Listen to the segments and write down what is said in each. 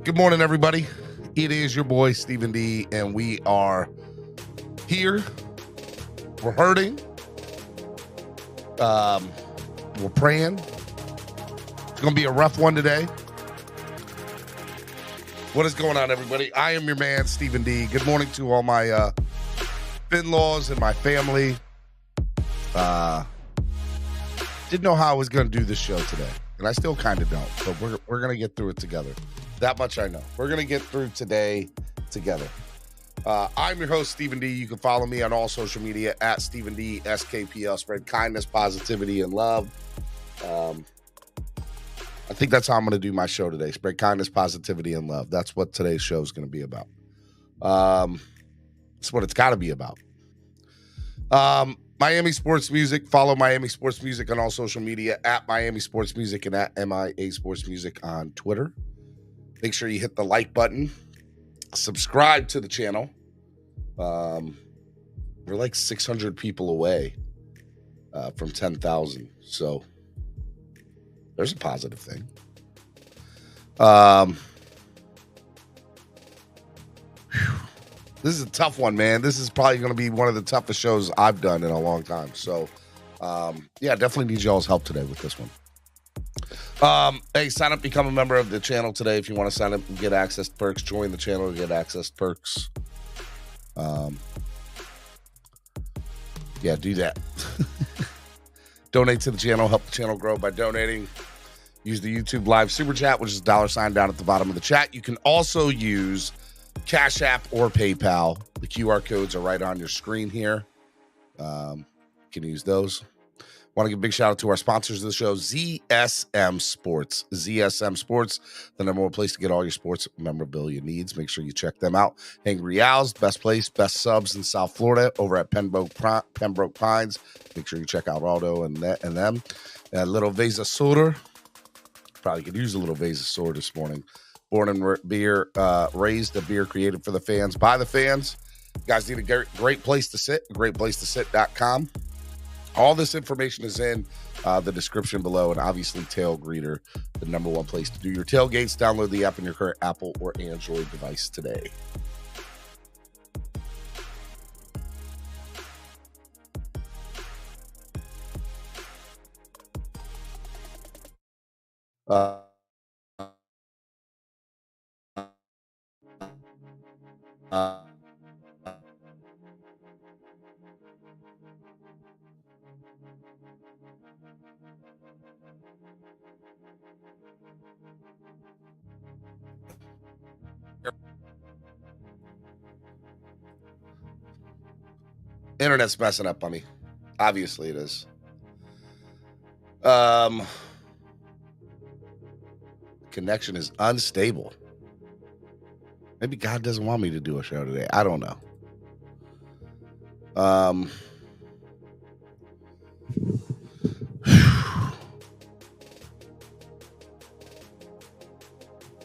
Good morning, everybody. It is your boy, Stephen D, and we are here. We're hurting. We're praying. It's going to be a rough one today. What is going on, everybody? I am your man, Stephen D. Good morning to all my in-laws and my family. Didn't know how I was going to do this show today, and I still kind of don't, but we're going to get through it together. That much I know. We're going to get through today together. I'm your host, Stephen D. You can follow me on all social media at Stephen D. SKPL. Spread kindness, positivity, and love. I think that's how I'm going to do my show today. Spread kindness, positivity, and love. That's what today's show is going to be about. That's what it's got to be about. Miami Sports Music. Follow Miami Sports Music on all social media at Miami Sports Music and at MIA Sports Music on Twitter. Make sure you hit the like button. Subscribe to the channel. We're like 600 people away from 10,000. So there's a positive thing. This is a tough one, man. This is probably going to be one of the toughest shows I've done in a long time. So, yeah, definitely need y'all's help today with this one. Hey, sign up, become a member of the channel today. If you want to sign up and get access to perks, join the channel to get access to perks. Yeah, do that. Donate to the channel, help the channel grow by donating. Use the YouTube live super chat, which is $sign down at the bottom of the chat. You can also use Cash App or PayPal. The QR codes are right on your screen here. You can use those. Want to give a big shout out to our sponsors of the show, ZSM Sports. ZSM Sports, the number one place to get all your sports memorabilia needs. Make sure you check them out. Angry Owls, best place, best subs in South Florida over at Pembroke Pines. Make sure you check out Aldo and them. Little Vesa Soda. Probably could use a little Vesa Soda this morning. Born and raised, a beer created for the fans, by the fans. You guys need a great place to sit, greatplacetosit.com. All this information is in the description below, and obviously Tailgater, the number one place to do your tailgates. Download the app on your current Apple or Android device today. Internet's messing up on me. Obviously it is. Connection is unstable. Maybe God doesn't want me to do a show today. I don't know.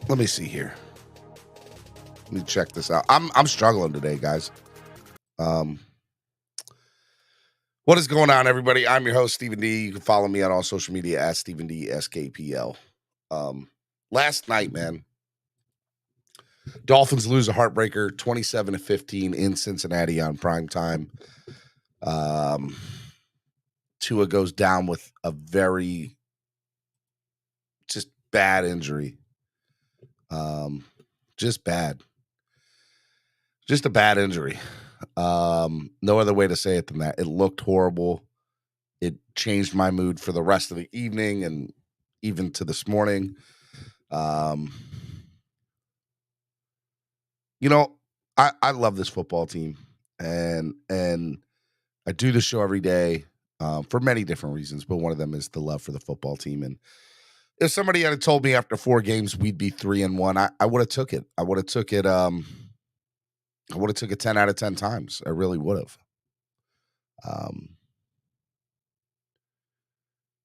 Let me see here. Let me check this out. I'm struggling today, guys. What is going on, everybody? I'm your host, Stephen D. You can follow me on all social media at Stephen D. SKPL. Last night, man, Dolphins lose a heartbreaker, 27-15 in Cincinnati on prime time. Tua goes down with a very just bad injury. Just bad. Just a bad injury. No other way to say it than that. It looked horrible. It changed my mood for the rest of the evening and even to this morning. You know, I love this football team, and I do the show every day for many different reasons, but one of them is the love for the football team. And If somebody had told me after 4 games we'd be 3-1, I would have took it. I would have took it. I would have took it 10 out of 10 times. I really would have.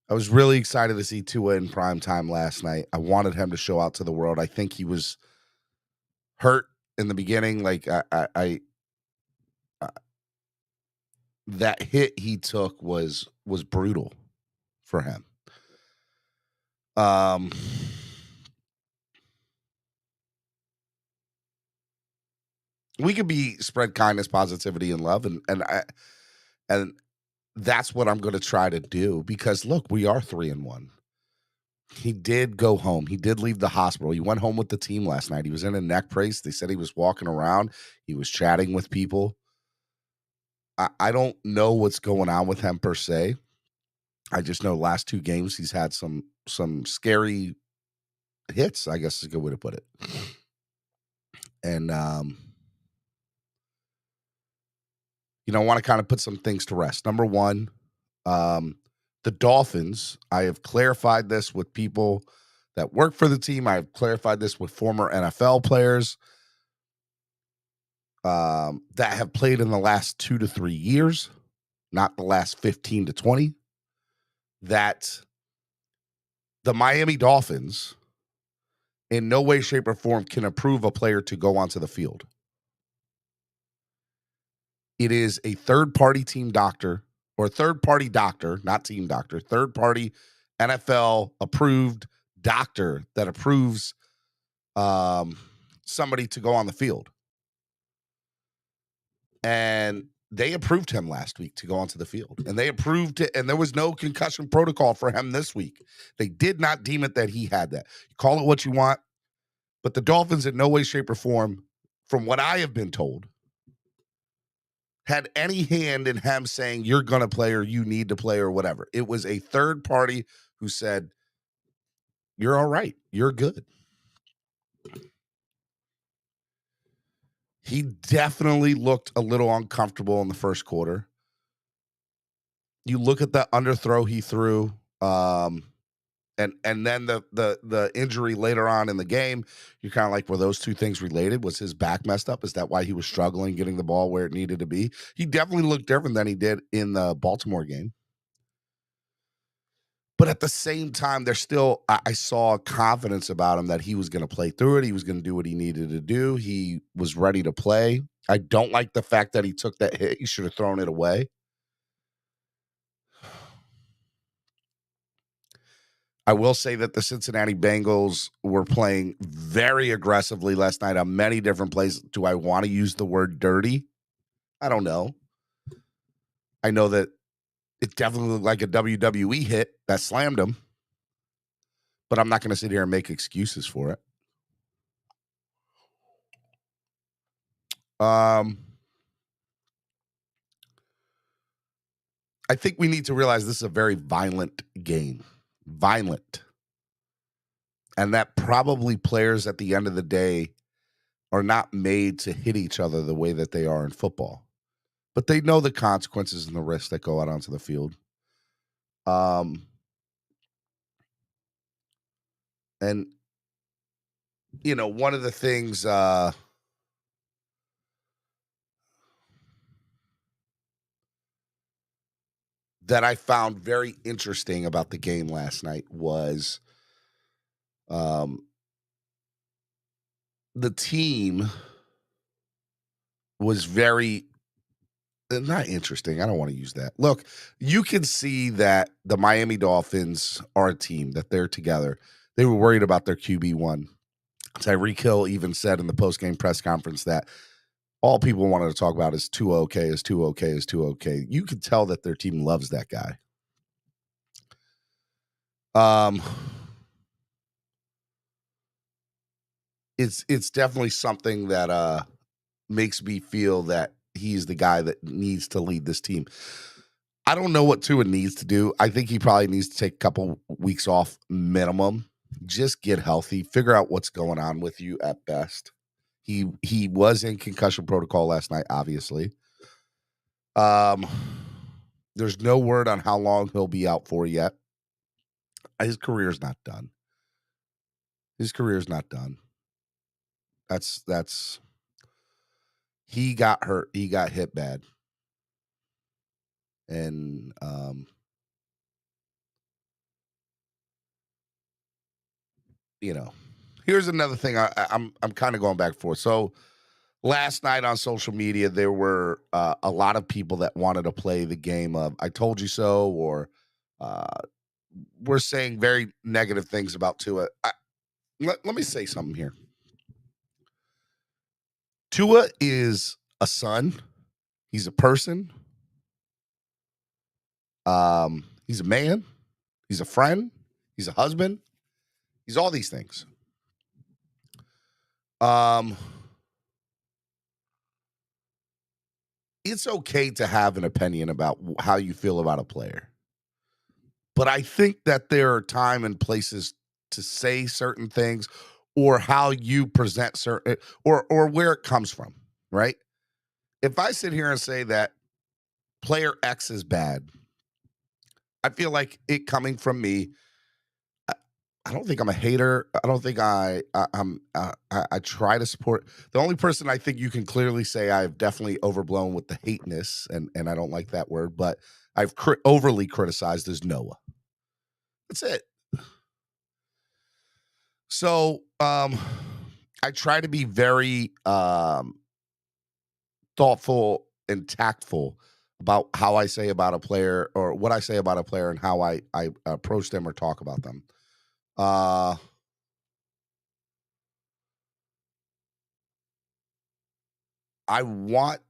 I was really excited to see Tua in prime time last night. I wanted him to show out to the world. I think he was hurt in the beginning. Like that hit he took was brutal for him. We could be spread kindness, positivity, and love, and that's what I'm going to try to do because look, we are 3-1. He did go home. He did leave the hospital. He went home with the team last night. He was in a neck brace. They said he was walking around. He was chatting with people. I don't know what's going on with him per se. I just know last 2 games he's had some scary hits, I guess is a good way to put it. And I want to kind of put some things to rest. Number one, the Dolphins, I have clarified this with people that work for the team. I have clarified this with former NFL players that have played in the last 2 to 3 years, not the last 15 to 20, that the Miami Dolphins in no way, shape, or form can approve a player to go onto the field. It is a third-party team doctor or third-party doctor, not team doctor, third-party NFL-approved doctor that approves somebody to go on the field. And they approved him last week to go onto the field. And they approved it, and there was no concussion protocol for him this week. They did not deem it that he had that. Call it what you want, but the Dolphins in no way, shape, or form, from what I have been told, had any hand in him saying you're going to play or you need to play or whatever. It was a third party who said, you're all right. You're good. He definitely looked a little uncomfortable in the first quarter. You look at the underthrow he threw, and then the injury later on in the game, you're kind of like, were those two things related? Was his back messed up? Is that why he was struggling getting the ball where it needed to be? He definitely looked different than he did in the Baltimore game. But at the same time, there's still, I saw confidence about him that he was going to play through it. He was going to do what he needed to do. He was ready to play. I don't like the fact that he took that hit. He should have thrown it away. I will say that the Cincinnati Bengals were playing very aggressively last night on many different plays. Do I want to use the word dirty? I don't know. I know that it definitely looked like a WWE hit that slammed him, but I'm not going to sit here and make excuses for it. I think we need to realize this is a very violent game. Violent. And that probably players at the end of the day are not made to hit each other the way that they are in football. But they know the consequences and the risks that go out onto the field. And, one of the things that I found very interesting about the game last night was the team was very not interesting. I don't want to use that. Look, you can see that the Miami Dolphins are a team, that they're together. They were worried about their QB1. Tyreek Hill even said in the post-game press conference that all people wanted to talk about is Tua okay, is Tua okay, is Tua okay. You can tell that their team loves that guy. It's definitely something that makes me feel that he's the guy that needs to lead this team. I don't know what Tua needs to do. I think he probably needs to take a couple weeks off minimum. Just get healthy. Figure out what's going on with you at best. He was in concussion protocol last night, obviously. There's no word on how long he'll be out for yet. His career's not done. His career's not done. That's he got hurt. He got hit bad. And you know, here's another thing I'm kind of going back and forth. So last night on social media, there were a lot of people that wanted to play the game of "I told you so," or uh, we're saying very negative things about Tua. Let me say something here. Tua is a son. He's a person. He's a man. He's a friend. He's a husband. He's all these things. It's okay to have an opinion about how you feel about a player. But I think that there are time and places to say certain things or how you present certain or where it comes from, right? If I sit here and say that player X is bad, I feel like it coming from me. I, I don't think I'm a hater. I don't think I try to support. The only person I think you can clearly say I've definitely overblown with the hateness, and I don't like that word, but I've overly criticized is Noah. That's it. So, I try to be very thoughtful and tactful about how I say about a player or what I say about a player and how I approach them or talk about them. Uh, I want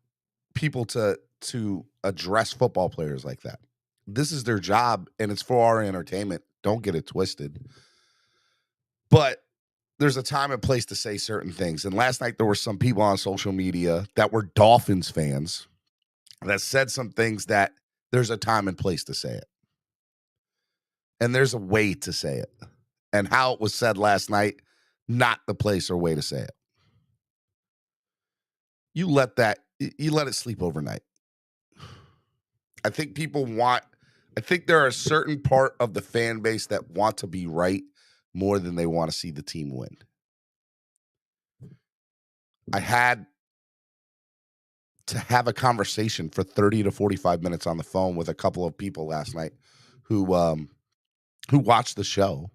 people to address football players like that. This is their job, and it's for our entertainment. Don't get it twisted. But there's a time and place to say certain things. And last night there were some people on social media that were Dolphins fans that said some things that there's a time and place to say it. And there's a way to say it. And how it was said last night, not the place or way to say it. You let it sleep overnight. I think I think there are a certain part of the fan base that want to be right more than they want to see the team win. I had to have a conversation for 30 to 45 minutes on the phone with a couple of people last night who watched the show,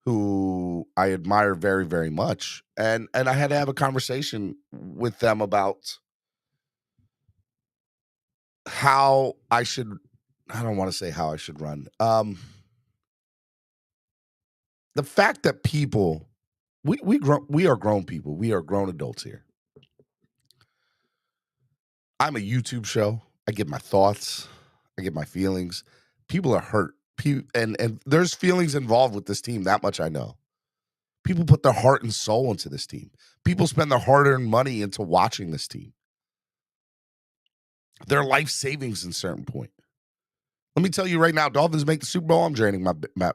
who I admire very, very much. And I had to have a conversation with them about how I don't want to say how I should run. The fact that people we are grown people. We are grown adults here. I'm a YouTube show. I give my thoughts. I give my feelings. People are hurt. And there's feelings involved with this team. That much I know. People put their heart and soul into this team. People spend their hard-earned money into watching this team. Their life savings in certain point. Let me tell you right now, Dolphins make the Super Bowl. I'm draining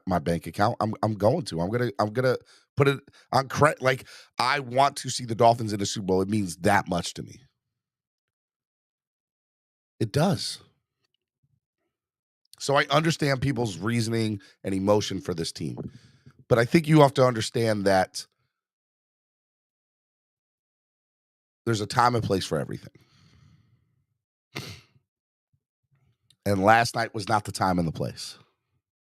my bank account. I'm going to. I'm gonna put it on credit. Like I want to see the Dolphins in the Super Bowl. It means that much to me. It does. So I understand people's reasoning and emotion for this team. But I think you have to understand that there's a time and place for everything. And last night was not the time and the place.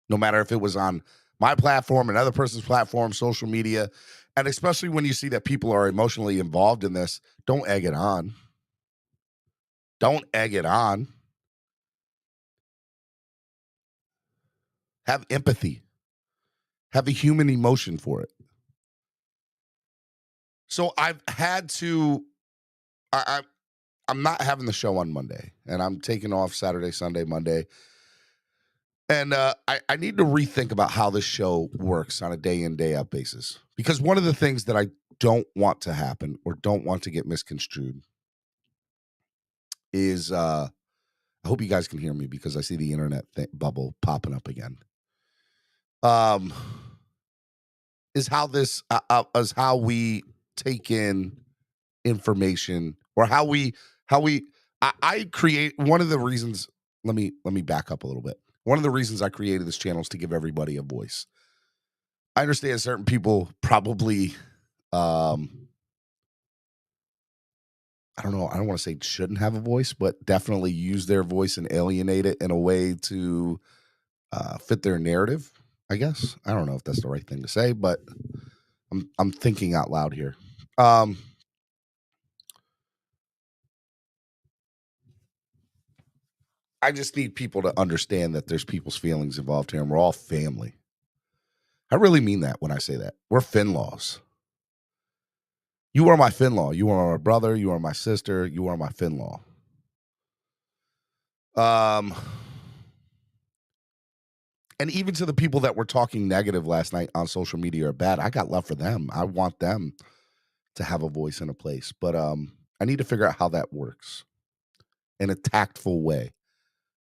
No matter if it was on my platform, another person's platform, social media, and especially when you see that people are emotionally involved in this, don't egg it on. Don't egg it on. Have empathy. Have a human emotion for it. So I've had to I'm not having the show on Monday, and I'm taking off Saturday, Sunday, Monday. And I need to rethink about how this show works on a day in, day out basis. Because one of the things that I don't want to happen or don't want to get misconstrued is I hope you guys can hear me because I see the internet bubble popping up again. Is how this is how we take in information or I create one of the reasons. Let me back up a little bit. One of the reasons I created this channel is to give everybody a voice. I understand certain people probably, I don't know. I don't want to say shouldn't have a voice, but definitely use their voice and alienate it in a way to fit their narrative. I guess I don't know if that's the right thing to say, but I'm thinking out loud here. Um, I just need people to understand that there's people's feelings involved here, and we're all family. I really mean that when I say that. We're Finlaws. You are my Finlaw. You are my brother. You are my sister. You are my Finlaw. Um, and even to the people that were talking negative last night on social media or bad, I got love for them. I want them to have a voice in a place, but I need to figure out how that works in a tactful way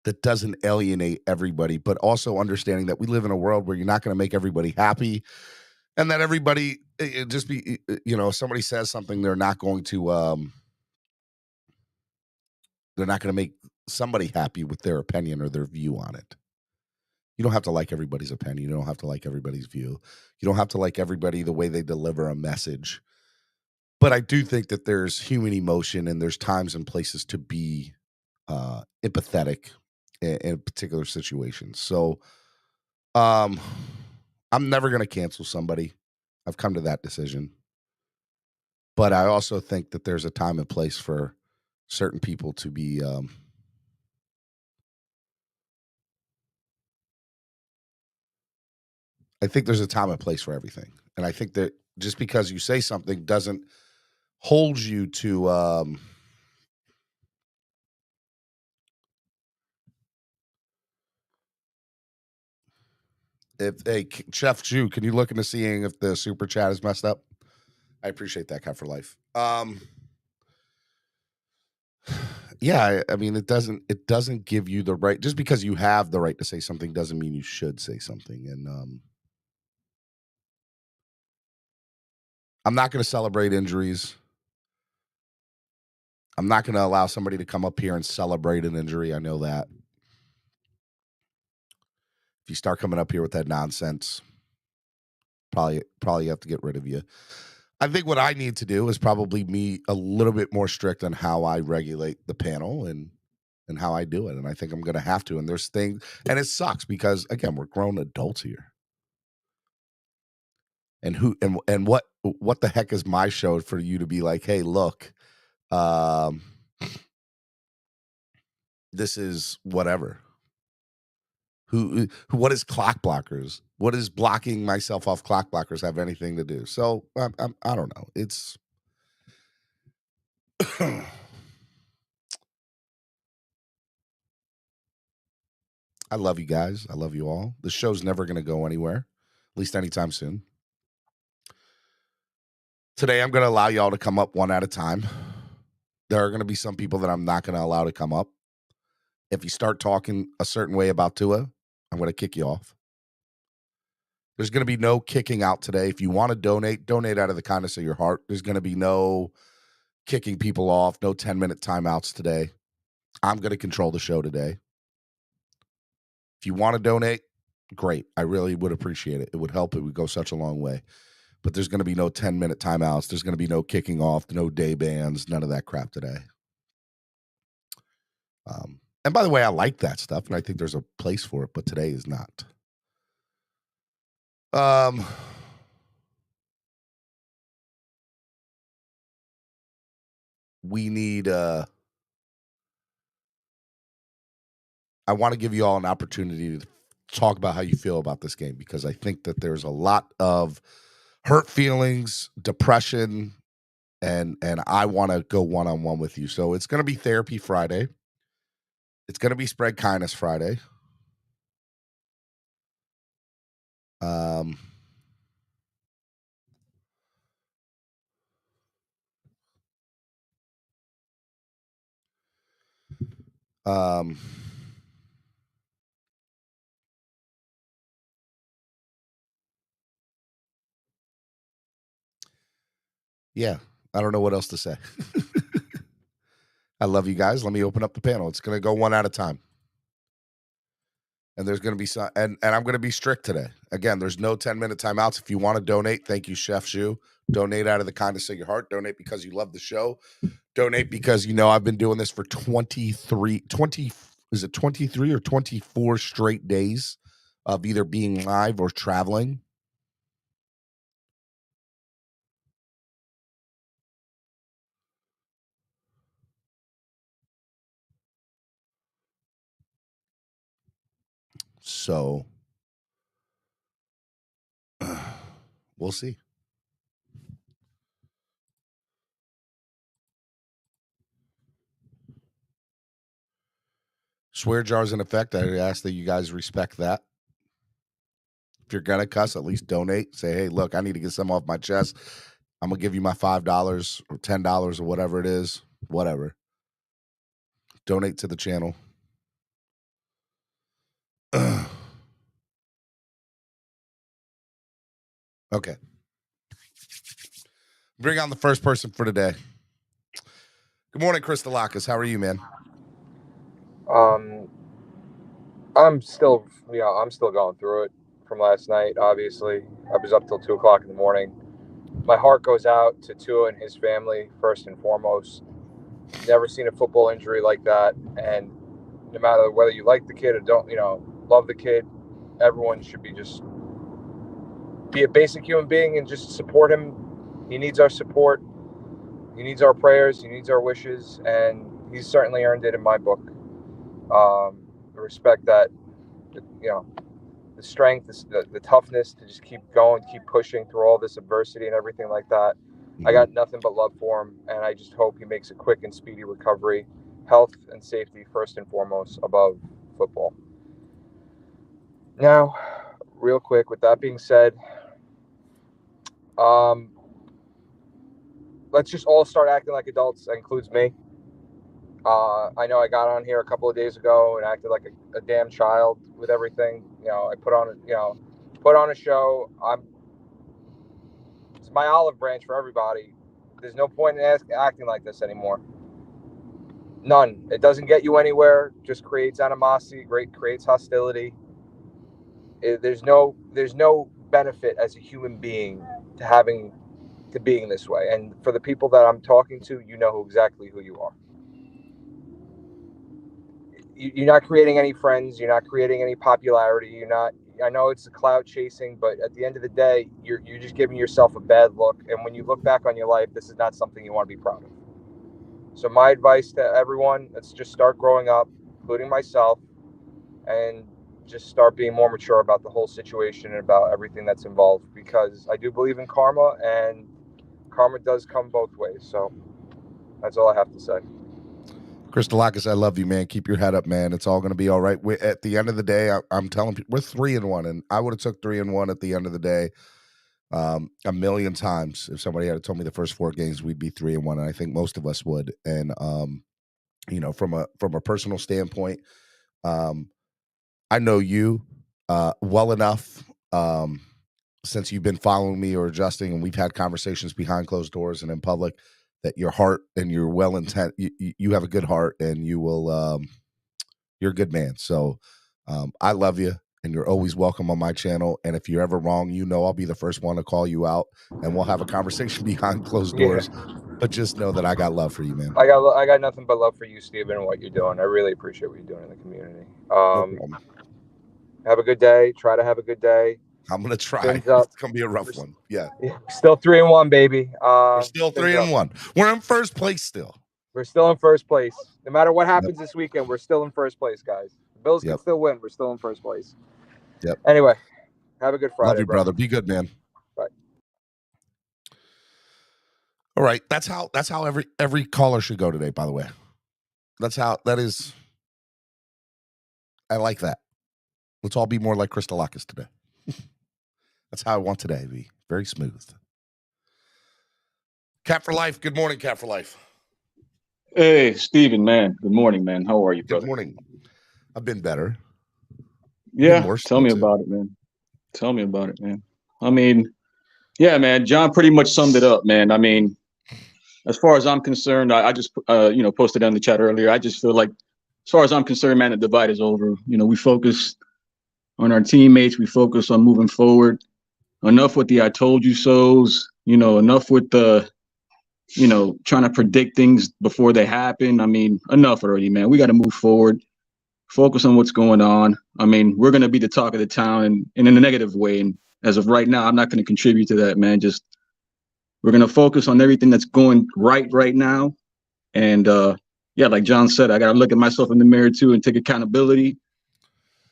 that doesn't alienate everybody, but also understanding that we live in a world where you're not going to make everybody happy, and that everybody just be, if somebody says something, they're not going to make somebody happy with their opinion or their view on it. You don't have to like everybody's opinion. You don't have to like everybody's view. You don't have to like everybody the way they deliver a message. But I do think that there's human emotion and there's times and places to be empathetic in particular situations. So um, I'm never going to cancel somebody. I've come to that decision. But I also think that there's a time and place for certain people to be. I think there's a time and place for everything. And I think that just because you say something doesn't hold you to. Chef Jew, can you look into seeing if the super chat is messed up? I appreciate that, Cat for Life. Yeah, I mean, it doesn't give you the right. Just because you have the right to say something doesn't mean you should say something. And I'm not going to celebrate injuries. I'm not going to allow somebody to come up here and celebrate an injury. I know that. If you start coming up here with that nonsense, probably have to get rid of you. I think what I need to do is probably be a little bit more strict on how I regulate the panel and how I do it. And I think I'm going to have to. And there's things, and it sucks because again, we're grown adults here. And what the heck is my show for you to be like, hey, look, um, this is whatever. What is clock blockers? What does blocking myself off clock blockers have anything to do? So I don't know. It's I love you guys. I love you all. The show's never going to go anywhere, at least anytime soon. Today, I'm going to allow y'all to come up one at a time. There are going to be some people that I'm not going to allow to come up. If you start talking a certain way about Tua, I'm going to kick you off. There's going to be no kicking out today. If you want to donate out of the kindness of your heart. There's going to be no kicking people off, no 10-minute timeouts today. I'm going to control the show today. If you want to donate, great. I really would appreciate it. It would help. It would go such a long way. But there's going to be no 10-minute timeouts. There's going to be no kicking off, no day bans, none of that crap today. And by the way, I like that stuff, and I think there's a place for it, but today is not. We need I want to give you all an opportunity to talk about how you feel about this game, because I think that there's a lot of hurt feelings, depression, and I want to go one-on-one with you. So it's going to be Therapy Friday. It's going to be Spread Kindness Friday. Um Um, yeah, I don't know what else to say. I love you guys. Let me open up the panel. It's going to go one at a time. And there's going to be some, and I'm going to be strict today. Again, there's no 10-minute timeouts. If you want to donate, thank you, Chef Shu. Donate out of the kindness of your heart. Donate because you love the show. Donate because I've been doing this for 20 is it 23 or 24 straight days of either being live or traveling. So we'll see. Swear jars in effect. I ask that you guys respect that. If you're going to cuss, at least donate. Say, hey, look, I need to get some off my chest. I'm going to give you my $5 or $10 or whatever it is. Whatever. Donate to the channel. Okay. Bring on the first person for today. Good morning, Christolakis. How are you, man? I'm still going through it from last night. Obviously, I was up till 2:00 in the morning. My heart goes out to Tua and his family first and foremost. Never seen a football injury like that, and no matter whether you like the kid or don't, love the kid, everyone should be a basic human being and just support him. He needs our support. He needs our prayers. He needs our wishes, and he's certainly earned it in my book. The respect that, the strength, the toughness to just keep going, keep pushing through all this adversity and everything like that. Mm-hmm. I got nothing but love for him, and I just hope he makes a quick and speedy recovery. Health and safety first and foremost above football. Now, real quick, with that being said, let's just all start acting like adults. That includes me. I know I got on here a couple of days ago and acted like a damn child with everything. I put on a show. It's my olive branch for everybody. There's no point in acting like this anymore. None. It doesn't get you anywhere. Just creates animosity. Creates hostility. There's no benefit as a human being to being this way. And for the people that I'm talking to, you know exactly who you are. You're not creating any friends. You're not creating any popularity. I know it's a clout chasing, but at the end of the day, you're just giving yourself a bad look. And when you look back on your life, this is not something you want to be proud of. So my advice to everyone, let's just start growing up, including myself, and just start being more mature about the whole situation and about everything that's involved, because I do believe in karma, and karma does come both ways. So that's all I have to say. Christolakis, I love you, man. Keep your head up, man. It's all going to be all right. At the end of the day, I'm telling people we're 3-1, and I would have took 3-1 at the end of the day a million times. If somebody had told me the first 4 games we'd be 3-1, and I think most of us would. And from a personal standpoint, I know you well enough since you've been following me or adjusting, and we've had conversations behind closed doors and in public, that your heart and your well intent, you have a good heart, and you're a good man. So I love you, and you're always welcome on my channel. And if you're ever wrong, I'll be the first one to call you out, and we'll have a conversation behind closed doors. Yeah. But just know that I got love for you, man. I got nothing but love for you, Steven, and what you're doing. I really appreciate what you're doing in the community. No problem. Have a good day. Try to have a good day. I'm going to try. It's going to be a rough one. Yeah. Still 3-1, baby. We're still 3-1. We're in first place still. We're still in first place. No matter what happens this weekend, we're still in first place, guys. The Bills can still win. We're still in first place. Yep. Anyway, have a good Friday. Love you, brother. Be good, man. Bye. All right. That's how every caller should go today, by the way. That is. I like that. Let's all be more like Christolakis today. That's how I want today to be. Very smooth. Cat for Life. Good morning, Cat for Life. Hey, Steven, man. Good morning, man. How are you, brother? Good morning. I've been better. Yeah, tell me about it, man. Tell me about it, man. I mean, yeah, man. John pretty much summed it up, man. I mean, as far as I'm concerned, I just, posted on the chat earlier. I just feel like, as far as I'm concerned, man, the divide is over. We focus on our teammates. We focus on moving forward. Enough with the I told you so's, enough with the, trying to predict things before they happen. I mean, enough already, man. We got to move forward, focus on what's going on. I mean, we're going to be the talk of the town and in a negative way. And as of right now, I'm not going to contribute to that, man. Just we're going to focus on everything that's going right now. And yeah, like John said, I got to look at myself in the mirror too and take accountability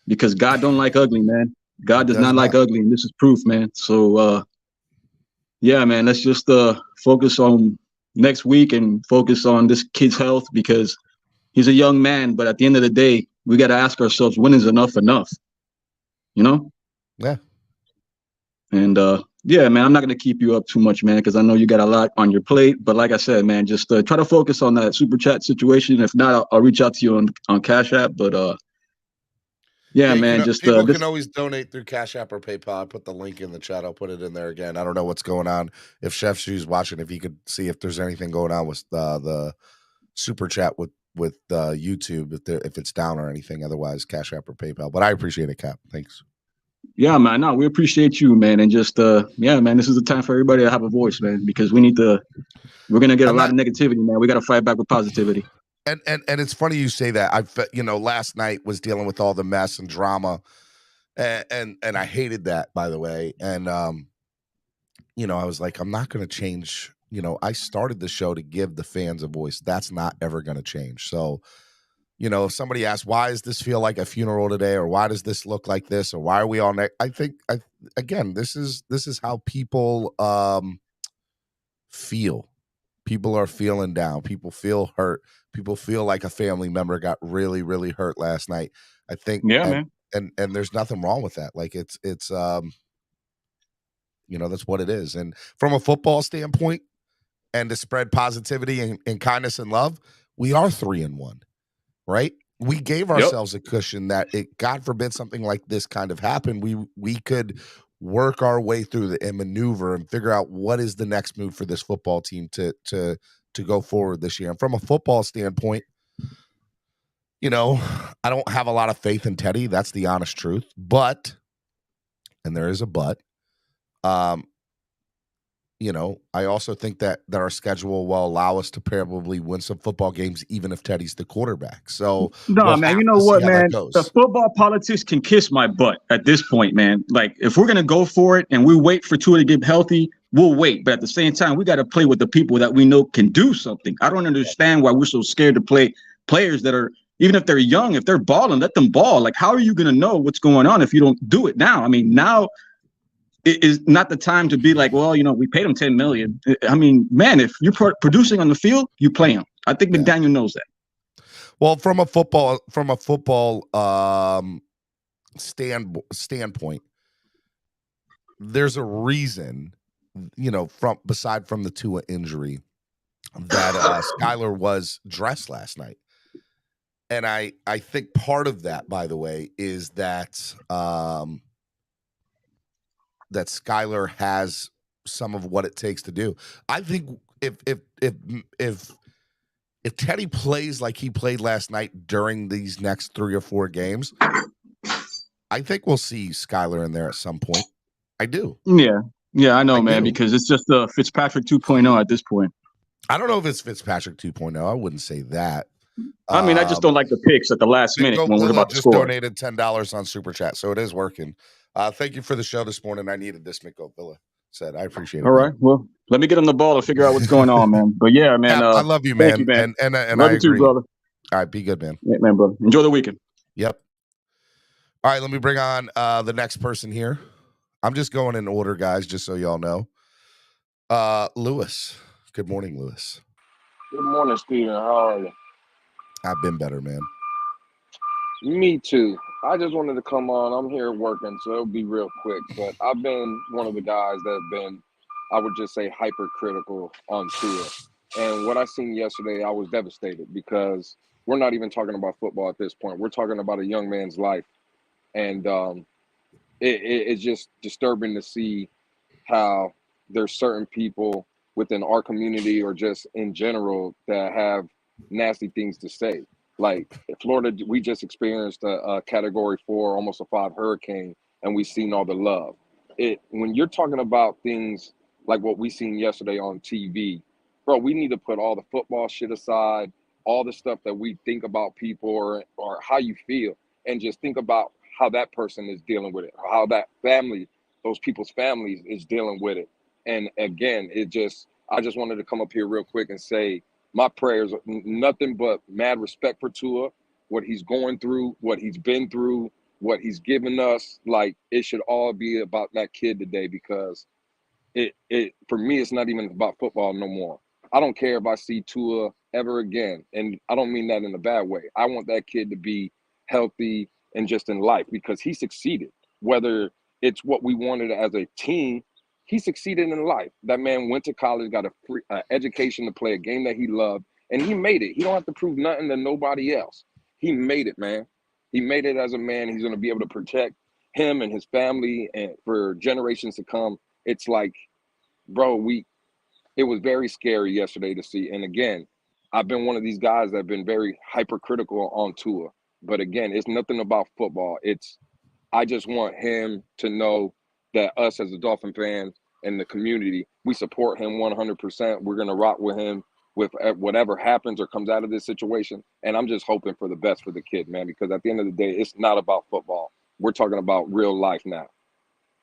because God don't like ugly, man. God does not like ugly. And this is proof, man. So yeah, man, let's just focus on next week and focus on this kid's health because he's a young man. But at the end of the day, we got to ask ourselves, when is enough? Yeah. And yeah, man, I'm not going to keep you up too much, man, because I know you got a lot on your plate. But like I said, man, just try to focus on that super chat situation. If not, I'll reach out to you on Cash App. But yeah, man, just people can always donate through Cash App or PayPal. I put the link in the chat. I'll put it in there again. I don't know what's going on. If Chef Shoe's watching, if he could see if there's anything going on with the super chat with YouTube, if it's down or anything. Otherwise, Cash App or PayPal. But I appreciate it, Cap. Thanks. Yeah, man. No, we appreciate you, man. And just yeah, man, this is the time for everybody to have a voice, man, because we're gonna get a lot of negativity, man. We got to fight back with positivity. And it's funny you say that. Last night was dealing with all the mess and drama, and I hated that, by the way. And I was like, I'm not going to change. I started the show to give the fans a voice. That's not ever going to change. So, if somebody asks, why does this feel like a funeral today, or why does this look like this, or why are we all I think again, this is how people feel. People are feeling down. People feel hurt. People feel like a family member got really, really hurt last night. I think, man. And there's nothing wrong with that. Like it's that's what it is. And from a football standpoint, and to spread positivity and kindness and love, we are 3-1, right? We gave ourselves a cushion that God forbid something like this kind of happened. We could work our way through and maneuver and figure out what is the next move for this football team to go forward this year. And from a football standpoint, I don't have a lot of faith in Teddy. That's the honest truth. But, and there is a but, I also think that our schedule will allow us to probably win some football games, even if Teddy's the quarterback. So, man, you know what, man? The football politics can kiss my butt at this point, man. Like, if we're going to go for it and we wait for Tua to get healthy, we'll wait. But at the same time, we got to play with the people that we know can do something. I don't understand why we're so scared to play players that are, even if they're young, if they're balling, let them ball. Like, how are you going to know what's going on if you don't do it now? I mean, now it is not the time to be like, well, we paid him $10 million. I mean, man, if you're producing on the field, you play him. I think McDaniel knows that. Well, from a football standpoint, there's a reason, beside from the Tua injury, that Skyler was dressed last night. And I think part of that, by the way, is that that Skyler has some of what it takes to do. I think if Teddy plays like he played last night during these next 3 or 4 games, I think we'll see Skyler in there at some point. I do. Yeah, I know, man, because it's just Fitzpatrick 2.0 at this point. I don't know if it's Fitzpatrick 2.0. I wouldn't say that. I mean, I just don't like the picks at the last minute when we're about to score. Donated $10 on Super Chat, so it is working. Thank you for the show this morning. I needed this, Mick Villa said. I appreciate it. All right. Well, let me get on the ball to figure out what's going on, man. But yeah, man. I love you, man. Thank you, man. And love I you too, agree. brother. All right, be good, man. Yeah, man, brother. Enjoy the weekend. Yep. All right, let me bring on the next person here. I'm just going in order, guys, just so y'all know. Lewis. Good morning, Lewis. Good morning, Steven. How are you? I've been better, man. Me too. I just wanted to come on. I'm here working, so it'll be real quick. But I've been one of the guys that have been, I would just say, hypercritical on Tua. And what I seen yesterday, I was devastated because we're not even talking about football at this point. We're talking about a young man's life. And it's just disturbing to see how there's certain people within our community or just in general that have nasty things to say. Like Florida, we just experienced a Category 4, almost a 5 hurricane, and we've seen all the love. When you're talking about things like what we seen yesterday on TV, bro, we need to put all the football shit aside, all the stuff that we think about people or how you feel, and just think about how that person is dealing with it, how that family, those people's families is dealing with it. And again, I just wanted to come up here real quick and say my prayers, nothing but mad respect for Tua, what he's going through, what he's been through, what he's given us. Like, it should all be about that kid today, because it for me, it's not even about football no more. I don't care if I see Tua ever again, and I don't mean that in a bad way. I want that kid to be healthy and just in life, because he succeeded. Whether it's what we wanted as a team, he succeeded in life. That man went to college, got a free education to play a game that he loved, and he made it. He don't have to prove nothing to nobody else. He made it, man. He made it as a man. He's going to be able to protect him and his family and for generations to come. It's like, bro, it was very scary yesterday to see. And again, I've been one of these guys that have been very hypercritical on Tua. But again, it's nothing about football. I just want him to know that us as a Dolphin fan and the community, we support him 100%. We're going to rock with him with whatever happens or comes out of this situation. And I'm just hoping for the best for the kid, man, because at the end of the day, it's not about football. We're talking about real life now.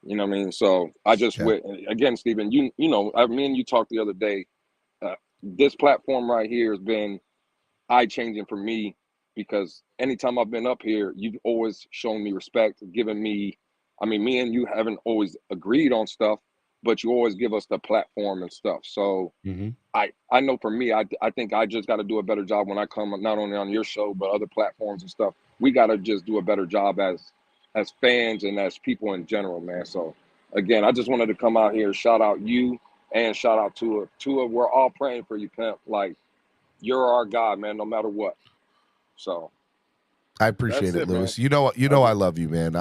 You know what I mean? So I just again, Stephen, you know, me and you talked the other day. This platform right here has been eye-changing for me, because anytime I've been up here, you've always shown me respect, given me. I mean, me and you haven't always agreed on stuff, but you always give us the platform and stuff. So I know for me, I think I just got to do a better job when I come, not only on your show but other platforms and stuff. We got to just do a better job as fans and as people in general, man. So again, I just wanted to come out here, shout out you and shout out Tua. Tua, we're all praying for you, pimp. Like, you're our guy, man, no matter what. So I appreciate it, Lewis. Man. You know I love you, man.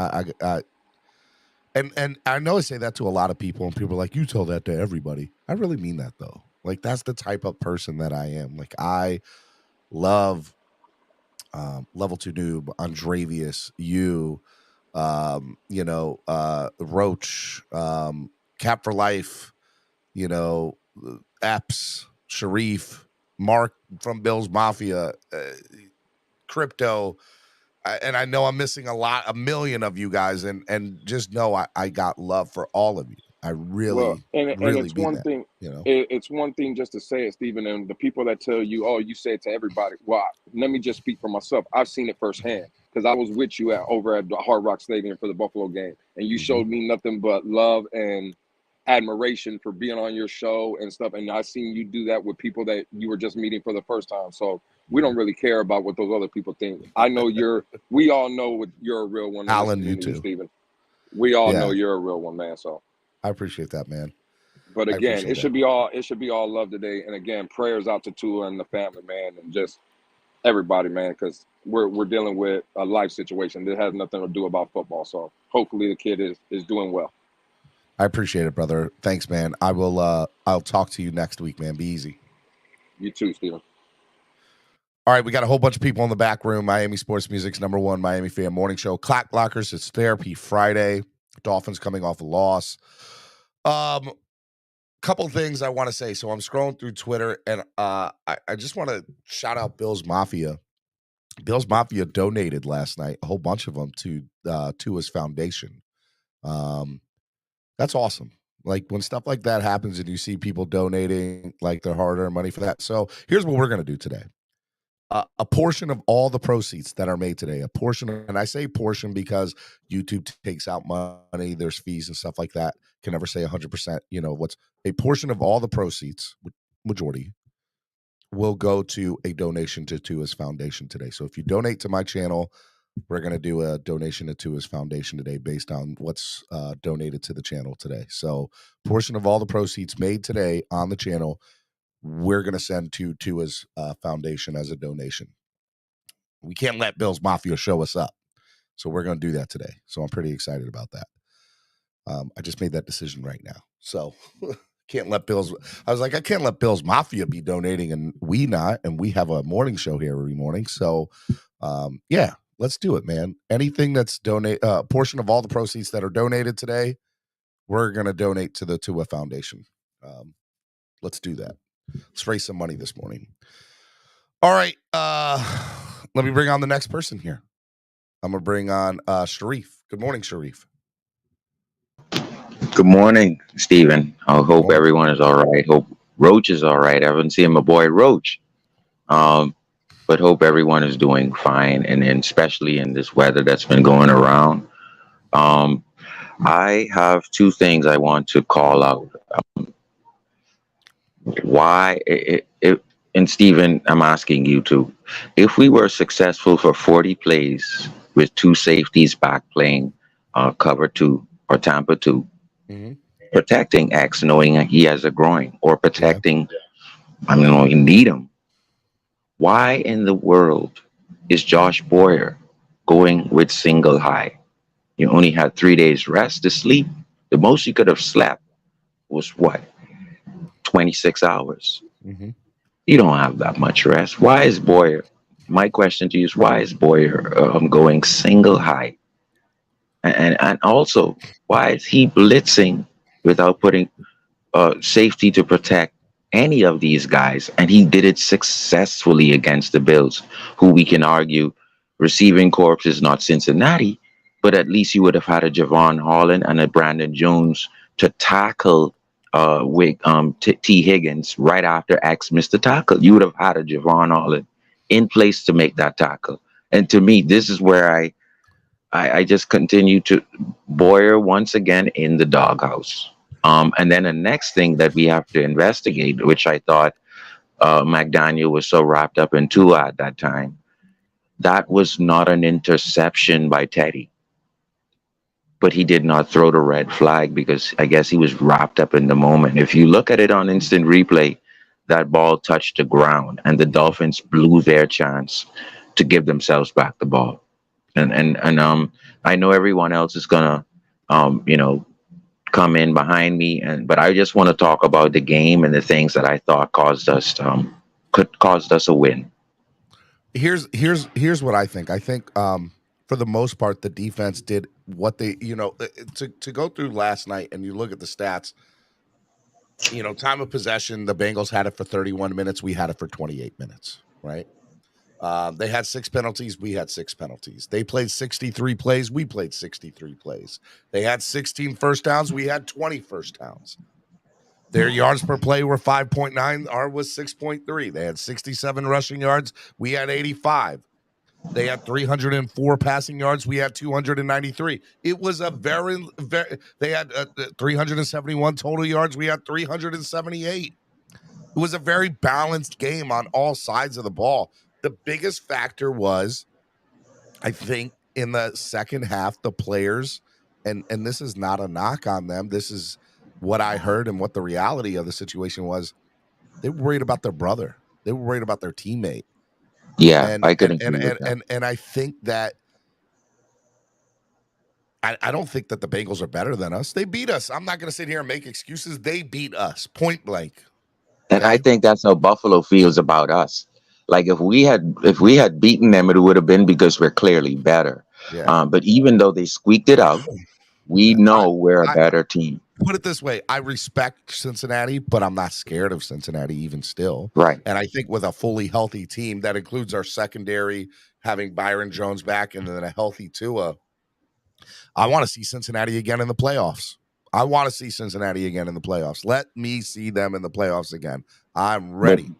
And I know I say that to a lot of people, and people are like, you tell that to everybody. I really mean that, though. Like, that's the type of person that I am. Like, I love Level 2 Noob, Andravius, you, Roach, Cap for Life, Epps, Sharif, Mark from Bill's Mafia, Crypto. And I know I'm missing a million of you guys, and just know I got love for all of you. I really, really it's one that, thing. It's one thing just to say it, Stephen, and the people that tell you, "Oh, you say it to everybody." Well, let me just speak for myself. I've seen it firsthand, because I was with you over at the Hard Rock Stadium for the Buffalo game, and you showed me nothing but love and admiration for being on your show and stuff. And I seen you do that with people that you were just meeting for the first time. So we don't really care about what those other people think. I know we all know you're a real one. Alan, you too, Stephen. We all know you're a real one, man. So I appreciate that, man. But again, it should be all love today. And again, prayers out to Tua and the family, man, and just everybody, man, because we're dealing with a life situation that has nothing to do about football. So hopefully the kid is doing well. I appreciate it, brother. Thanks, man. I'll talk to you next week, man. Be easy. You too, Steven. All right, we got a whole bunch of people in the back room. Miami Sports Music's #1 Miami fan morning show. Clock Blockers, it's Therapy Friday. Dolphins coming off a loss. Couple things I want to say. So I'm scrolling through Twitter, and I just want to shout out Bill's Mafia. Bill's Mafia donated last night, a whole bunch of them to Tua's Foundation. That's awesome. Like, when stuff like that happens and you see people donating like their hard-earned money for that. So here's what we're going to do today. A portion of all the proceeds that are made today, and I say portion because YouTube takes out money, there's fees and stuff like that. Can never say 100%. What's a portion of all the proceeds, majority, will go to a donation to Tua's Foundation today. So if you donate to my channel, we're going to do a donation to Tua's Foundation today based on what's donated to the channel today. So portion of all the proceeds made today on the channel, we're going to send to Tua's Foundation as a donation. We can't let Bill's Mafia show us up. So we're going to do that today. So I'm pretty excited about that. I just made that decision right now. So Can't let Bills. I was like, I can't let Bills Mafia be donating and we not. And we have a morning show here every morning. So, yeah, let's do it, man. Anything that's portion of all the proceeds that are donated today, we're going to donate to the Tua Foundation. Let's do that. Let's raise some money this morning. All right. Let me bring on the next person here. I'm going to bring on Sharif. Good morning, Sharif. Good morning, Stephen. I hope everyone is all right. Hope Roach is all right. I haven't seen my boy Roach. But hope everyone is doing fine, and especially in this weather that's been going around. I have two things I want to call out. Why and Stephen, I'm asking you to, if we were successful for 40 plays with two safeties back playing cover two or Tampa 2, protecting X knowing he has a groin, or protecting, I don't know, you need him. Why in the world is Josh Boyer going with single high? You only had 3 days rest to sleep. The most you could have slept was what? 26 hours. You don't have that much rest. Why is Boyer? My question to you is, why is Boyer going single high? And also, why is he blitzing without putting safety to protect any of these guys? And he did it successfully against the Bills, who we can argue receiving corps is not Cincinnati, but at least you would have had a Javon Holland and a Brandon Jones to tackle with T. Higgins right after X missed the tackle. You would have had a Javon Holland in place to make that tackle. And to me, this is where I just continue to Boyer once again in the doghouse. And then the next thing that we have to investigate, which I thought McDaniel was so wrapped up in Tua at that time, that was not an interception by Teddy. But he did not throw the red flag because I guess he was wrapped up in the moment. If you look at it on instant replay, that ball touched the ground and the Dolphins blew their chance to give themselves back the ball. And I know everyone else is gonna come in behind me, but I just want to talk about the game and the things that I thought caused us a win. Here's what I think. I think for the most part, the defense did what they, to go through last night and you look at the stats, time of possession, the Bengals had it for 31 minutes. We had it for 28 minutes, right? They had 6 penalties. We had 6 penalties. They played 63 plays. We played 63 plays. They had 16 first downs. We had 20 first downs. Their yards per play were 5.9. Ours was 6.3. They had 67 rushing yards. We had 85. They had 304 passing yards. We had 293. It was a very, they had 371 total yards. We had 378. It was a very balanced game on all sides of the ball. The biggest factor was, I think, in the second half, the players, and this is not a knock on them. This is what I heard and what the reality of the situation was. They were worried about their brother. They were worried about their teammate. Yeah, I couldn't. And I think that I don't think that the Bengals are better than us. They beat us. I'm not going to sit here and make excuses. They beat us point blank. Okay? And I think that's how Buffalo feels about us. Like if we had beaten them, it would have been because we're clearly better. Yeah. But even though they squeaked it out, we know we're a better team. Put it this way, I respect Cincinnati, but I'm not scared of Cincinnati even still. Right. And I think with a fully healthy team, that includes our secondary, having Byron Jones back, and then a healthy Tua, I want to see Cincinnati again in the playoffs. Let me see them in the playoffs again. I'm ready.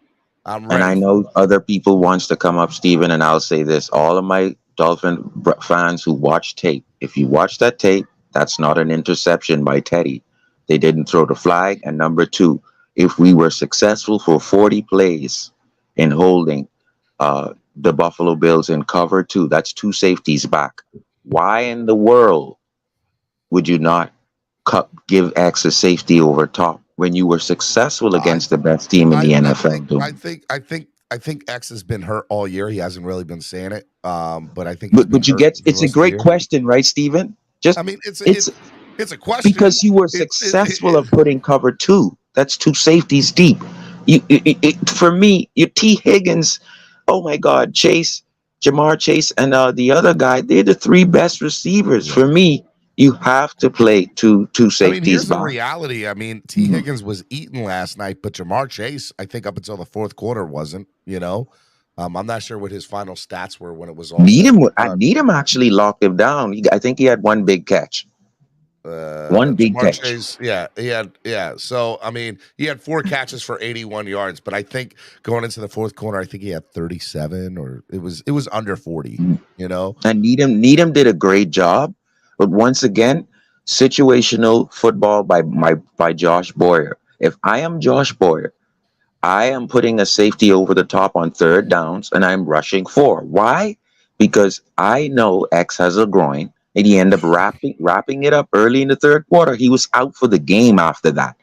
And I know other people wants to come up, Steven, and I'll say this. All of my Dolphin fans who watch tape, if you watch that tape, that's not an interception by Teddy. They didn't throw the flag. And number 2, if we were successful for 40 plays in holding the Buffalo Bills in cover 2, that's 2 safeties back. Why in the world would you not give X a safety over top when you were successful against the best team in the NFL? I think X has been hurt all year. He hasn't really been saying it. But I think but you get it's a great question, right, Steven? It's a question because you were successful of putting cover 2. That's two safeties deep. For me, your T. Higgins, oh my God, Chase, Jamar Chase, and the other guy, they're the three best receivers. Yeah. For me, you have to play two I mean, safeties here's the back. reality. I mean, T. Mhm. Higgins was eaten last night, but Jamar Chase, I think up until the fourth quarter, wasn't. I'm not sure what his final stats were when it was all said and done. Needham actually locked him down. I think he had one big catch. One big Jamar catch. Chase, yeah. So I mean, he had 4 catches for 81 yards, but I think going into the fourth quarter, I think he had 37, or it was under 40. And Needham did a great job, but once again, situational football by Josh Boyer. If I am Josh Boyer, I am putting a safety over the top on third downs and I'm rushing 4. Why? Because I know X has a groin and he ended up wrapping it up early in the third quarter. He was out for the game after that.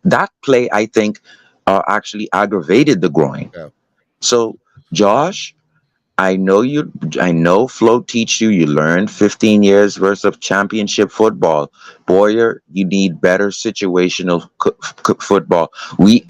That play, I think, actually aggravated the groin. Yeah. So, Josh, I know Flo teach you. You learned 15 years worth of championship football. Boyer, you need better situational football.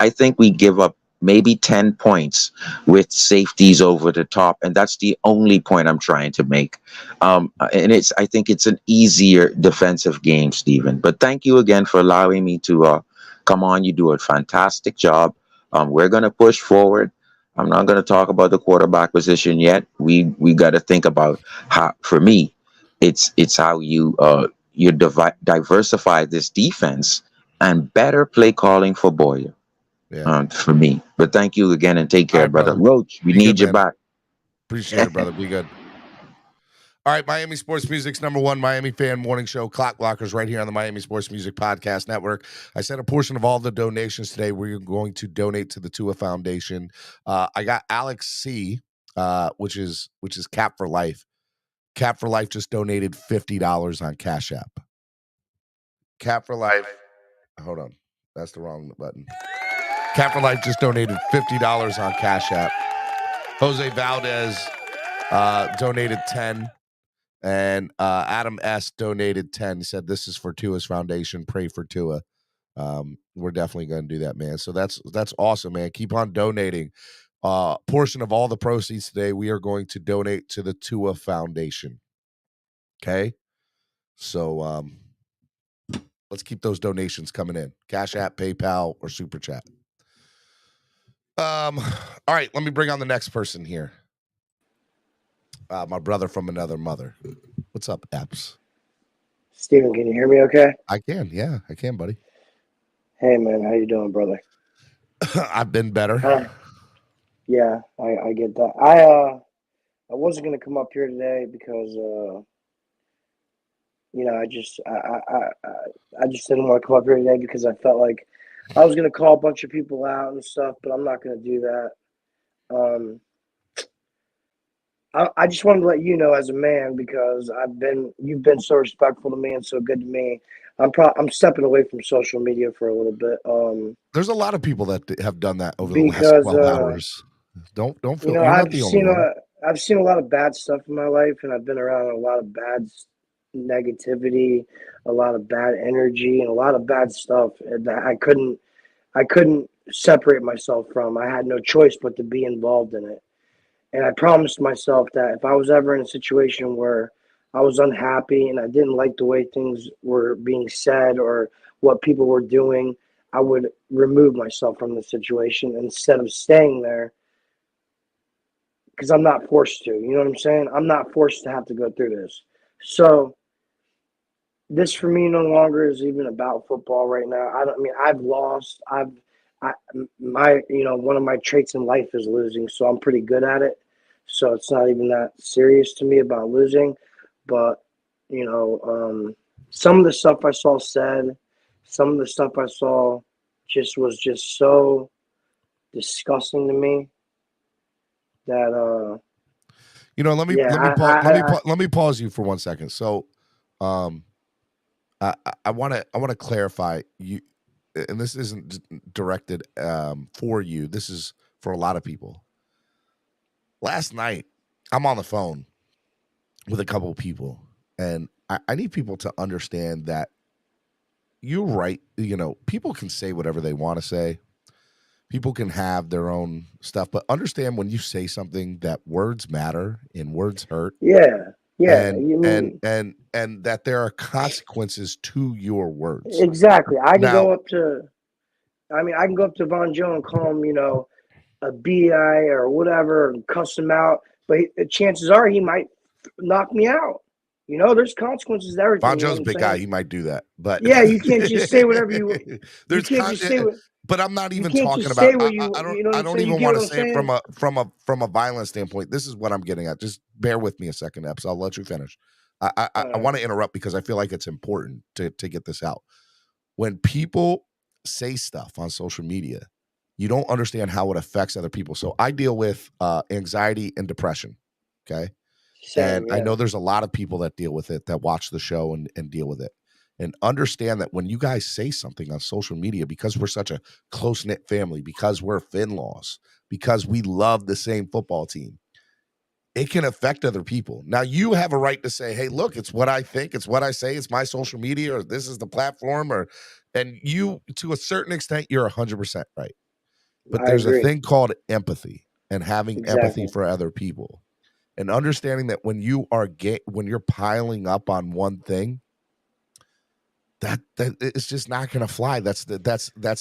I think we give up maybe 10 points with safeties over the top, and that's the only point I'm trying to make. And I think it's an easier defensive game, Stephen. But thank you again for allowing me to come on. You do a fantastic job. We're gonna push forward. I'm not going to talk about the quarterback position yet. We got to think about how. For me, it's how you diversify this defense and better play calling for Boyer. Yeah. For me. But thank you again and take All care, right, brother. brother. Roach, we Be good, need you man. back. Appreciate it, brother. Be good. All right, Miami Sports Music's #1 Miami fan morning show, Clock Blockers, right here on the Miami Sports Music Podcast Network. I said a portion of all the donations today we're going to donate to the Tua Foundation. I got Alex C, which is Cap for Life. Cap for Life just donated $50 on Cash App. Cap for Life. Hold on, that's the wrong button. Cap for Life just donated $50 on Cash App. Jose Valdez donated 10. And Adam S donated 10. He said, "This is for Tua's Foundation. Pray for Tua." We're definitely going to do that, man. So that's awesome, man. Keep on donating. Portion of all the proceeds today, we are going to donate to the Tua Foundation. Okay, so let's keep those donations coming in. Cash App, PayPal, or Super Chat. All right, let me bring on the next person here. My brother from another mother. What's up, Epps? Steven, can you hear me okay? I can, yeah, I can, buddy. Hey, man, how you doing, brother? I've been better. Yeah, I get that. I wasn't gonna come up here today because I just didn't want to come up here today because I felt like I was gonna call a bunch of people out and stuff, but I'm not gonna do that. I just wanted to let you know as a man because you've been so respectful to me and so good to me. I'm stepping away from social media for a little bit. There's a lot of people that have done that over the last Because 12 hours. Don't feel you're not the only one. I've seen a lot of bad stuff in my life, and I've been around a lot of bad negativity, a lot of bad energy, and a lot of bad stuff that I couldn't separate myself from. I had no choice but to be involved in it. And I promised myself that if I was ever in a situation where I was unhappy and I didn't like the way things were being said or what people were doing, I would remove myself from the situation instead of staying there because I'm not forced to. You know what I'm saying? I'm not forced to have to go through this. So this for me no longer is even about football right now. I've lost. One of my traits in life is losing, so I'm pretty good at it. So it's not even that serious to me about losing. But, some of the stuff I saw said, some of the stuff I saw was just so disgusting to me that let me pause you for 1 second. So I want to clarify you, and this isn't directed for you. This is for a lot of people. Last night, I'm on the phone with a couple of people, and I need people to understand that, you're right. You know, people can say whatever they want to say. People can have their own stuff, but understand when you say something that words matter and words hurt. Yeah. And You mean that there are consequences to your words. exactly? I can Now, go up to. I mean, I can go up to Von Joe and call him, a BI or whatever, and cuss him out. But chances are he might knock me out. There's consequences to everything. Von You know Joe's what a I'm big saying? guy. He might do that, but Yeah, you can't just say whatever you. there's can't just say what. but I'm not You even can't talking just about. say what I you. don't. You know what I I'm don't saying? You even get want what to I'm say it saying? from a violent standpoint. This is what I'm getting at. Just bear with me a second, Epps. I'll let you finish. I want to interrupt because I feel like it's important to get this out. When people say stuff on social media, you don't understand how it affects other people. So I deal with anxiety and depression. Okay. And Same, I yeah. know there's a lot of people that deal with it, that watch the show and deal with it. And understand that when you guys say something on social media, because we're such a close-knit family, because we're Finlaws, because we love the same football team, it can affect other people. Now, you have a right to say, hey, look, it's what I think, it's what I say, it's my social media, or this is the platform, and you, to a certain extent, you're 100% right. But I there's a agree. thing called empathy and having empathy Exactly. for other people. And understanding that when you are when you're piling up on one thing, that it's just not going to fly. That's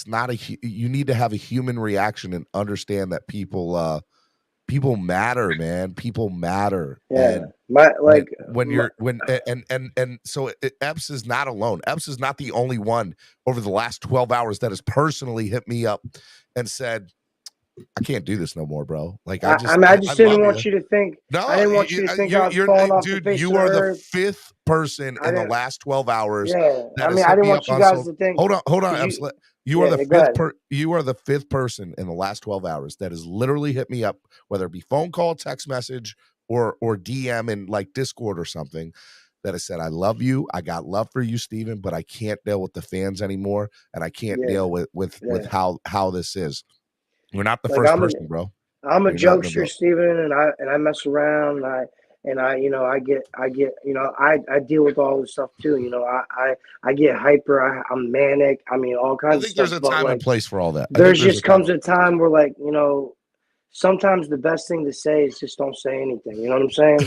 not you need to have a human reaction and understand that people matter, man. People matter. Yeah. And when My, you're so Epps is not alone. Epps is not the only one over the last 12 hours that has personally hit me up and said, I can't do this no more, bro. Like I just didn't love you. want you to think. No, I didn't want you to think I was you're falling off the dude. face of You the are the earth. fifth person I in the didn't. last 12 hours Yeah. that I has mean, I hit didn't me up want you on guys so. to think. Hold on, You, Epps. You are yeah, the go fifth ahead. you are the fifth person in the last 12 hours that has literally hit me up, whether it be phone call, text message, or DM in like Discord or something, that has said, I love you. I got love for you, Steven, but I can't deal with the fans anymore, and I can't Yeah. deal with Yeah. how this is. We're not the Like first person, bro. I'm a You're not in the jokester, boat. Steven, and I mess around, and I I get I deal with all this stuff too. I get hyper. I'm manic. I mean, all I kinds of think stuff. there's a But time and like, place for all that. I there's think there's a just time comes a time where like sometimes the best thing to say is just don't say anything. You know what I'm saying?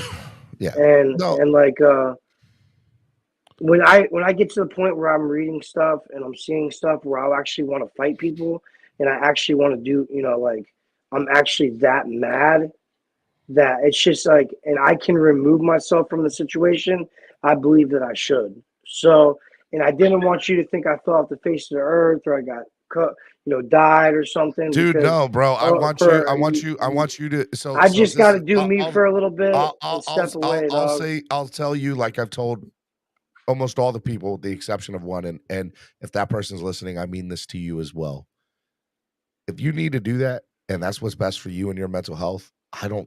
Yeah. And No. and like when I get to the point where I'm reading stuff and I'm seeing stuff where I actually want to fight people and I actually want to do like I'm actually that mad that it's just like, and I can remove myself from the situation, I believe that I should. So, and I didn't want you to think I fell off the face of the earth or I got cut, died or something Dude, because no, bro. I want you to I so just this got to is do me for a little bit and I'll step away, dog. I'll tell you like I've told almost all the people with the exception of one, and if that person's listening, I mean this to you as well. If you need to do that and that's what's best for you and your mental health,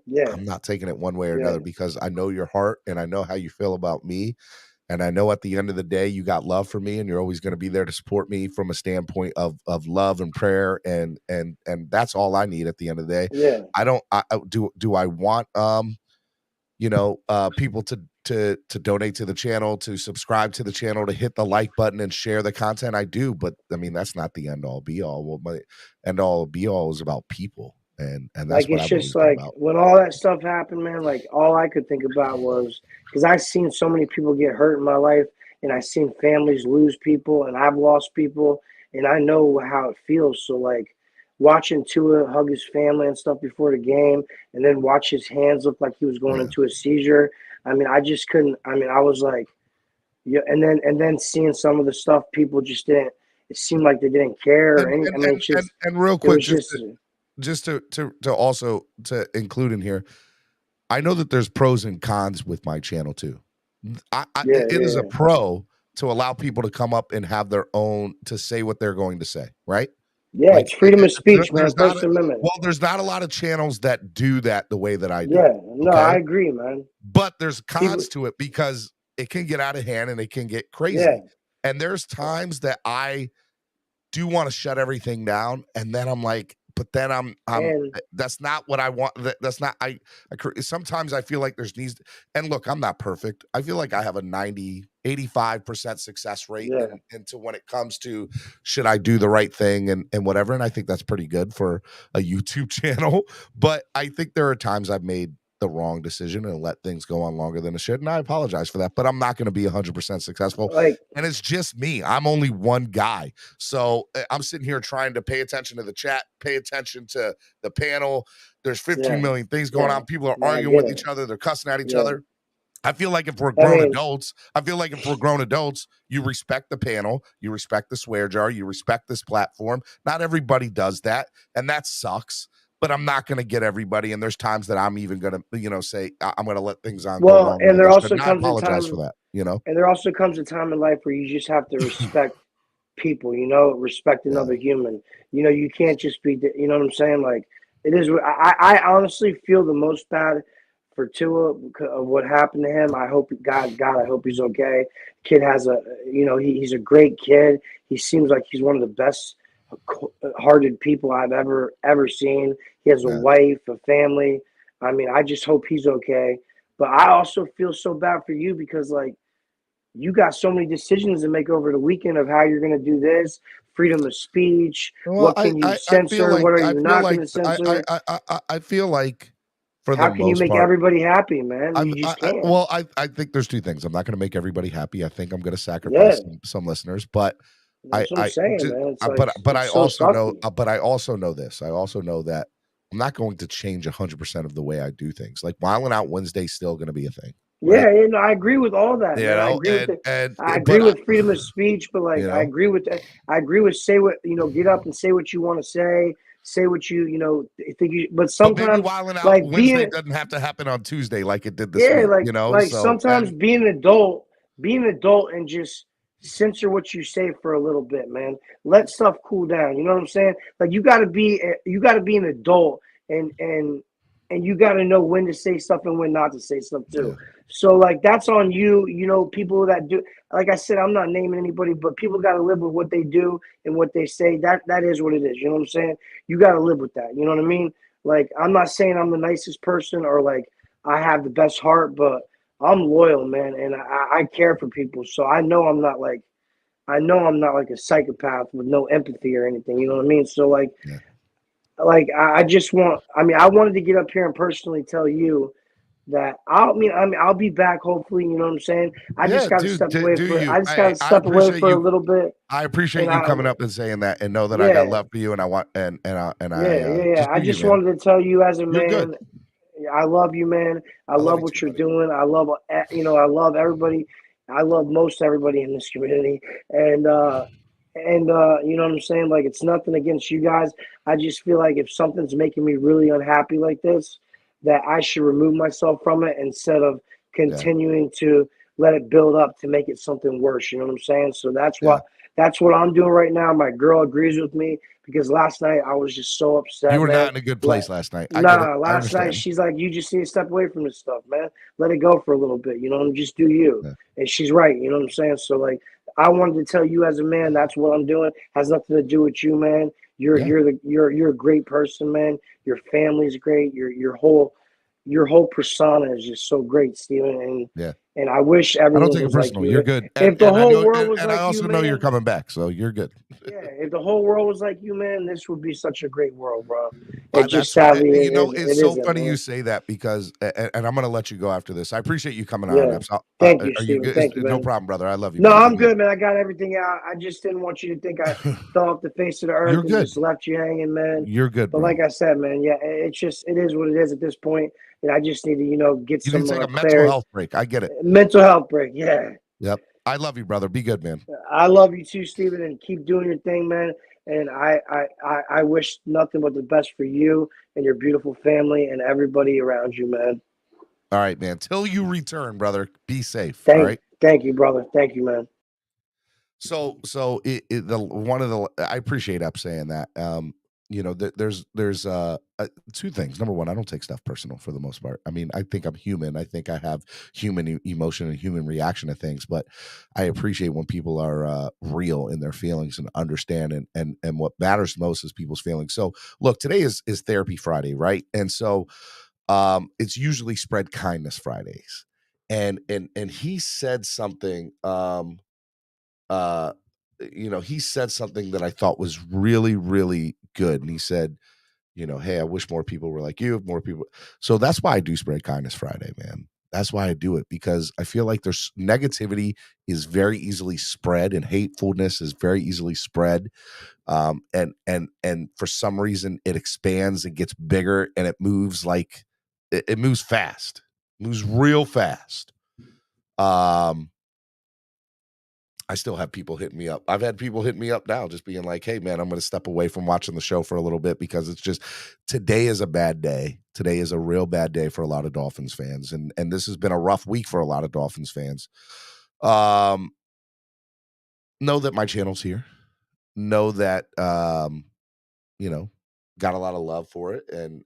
Yeah, I'm not taking it one way or yeah, another because I know your heart and I know how you feel about me. And I know at the end of the day, you got love for me, and you're always going to be there to support me from a standpoint of love and prayer, and that's all I need at the end of the day. yeah. I don't. Do I want people to donate to the channel, to subscribe to the channel, to hit the like button and share the content? I do, but I mean that's not the end all be all. Well, my end all be all is about people, and that's Like what it's I've always just been like about. when all that stuff happened, man. Like all I could think about was because I've seen so many people get hurt in my life, and I've seen families lose people, and I've lost people, and I know how it feels. So like watching Tua hug his family and stuff before the game, and then watch his hands look like he was going Yeah. into a seizure. I mean, I just couldn't. I mean, I was like, yeah, and then seeing some of the stuff people just didn't. It seemed like they didn't care or any. I mean, it's just and real it quick, was just. just to also to include in here, I know that there's pros and cons with my channel too. Yeah, It is a yeah. pro to allow people to come up and have their own, to say what they're going to say, right? Yeah, Like it's freedom of speech, man. there's not First Amendment. there's not a lot of channels that do that the way that I do. Yeah, no, I Okay, agree, man. but there's People, cons to it because it can get out of hand and it can get crazy. yeah, And there's times that I do want to shut everything down, and then I'm like, but then And that's not what I want. That's not, sometimes I feel like and look, I'm not perfect. I feel like I have a 85% success rate into when it comes to, should I do the right thing and whatever. And I think that's pretty good for a YouTube channel, but I think there are times I've made the wrong decision and let things go on longer than it should. And I apologize for that, but I'm not going to be 100% successful. And it's just me. I'm only one guy. So I'm sitting here trying to pay attention to the chat, pay attention to the panel. There's 15 million things going on. People are arguing with each other. They're cussing at each other. I feel like if we're grown adults, you respect the panel, you respect the swear jar, you respect this platform. Not everybody does that, and that sucks. But I'm not going to get everybody, and there's times that I'm even going to, say I'm going to let things on. Well, and there also comes a time for that, And there also comes a time in life where you just have to respect people, respect another human. You can't just be, you know what I'm saying? Like, it is. I honestly feel the most bad for Tua of what happened to him. I hope God, I hope he's okay. Kid has he's a great kid. He seems like he's one of the best hearted people I've ever seen. He has a wife, a family. I mean, I just hope he's okay. But I also feel so bad for you because, like, you got so many decisions to make over the weekend of how you're going to do this, freedom of speech. Well, what can you censor? What are you not going to censor? I feel like, for how the can you most make part, everybody happy, man? You just can't. I think there's two things. I'm not going to make everybody happy. I think I'm going to sacrifice some listeners, but that's what I'm saying, man. But I also know this. I also know that I'm not going to change 100% of the way I do things. Like, Wildin' Out Wednesday is still going to be a thing. Right? Yeah, I agree with all that. Man. I agree with freedom of speech, but like, I agree with say what get up and say what you want to say what you think you. But sometimes, but maybe Wildin' Out like Wednesday doesn't have to happen on Tuesday like it did this week. Like sometimes being an adult and just censor what you say for a little bit, man. Let stuff cool down. You know what I'm saying? Like, you got to be an adult and you got to know when to say stuff and when not to say stuff too. Yeah. So, like, that's on you. People that do, like I said, I'm not naming anybody, but people got to live with what they do and what they say. That is what it is. You know what I'm saying? You got to live with that. You know what I mean? Like, I'm not saying I'm the nicest person or like I have the best heart, but I'm loyal, man, and I care for people. So I know I'm not like a psychopath with no empathy or anything. You know what I mean? So like, I wanted to get up here and personally tell you that I'll be back hopefully. You know what I'm saying? I just got to step away for a little bit. I appreciate you coming up and saying that, and know that I got love for you, and I want I just wanted to tell you as a man. I love you, man. I love what you're doing. I love everybody. I love most everybody in this community. And you know what I'm saying? Like, it's nothing against you guys. I just feel like if something's making me really unhappy like this, that I should remove myself from it instead of continuing to let it build up to make it something worse. You know what I'm saying? So that's what I'm doing right now. My girl agrees with me because last night I was just so upset. You were not in a good place last night. Last night she's like, you just need to step away from this stuff, man. Let it go for a little bit, and just do you. Yeah. And she's right, you know what I'm saying? So like, I wanted to tell you as a man, that's what I'm doing. Has nothing to do with you, man. You're a great person, man. Your family's great. Your whole persona is just so great, Steven. And I wish everyone. I don't take it personal. You're good. If the whole world was like you, I also know you're coming back, so you're good. Yeah, if the whole world was like you, man, this would be such a great world, bro. It just sadly, it's so funny you say that because, and I'm gonna let you go after this. I appreciate you coming on. Thank you, Steven. Thank you, man. No problem, brother. I love you. No, I'm good, man. I got everything out. I just didn't want you to think I fell off the face of the earth and just left you hanging, man. You're good, but like I said, man, it is what it is at this point. And I just need to, get some take a mental health break. I get it. Mental health break, yeah. Yep. I love you, brother. Be good, man. I love you too, Steven, and keep doing your thing, man. And I wish nothing but the best for you and your beautiful family and everybody around you, man. All right, man. Till you return, brother. Be safe. All right. Thank you, brother. Thank you, man. So I appreciate Up saying that. there's two things. Number one, I don't take stuff personal for the most part. I mean, I think I'm human. I think I have human emotion and human reaction to things, but I appreciate when people are real in their feelings and understand, and what matters most is people's feelings. So look, today is Therapy Friday, right? And so it's usually Spread Kindness Fridays. And he said something he said something that I thought was really, really good. And he said, hey, I wish more people were like you, more people. So that's why I do Spread Kindness Friday, man. That's why I do it, because I feel like there's negativity is very easily spread, and hatefulness is very easily spread. And for some reason it expands and gets bigger, and it moves like it moves fast, moves real fast. I still have people hitting me up. I've had people hit me up now just being like, hey, man, I'm going to step away from watching the show for a little bit because it's just today is a bad day. Today is a real bad day for a lot of Dolphins fans. And this has been a rough week for a lot of Dolphins fans. Know that my channel's here. Know that, got a lot of love for it and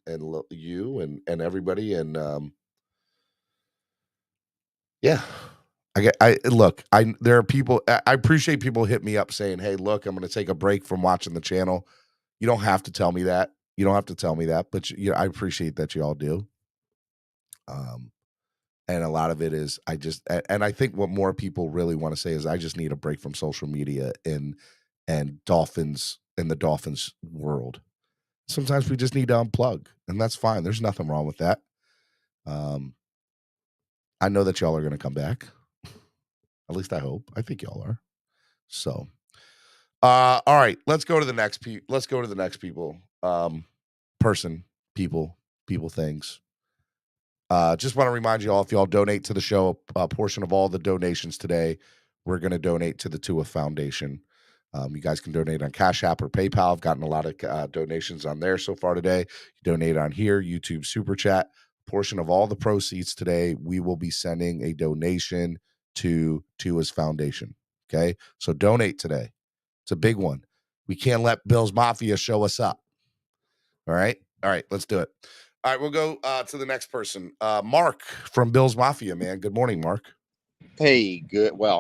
you and everybody. And yeah. There are people, I appreciate people hit me up saying, hey, look, I'm going to take a break from watching the channel. You don't have to tell me that. But I appreciate that you all do. And a lot of it is, I think what more people really want to say is I just need a break from social media and Dolphins in the Dolphins world. Sometimes we just need to unplug, and that's fine. There's nothing wrong with that. I know that y'all are going to come back. At least I hope. I think y'all are. So, all right, let's go to the next people. People, things. Just want to remind you all, if y'all donate to the show, a portion of all the donations today, we're going to donate to the Tua Foundation. You guys can donate on Cash App or PayPal. I've gotten a lot of donations on there so far today. You donate on here, YouTube Super Chat. Portion of all the proceeds today, we will be sending a donation to Tua's Foundation. Okay, so donate today. It's a big one. We can't let Bills Mafia show us up. All right, let's do it. All right, we'll go to the next person. Mark from Bills Mafia, man. Good morning, Mark. Hey,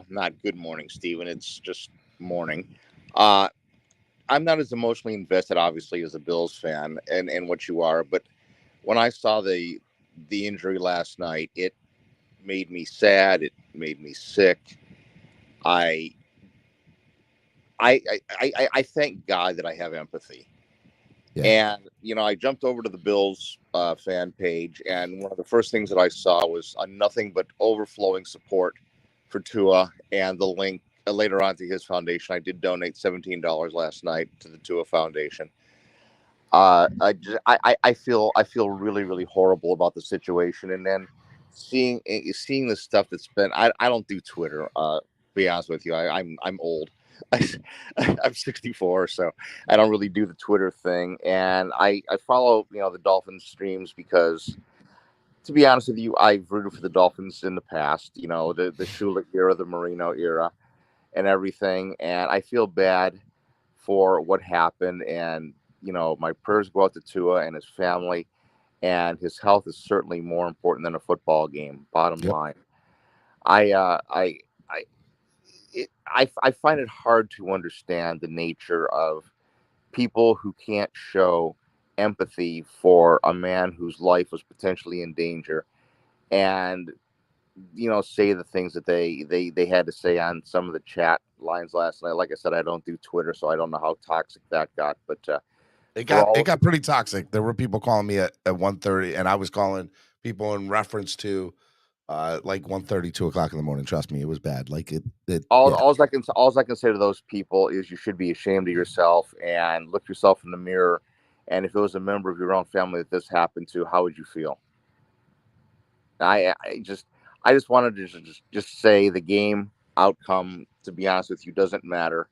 not good morning, Steven. It's just morning. I'm not as emotionally invested, obviously, as a Bills fan and what you are, but when I saw the injury last night, it made me sad. It made me sick. I thank God that I have empathy. Yeah. And, I jumped over to the Bills fan page, and one of the first things that I saw was nothing but overflowing support for Tua, and the link later on to his foundation. I did donate $17 last night to the Tua Foundation. I feel really, really horrible about the situation, and then seeing the stuff that's been. I don't do Twitter. Be honest with you, I'm old. I'm 64, so I don't really do the Twitter thing, and I follow the Dolphins streams because, to be honest with you, I've rooted for the Dolphins in the past. The Shulik era, the Marino era, and everything, and I feel bad for what happened, and my prayers go out to Tua and his family, and his health is certainly more important than a football game. Bottom line, I find it hard to understand the nature of people who can't show empathy for a man whose life was potentially in danger, and say the things that they had to say on some of the chat lines last night. Like I said, I don't do Twitter, so I don't know how toxic that got, but it got pretty toxic. There were people calling me at 1:30, and I was calling people in reference to like 1:30, 2 o'clock in the morning. Trust me, it was bad. Like all I can say to those people is you should be ashamed of yourself and look yourself in the mirror. And if it was a member of your own family that this happened to, how would you feel? I just wanted to just say the game outcome, to be honest with you, doesn't matter.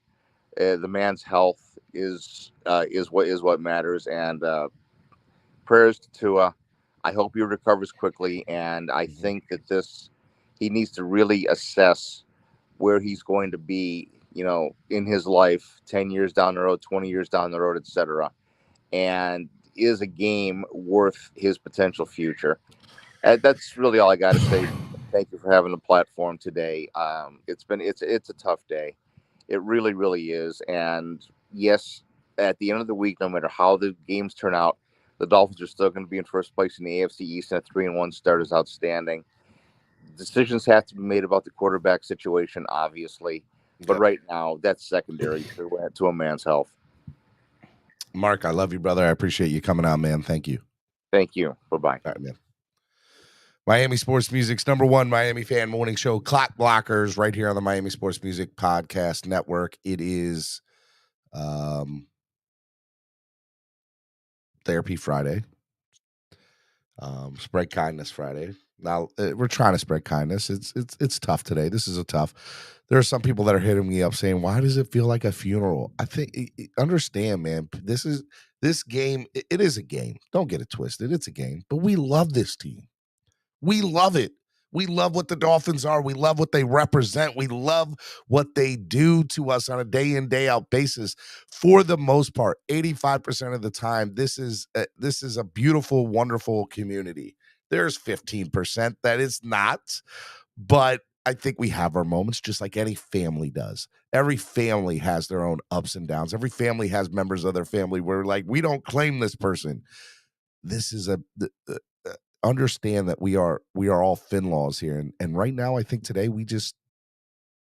The man's health is what matters, and prayers to Tua. I hope he recovers quickly, and I think that he needs to really assess where he's going to be, in his life, 10 years down the road, 20 years down the road, etc. and is a game worth his potential future. That's really all I got to say. Thank you for having the platform today. It's a tough day. It really, really is. And yes, at the end of the week, no matter how the games turn out, the Dolphins are still going to be in first place in the AFC East, and a 3-1 start is outstanding. Decisions have to be made about the quarterback situation, obviously, but right now that's secondary to a man's health. Mark, I love you, brother. I appreciate you coming on, man. Thank you. Thank you. Bye-bye. All right, man. Miami Sports Music's #1 Miami fan morning show, Clock Blockers, right here on the Miami Sports Music Podcast Network. It is Therapy Friday, Spread Kindness Friday. Now we're trying to spread kindness. It's tough today. This is a tough. There are some people that are hitting me up saying, "Why does it feel like a funeral?" I think understand, man. This game. It is a game. Don't get it twisted. It's a game, but we love this team. We love it. We love what the Dolphins are. We love what they represent. We love what they do to us on a day in, day out basis. For the most part, 85% of the time, this is a beautiful, wonderful community. There's 15% that is not, but I think we have our moments just like any family does. Every family has their own ups and downs. Every family has members of their family where, like, we don't claim this person. This is understand that we are all Finlaws here, and right now I think today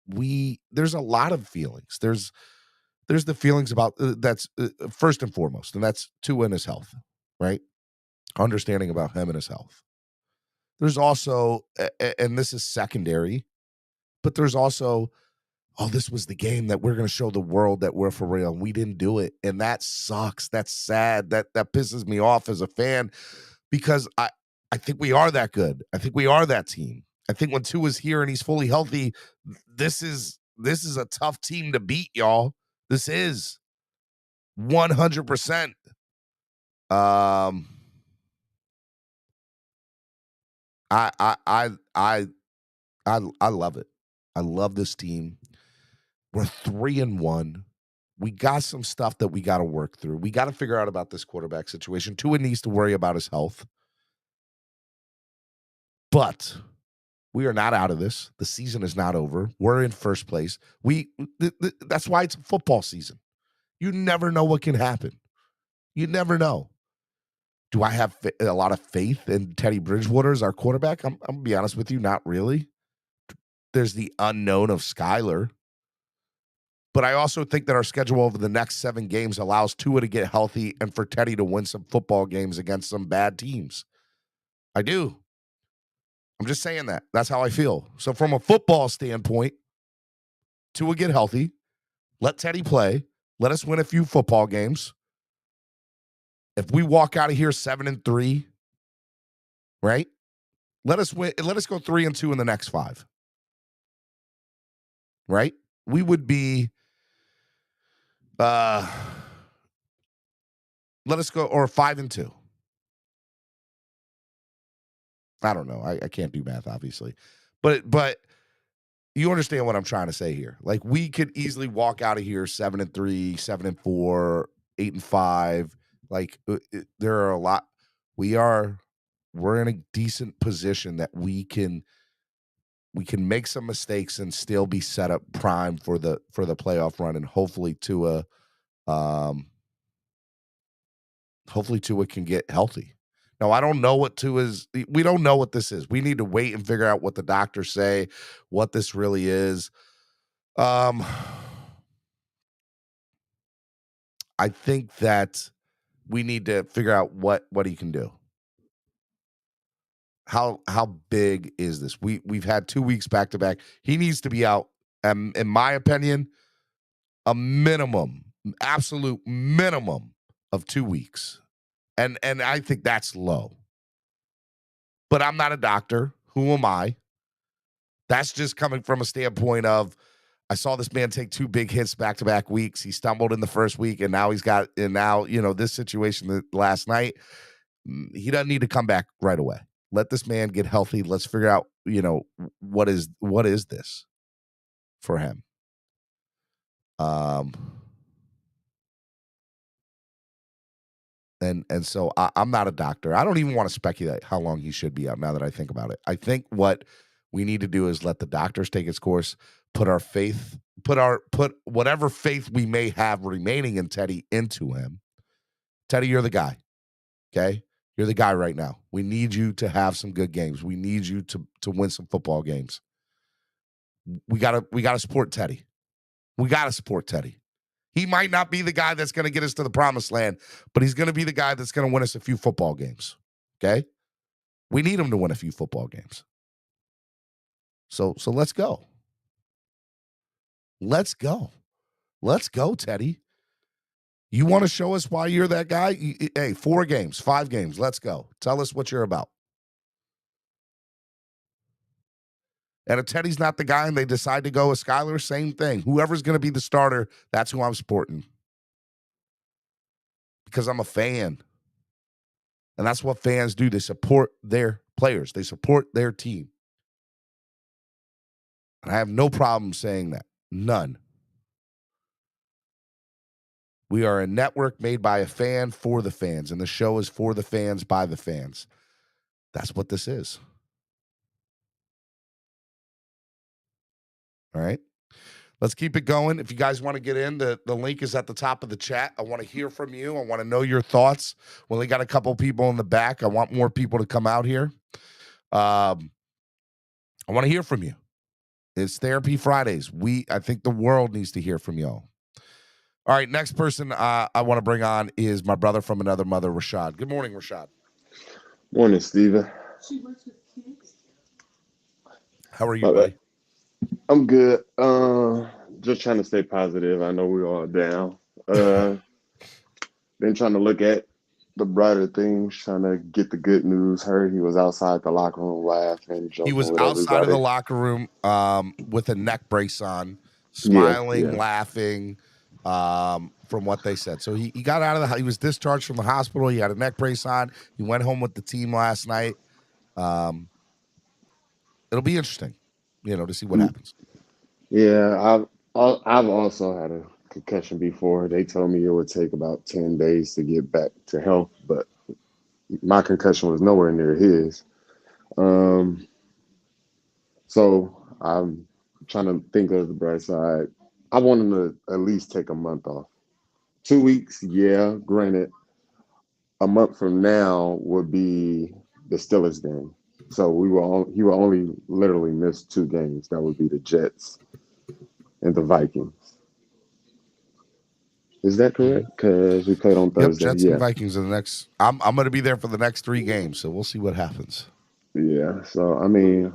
there's a lot of feelings. There's the feelings about that's first and foremost, and that's Tua and his health, right? Understanding about him and his health. There's also, and this is secondary, but there's also, oh, this was the game that we're going to show the world that we're for real, and we didn't do it, and that sucks. That's sad. That pisses me off as a fan, because I think we are that good. I think we are that team. I think when Tua's here and he's fully healthy, this is a tough team to beat, y'all. This is 100%. I love it. I love this team. We're 3-1. We got some stuff that we got to work through. We got to figure out about this quarterback situation. Tua needs to worry about his health. But we are not out of this. The season is not over. We're in first place. That's why it's a football season. You never know what can happen. You never know. Do I have a lot of faith in Teddy Bridgewater as our quarterback? I'm going to be honest with you, not really. There's the unknown of Skyler. But I also think that our schedule over the next 7 games allows Tua to get healthy and for Teddy to win some football games against some bad teams. I do. I'm just saying that. That's how I feel. So from a football standpoint, Tua get healthy. Let Teddy play. Let us win a few football games. If we walk out of here 7-3, right? Let us win. Let us go 3-2 in the next 5. Right? We would be let us go, or 5-2. I don't know. I can't do math, obviously. But you understand what I'm trying to say here. Like, we could easily walk out of here 7-3, 7-4, 8-5. Like, there are a lot. We're in a decent position that we can make some mistakes and still be set up prime for the playoff run, and hopefully Tua can get healthy. Now, I don't know what Tua's. We don't know what this is. We need to wait and figure out what the doctors say, what this really is. I think that we need to figure out what he can do. How big is this? We've had 2 weeks back to back. He needs to be out, in my opinion, a minimum, absolute minimum of 2 weeks. And I think that's low. But I'm not a doctor. Who am I? That's just coming from a standpoint of, I saw this man take 2 big hits back-to-back weeks. He stumbled in the first week, and now this situation last night, he doesn't need to come back right away. Let this man get healthy. Let's figure out, what is this for him? And so I'm not a doctor. I don't even want to speculate how long he should be out now that I think about it. I think what we need to do is let the doctors take its course, put whatever faith we may have remaining in Teddy into him. Teddy, you're the guy. Okay? You're the guy right now. We need you to have some good games. We need you to win some football games. We gotta support Teddy. We gotta support Teddy. He might not be the guy that's going to get us to the promised land, but he's going to be the guy that's going to win us a few football games. Okay? We need him to win a few football games. So let's go. Let's go. Let's go, Teddy. You want to show us why you're that guy? Hey, 4 games, 5 games. Let's go. Tell us what you're about. And if Teddy's not the guy and they decide to go with Skyler, same thing. Whoever's going to be the starter, that's who I'm supporting. Because I'm a fan. And that's what fans do. They support their players. They support their team. And I have no problem saying that. None. We are a network made by a fan for the fans. And the show is for the fans by the fans. That's what this is. All right. Let's keep it going. If you guys want to get in, the link is at the top of the chat. I want to hear from you. I want to know your thoughts. We only got a couple people in the back. I want more people to come out here. I want to hear from you. It's Therapy Fridays. I think the world needs to hear from y'all. All right, next person I want to bring on is my brother from another mother, Rashad. Good morning, Rashad. Morning, Steven. How are you, buddy? I'm good. Just trying to stay positive. I know we're all down. Then trying to look at the brighter things, trying to get the good news. Heard he was outside the locker room laughing, joking. He was with outside everybody. of the locker room with a neck brace on, smiling, laughing, from what they said. So he got out of the house. He was discharged from the hospital. He had a neck brace on. He went home with the team last night. It'll be interesting, to see what happens. Yeah, I've also had a concussion before. They told me it would take about 10 days to get back to health, but my concussion was nowhere near his. So I'm trying to think of the bright side. I want him to at least take a month off. 2 weeks, yeah, granted. A month from now would be the Steelers game. So he will only literally miss 2 games. That would be the Jets and the Vikings. Is that correct? Because we played on Thursday. Jets and Vikings are the next. I'm going to be there for the next 3 games, so we'll see what happens. Yeah. So I mean,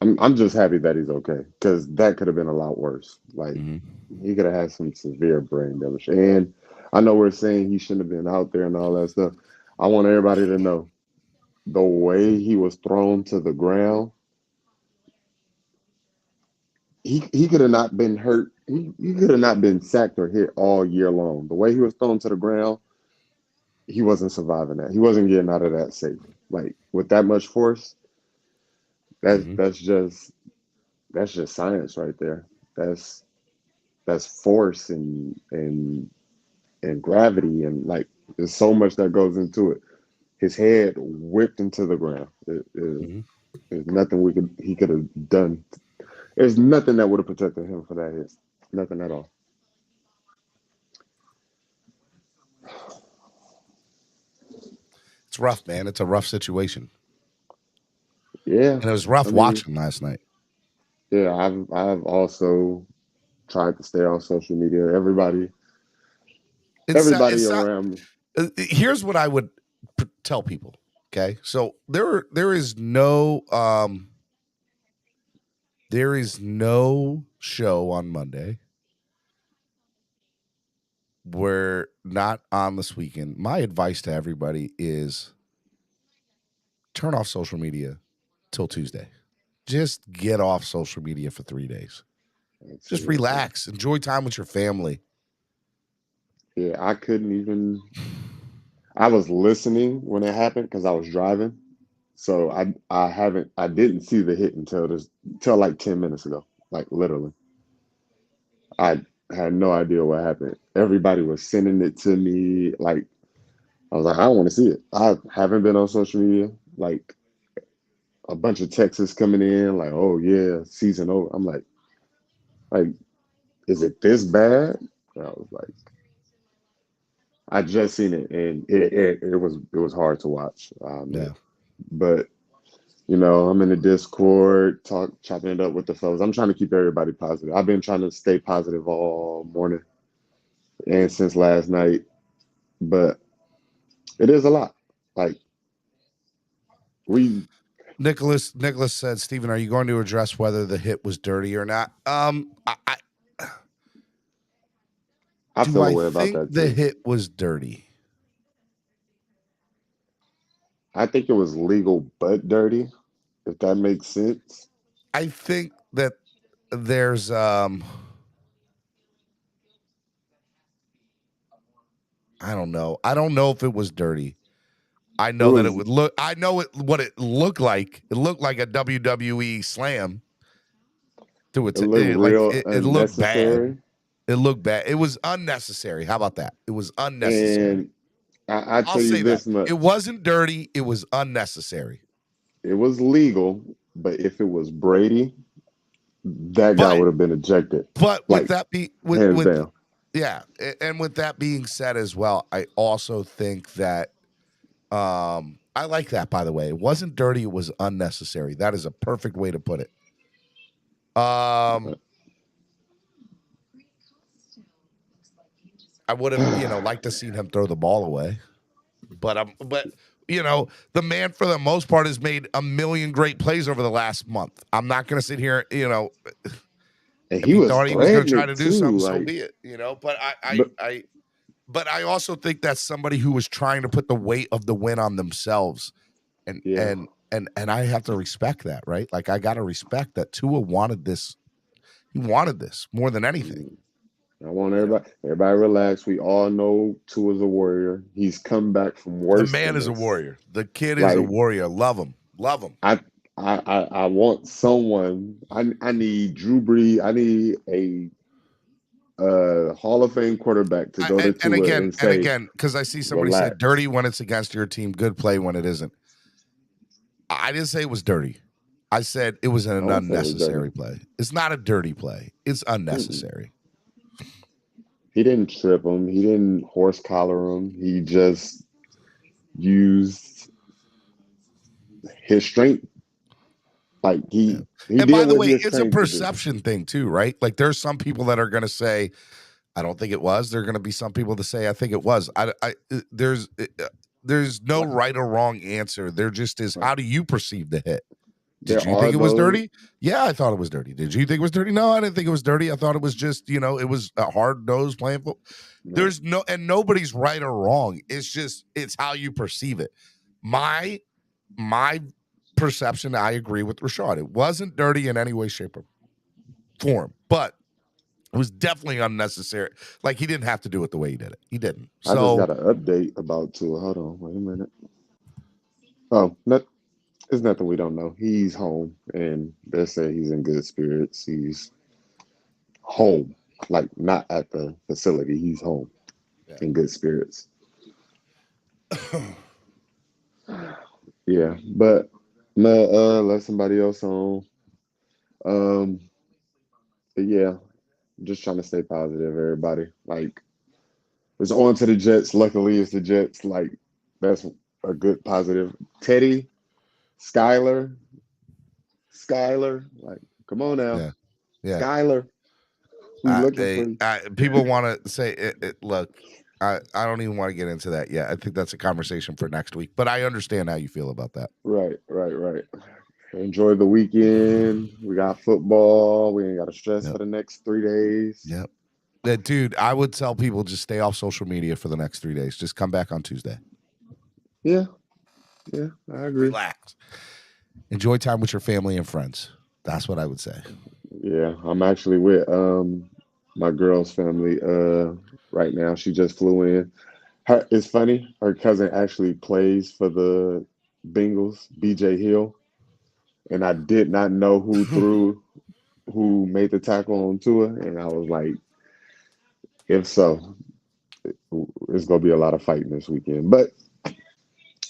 I'm just happy that he's okay, because that could have been a lot worse. Like he could have had some severe brain damage. And I know we're saying he shouldn't have been out there and all that stuff. I want everybody to know the way he was thrown to the ground. He could have not been hurt. He could have not been sacked or hit all year long. The way he was thrown to the ground, he wasn't surviving that. He wasn't getting out of that safe. Like with that much force, that's just science right there. That's force and gravity, and like there's so much that goes into it. His head whipped into the ground. There's nothing he could have done. There's nothing that would have protected him for that hit. Nothing at all. It's rough, man. It's a rough situation. Yeah. And it was rough watching last night. Yeah, I've also tried to stay on social media. Everybody around me. Here's what I would tell people. Okay, so there is no show on Monday. We're not on this weekend. My advice to everybody is turn off social media till Tuesday. Just get off social media for 3 days. Just relax. Enjoy time with your family. Yeah, I couldn't even. I was listening when it happened because I was driving, so I didn't see the hit until like 10 minutes ago. Like literally, I had no idea what happened. Everybody was sending it to me. Like I was like, I want to see it. I haven't been on social media. Like a bunch of texts coming in, like, oh yeah, season over. I'm like, is it this bad? And I was like, I just seen it, and it was hard to watch. Yeah. But I'm in the Discord, chopping it up with the fellas. I'm trying to keep everybody positive. I've been trying to stay positive all morning and since last night, but it is a lot. Like we Nicholas said, Stephen, are you going to address whether the hit was dirty or not? I Do feel a I way about think that the too. hit was dirty? I think it was legal but dirty, if that makes sense. I think that there's I don't know. I don't know if it was dirty. I It know that it was would look. I know what it looked like. It looked like a WWE slam. it looked real It looked bad. unnecessary. It looked bad. It was unnecessary. How about that? It was unnecessary. And I I'll tell you say that. this much. It wasn't dirty. It was unnecessary. It was legal, but if it was Brady, that guy But would have been ejected. with Like that be hands down. yeah, and with that being said as well, I also think that I like that, by the way. It wasn't dirty, it was unnecessary. That is a perfect way to put it. I would have, liked to seen him throw the ball away. But the man for the most part has made a million great plays over the last month. I'm not going to sit here, And if he he was thought he was going to try threatening to do something, too. so Like, be it, But but but I also think that's somebody who was trying to put the weight of the win on themselves, and yeah, I have to respect that, right? Like I got to respect that Tua wanted this. He wanted this more than anything. I want everybody relax. We all know Tua's a warrior. He's come back from The worse man than is a this. warrior. The kid is a Like warrior. Love him. Love him. I want someone. I need Drew Brees. I need a Hall of Fame quarterback to go to Tua and And say, again, because I see somebody said relax. dirty when it's against your team, good play when it isn't. I didn't say it was dirty. I said it was an I won't say it was unnecessary dirty. play. It's not a dirty play. It's unnecessary. He didn't trip him. He didn't horse collar him. He just used his strength. Like he And by did the what way, he was it's a trained to do. perception thing too, right? Like there's some people that are going to say, I don't think it was. There are going to be some people that say, I think it was. There's no right or wrong answer. There just is. How do you perceive the hit? Did you think it was dirty? Yeah, I thought it was dirty. Did you think it was dirty? No, I didn't think it was dirty. I thought it was just, it was a hard nose playing football. There's nobody's right or wrong. It's how you perceive it. My perception, I agree with Rashad. It wasn't dirty in any way, shape, or form, but it was definitely unnecessary. Like he didn't have to do it the way he did it. He didn't. So I just got an update about Tua. Hold on, wait a minute. Oh, it's nothing we don't know. He's home, and they say he's in good spirits. He's home, like not at the facility. He's home, in good spirits. Yeah, but let somebody else on. But yeah, just trying to stay positive, everybody. Like, it's on to the Jets. Luckily, it's the Jets. Like, that's a good positive. Teddy, Skyler, like, come on now. Yeah. Skyler, we looking for you. People want to say look, I don't even want to get into that yet. I think that's a conversation for next week, but I understand how you feel about that. Right. Enjoy the weekend. We got football. We ain't got to stress for the next 3 days. Yep. Dude, I would tell people just stay off social media for the next 3 days. Just come back on Tuesday. Yeah, I agree. Relax. Enjoy time with your family and friends. That's what I would say. Yeah, I'm actually with my girl's family right now. She just flew in. It's funny. Her cousin actually plays for the Bengals, BJ Hill, and I did not know who made the tackle on Tua, and I was like, if so, it's gonna be a lot of fighting this weekend, but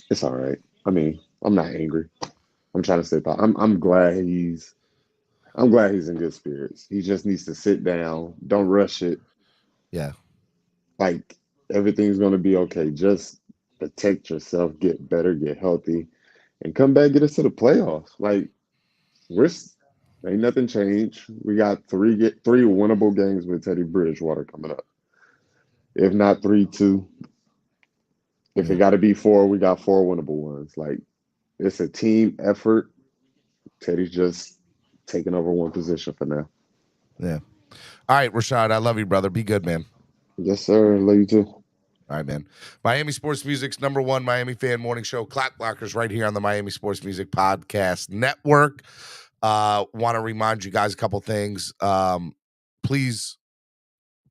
it's all right. I mean, I'm not angry. I'm trying to stay. I'm glad he's in good spirits. He just needs to sit down. Don't rush it. Yeah. Like everything's gonna be okay. Just protect yourself, get better, get healthy, and come back, get us to the playoffs. Like we're ain't nothing changed. We got three winnable games with Teddy Bridgewater coming up. If not 3-2. If it got to be 4, we got 4 winnable ones. Like it's a team effort. Teddy's just taking over one position for now. Yeah. All right, Rashad, I love you, brother. Be good, man. Yes, sir. Love you too. All right, man. Miami Sports Music's #1 Miami fan morning show, Clock Blockers, right here on the Miami Sports Music Podcast Network. Want to remind you guys a couple things. Please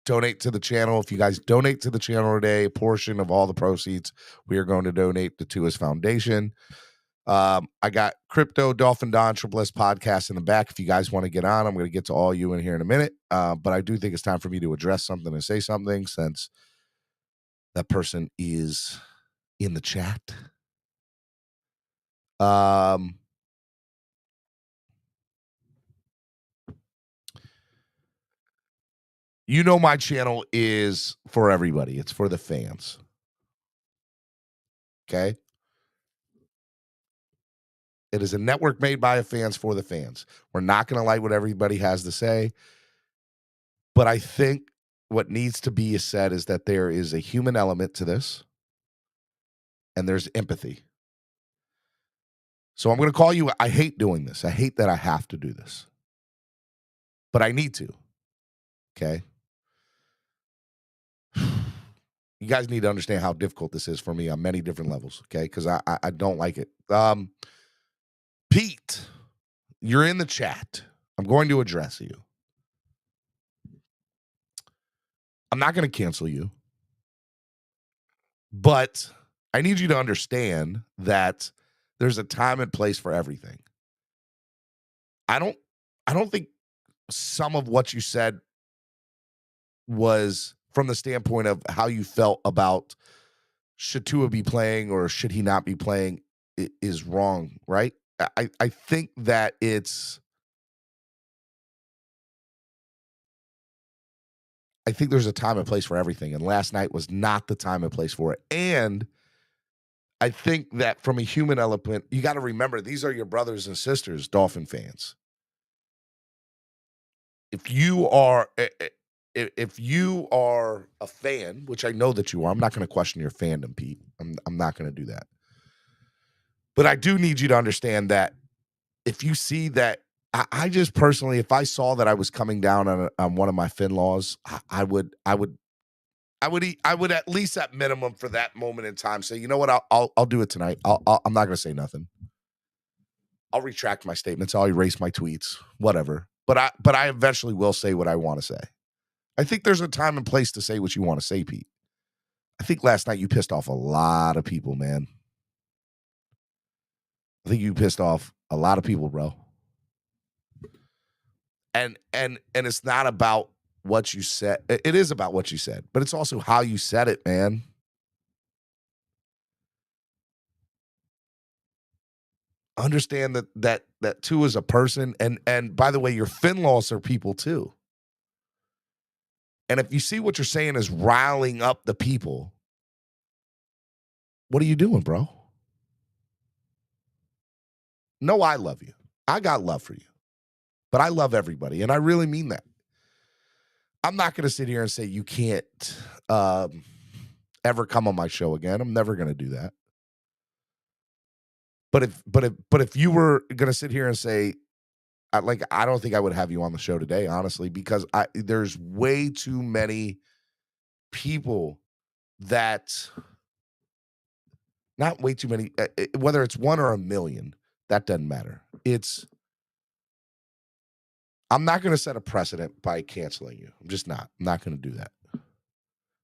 donate to the channel. If you guys donate to the channel today, a portion of all the proceeds we are going to donate to Tua Foundation. I got Crypto, Dolphin Don, Triple S podcast in the back. If you guys want to get on, I'm going to get to all you in here in a minute. But I do think it's time for me to address something and say something since that person is in the chat. You know, my channel is for everybody. It's for the fans. Okay? It is a network made by fans for the fans. We're not going to like what everybody has to say. But I think what needs to be said is that there is a human element to this. And there's empathy. So I'm going to call you. I hate doing this. I hate that I have to do this. But I need to. Okay? You guys need to understand how difficult this is for me on many different levels. Okay? Because I don't like it. Pete, you're in the chat. I'm going to address you. I'm not going to cancel you. But I need you to understand that there's a time and place for everything. I don't think some of what you said was from the standpoint of how you felt about should Tua be playing or should he not be playing is wrong, right? I think that I think there's a time and place for everything, and last night was not the time and place for it. And I think that from a human element, you got to remember, these are your brothers and sisters, Dolphin fans. If you are a fan, which I know that you are, I'm not going to question your fandom, Pete. I'm not going to do that. But I do need you to understand that if you see that, I just personally, if I saw that I was coming down on one of my Finlaws, I would at least at minimum for that moment in time say, you know what, I'll do it tonight. I'm not going to say nothing. I'll retract my statements. I'll erase my tweets, whatever. But I eventually will say what I want to say. I think there's a time and place to say what you want to say, Pete. I think last night you pissed off a lot of people, man. I think you pissed off a lot of people, bro. And it's not about what you said. It is about what you said, but it's also how you said it, man. Understand that Tua is a person, and by the way, your Finlaws are people too. And if you see what you're saying is riling up the people, what are you doing, bro? No, I love you. I got love for you. But I love everybody, and I really mean that. I'm not going to sit here and say you can't ever come on my show again. I'm never going to do that. But if you were going to sit here and say, I don't think I would have you on the show today, honestly, because there's way too many people that, not way too many, whether it's one or a million, that doesn't matter. I'm not going to set a precedent by canceling you. I'm just not. I'm not going to do that.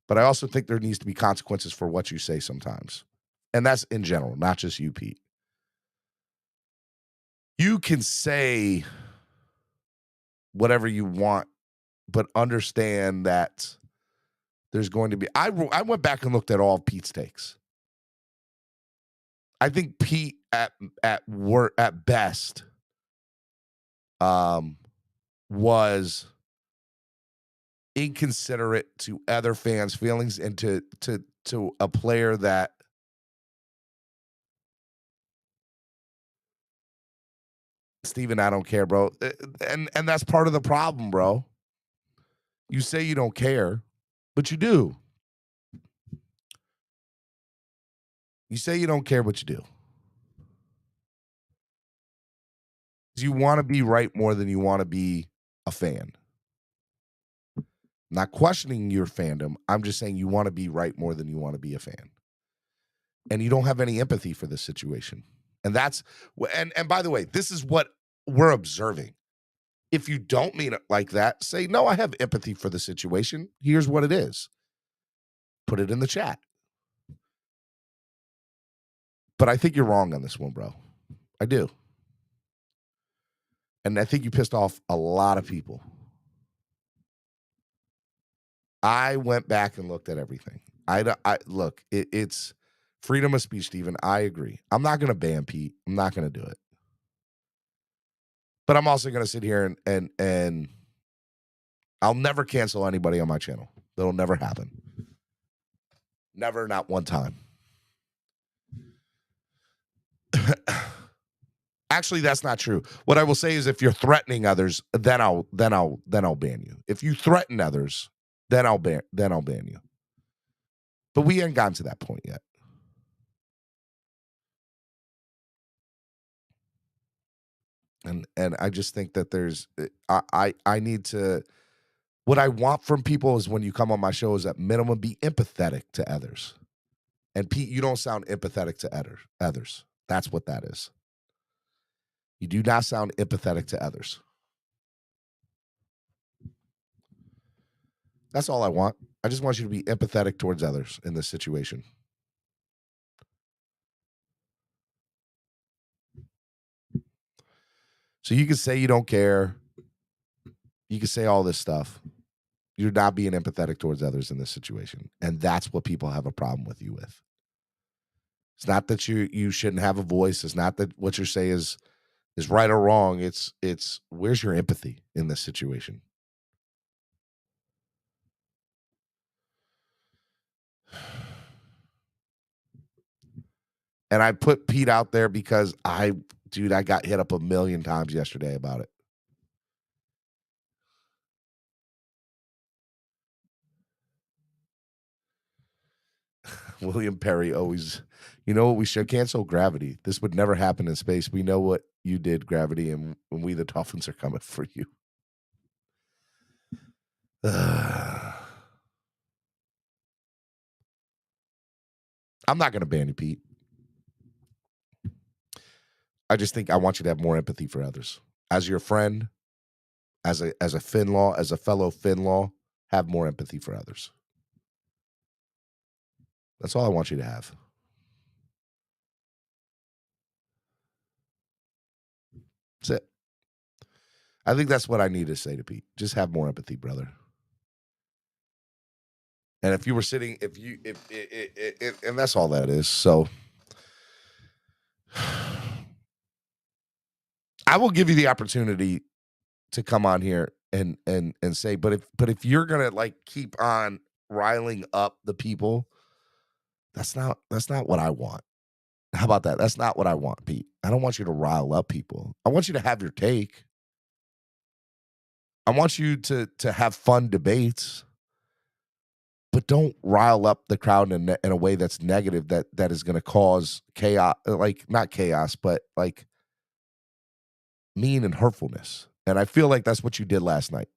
But I also think there needs to be consequences for what you say sometimes. And that's in general, not just you, Pete. You can say whatever you want, but understand that there's going to be. I went back and looked at all of Pete's takes. I think Pete at best was inconsiderate to other fans' feelings and to a player that Steven, I don't care, bro. And that's part of the problem, bro. You say you don't care, but you do. You say you don't care, but you do. You want to be right more than you want to be a fan. I'm not questioning your fandom. I'm just saying you want to be right more than you want to be a fan. And you don't have any empathy for this situation. And that's and by the way, this is what we're observing. If you don't mean it like that, say, no, I have empathy for the situation. Here's what it is. Put it in the chat. But I think you're wrong on this one, bro. I do. And I think you pissed off a lot of people. I went back and looked at everything. Look, it's freedom of speech, Stephen. I agree. I'm not going to ban Pete. I'm not going to do it. But I'm also going to sit here and I'll never cancel anybody on my channel. That'll never happen. Never, not one time. Actually, that's not true. What I will say is if you're threatening others, then I'll ban you. If you threaten others, then I'll ban you. But we ain't gotten to that point yet. And I just think that there's I need to, what I want from people is when you come on my show is at minimum be empathetic to others. And Pete, you don't sound empathetic to others. That's what that is. You do not sound empathetic to others. That's all I want. I just want you to be empathetic towards others in this situation. So you can say you don't care. You can say all this stuff. You're not being empathetic towards others in this situation. And that's what people have a problem with you with. It's not that you shouldn't have a voice. It's not that what you say is right or wrong. It's where's your empathy in this situation? And I put Pete out there because I got hit up a million times yesterday about it. William Perry always, you know what, we should cancel Gravity. This would never happen in space. We know what you did, Gravity, and we the Dolphins are coming for you. I'm not going to ban you, Pete. I just think I want you to have more empathy for others. As your friend, as a Finlaw, as a fellow Finlaw, have more empathy for others. That's all I want you to have. That's it. I think that's what I need to say to Pete. Just have more empathy, brother. And if you were sitting, and that's all that is. So I will give you the opportunity to come on here and say, but if you're gonna like keep on riling up the people, that's not what I want. How about that? That's not what I want, Pete. I don't want you to rile up people. I want you to have your take. I want you to have fun debates, but don't rile up the crowd in a way that's negative that is going to cause chaos, like not chaos, but like mean and hurtfulness. And I feel like that's what you did last night.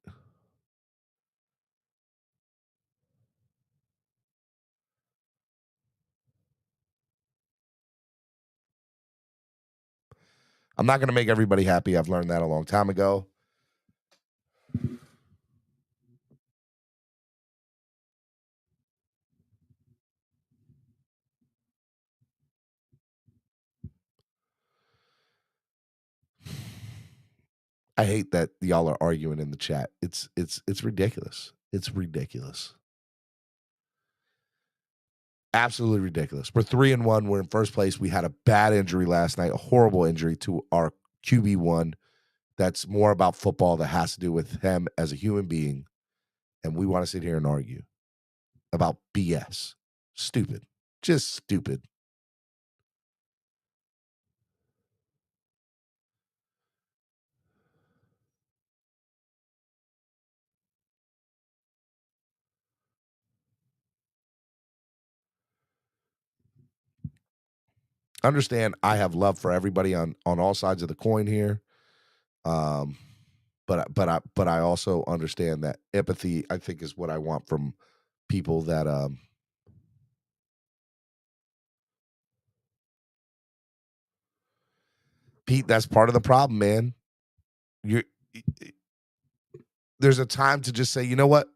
I'm not going to make everybody happy. I've learned that a long time ago. I hate that y'all are arguing in the chat. It's ridiculous. It's ridiculous. Absolutely ridiculous. We're 3-1. We're in first place. We had a bad injury last night, a horrible injury to our QB1. That's more about football, that has to do with him as a human being. And we want to sit here and argue about BS. Stupid. Just stupid. Understand, I have love for everybody on all sides of the coin here. But I also understand that empathy, I think, is what I want from people that Pete, that's part of the problem, man. There's a time to just say, you know what?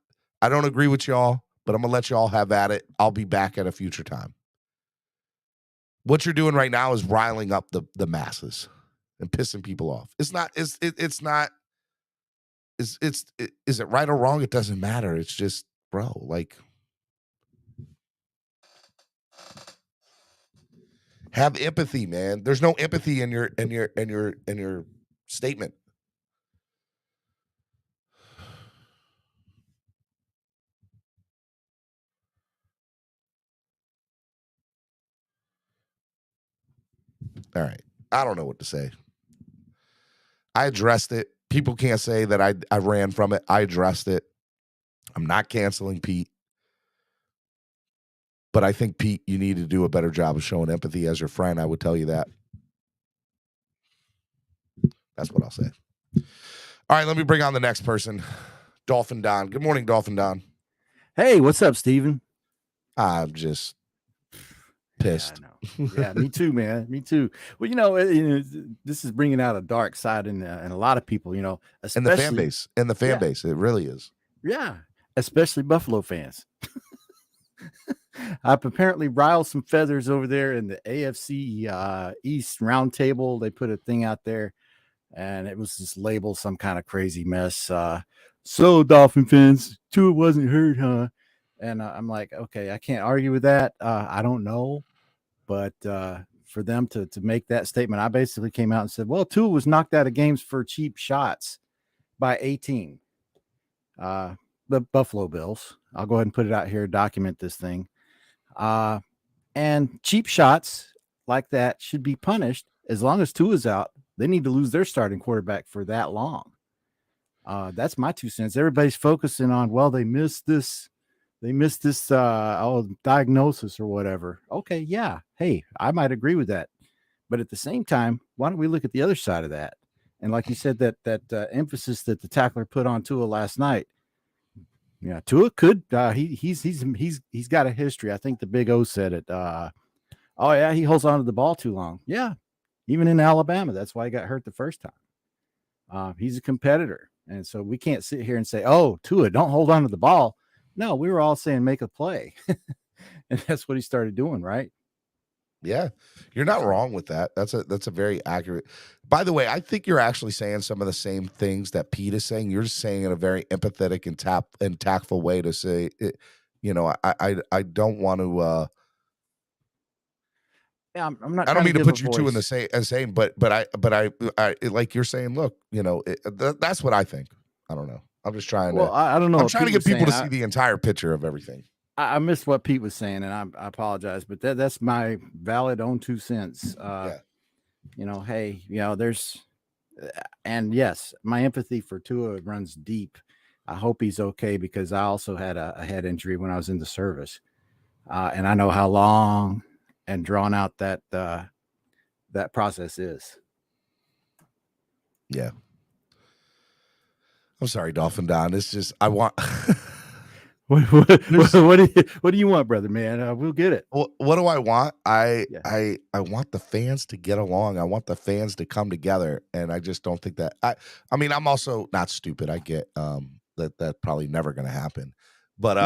I don't agree with y'all, but I'm gonna let y'all have at it. I'll be back at a future time. What you're doing right now is riling up the masses and pissing people off. It's not. Is it right or wrong? It doesn't matter. It's just, bro, like, have empathy, man. There's no empathy in your statement. All right. I don't know what to say. I addressed it. People can't say that I ran from it. I addressed it. I'm not canceling Pete. But I think, Pete, you need to do a better job of showing empathy as your friend. I would tell you that. That's what I'll say. All right, let me bring on the next person. Dolphin Don. Good morning, Dolphin Don. Hey, what's up, Steven? I'm just pissed. Yeah, I know. Yeah, me too, man. Me too. Well, this is bringing out a dark side in a lot of people, especially in the fan base. In the fan base, it really is. Yeah, especially Buffalo fans. I've apparently riled some feathers over there in the AFC East roundtable. They put a thing out there, and it was just labeled some kind of crazy mess. So, Dolphin fans, Tua wasn't hurt, huh? And I'm like, okay, I can't argue with that. I don't know. But for them to make that statement, I basically came out and said, well, Tua was knocked out of games for cheap shots by 18. The Buffalo Bills. I'll go ahead and put it out here, document this thing. And cheap shots like that should be punished. As long as Tua's out, they need to lose their starting quarterback for that long. That's my 2 cents. Everybody's focusing on, well, they missed this diagnosis or whatever. Okay, yeah. Hey, I might agree with that. But at the same time, why don't we look at the other side of that? And like you said, that emphasis that the tackler put on Tua last night. Yeah, Tua could he's got a history. I think the Big O said it. Oh yeah, he holds on to the ball too long. Yeah. Even in Alabama, that's why he got hurt the first time. He's a competitor. And so we can't sit here and say, oh, Tua, don't hold on to the ball. No, we were all saying make a play. And that's what he started doing, right? Yeah, you're not wrong with that. That's a very accurate. By the way, I think you're actually saying some of the same things that Pete is saying. You're just saying in a very empathetic and tactful way to say, I don't want to. Yeah, I'm not. I don't mean to put you two in the same, but I like you're saying. Look, that's what I think. I don't know. I'm just trying to. I don't know. I'm trying to get people to see the entire picture of everything. I missed what Pete was saying, and I apologize, but that's my valid own 2 cents. Hey, there's, and yes, my empathy for Tua runs deep. I hope he's okay, because I also had a head injury when I was in the service, and I know how long and drawn out that process is. Yeah. I'm sorry, Dolphin Don. It's just I want. What do you want, brother, man? We'll get it. What do I want? I want the fans to get along. I want the fans to come together, and I just don't think that. I mean, I'm also not stupid. I get that probably never going to happen, but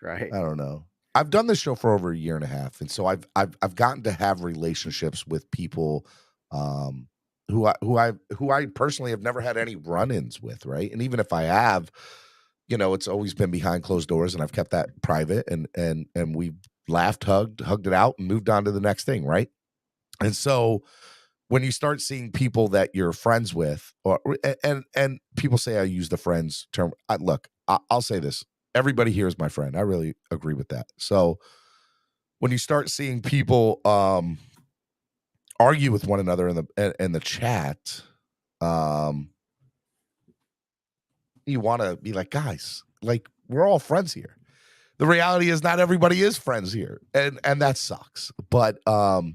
right. I don't know. I've done this show for over a year and a half, and so I've gotten to have relationships with people who I personally have never had any run-ins with, right? And even if I have, you know, it's always been behind closed doors, and I've kept that private, and we've laughed, hugged it out, and moved on to the next thing, right? And so when you start seeing people that you're friends with, and people say I use the friends term, look, I'll say this: everybody here is my friend. I really agree with that. So when you start seeing people argue with one another in the chat, you want to be like, guys, like, we're all friends here. The reality is not everybody is friends here, and that sucks. But I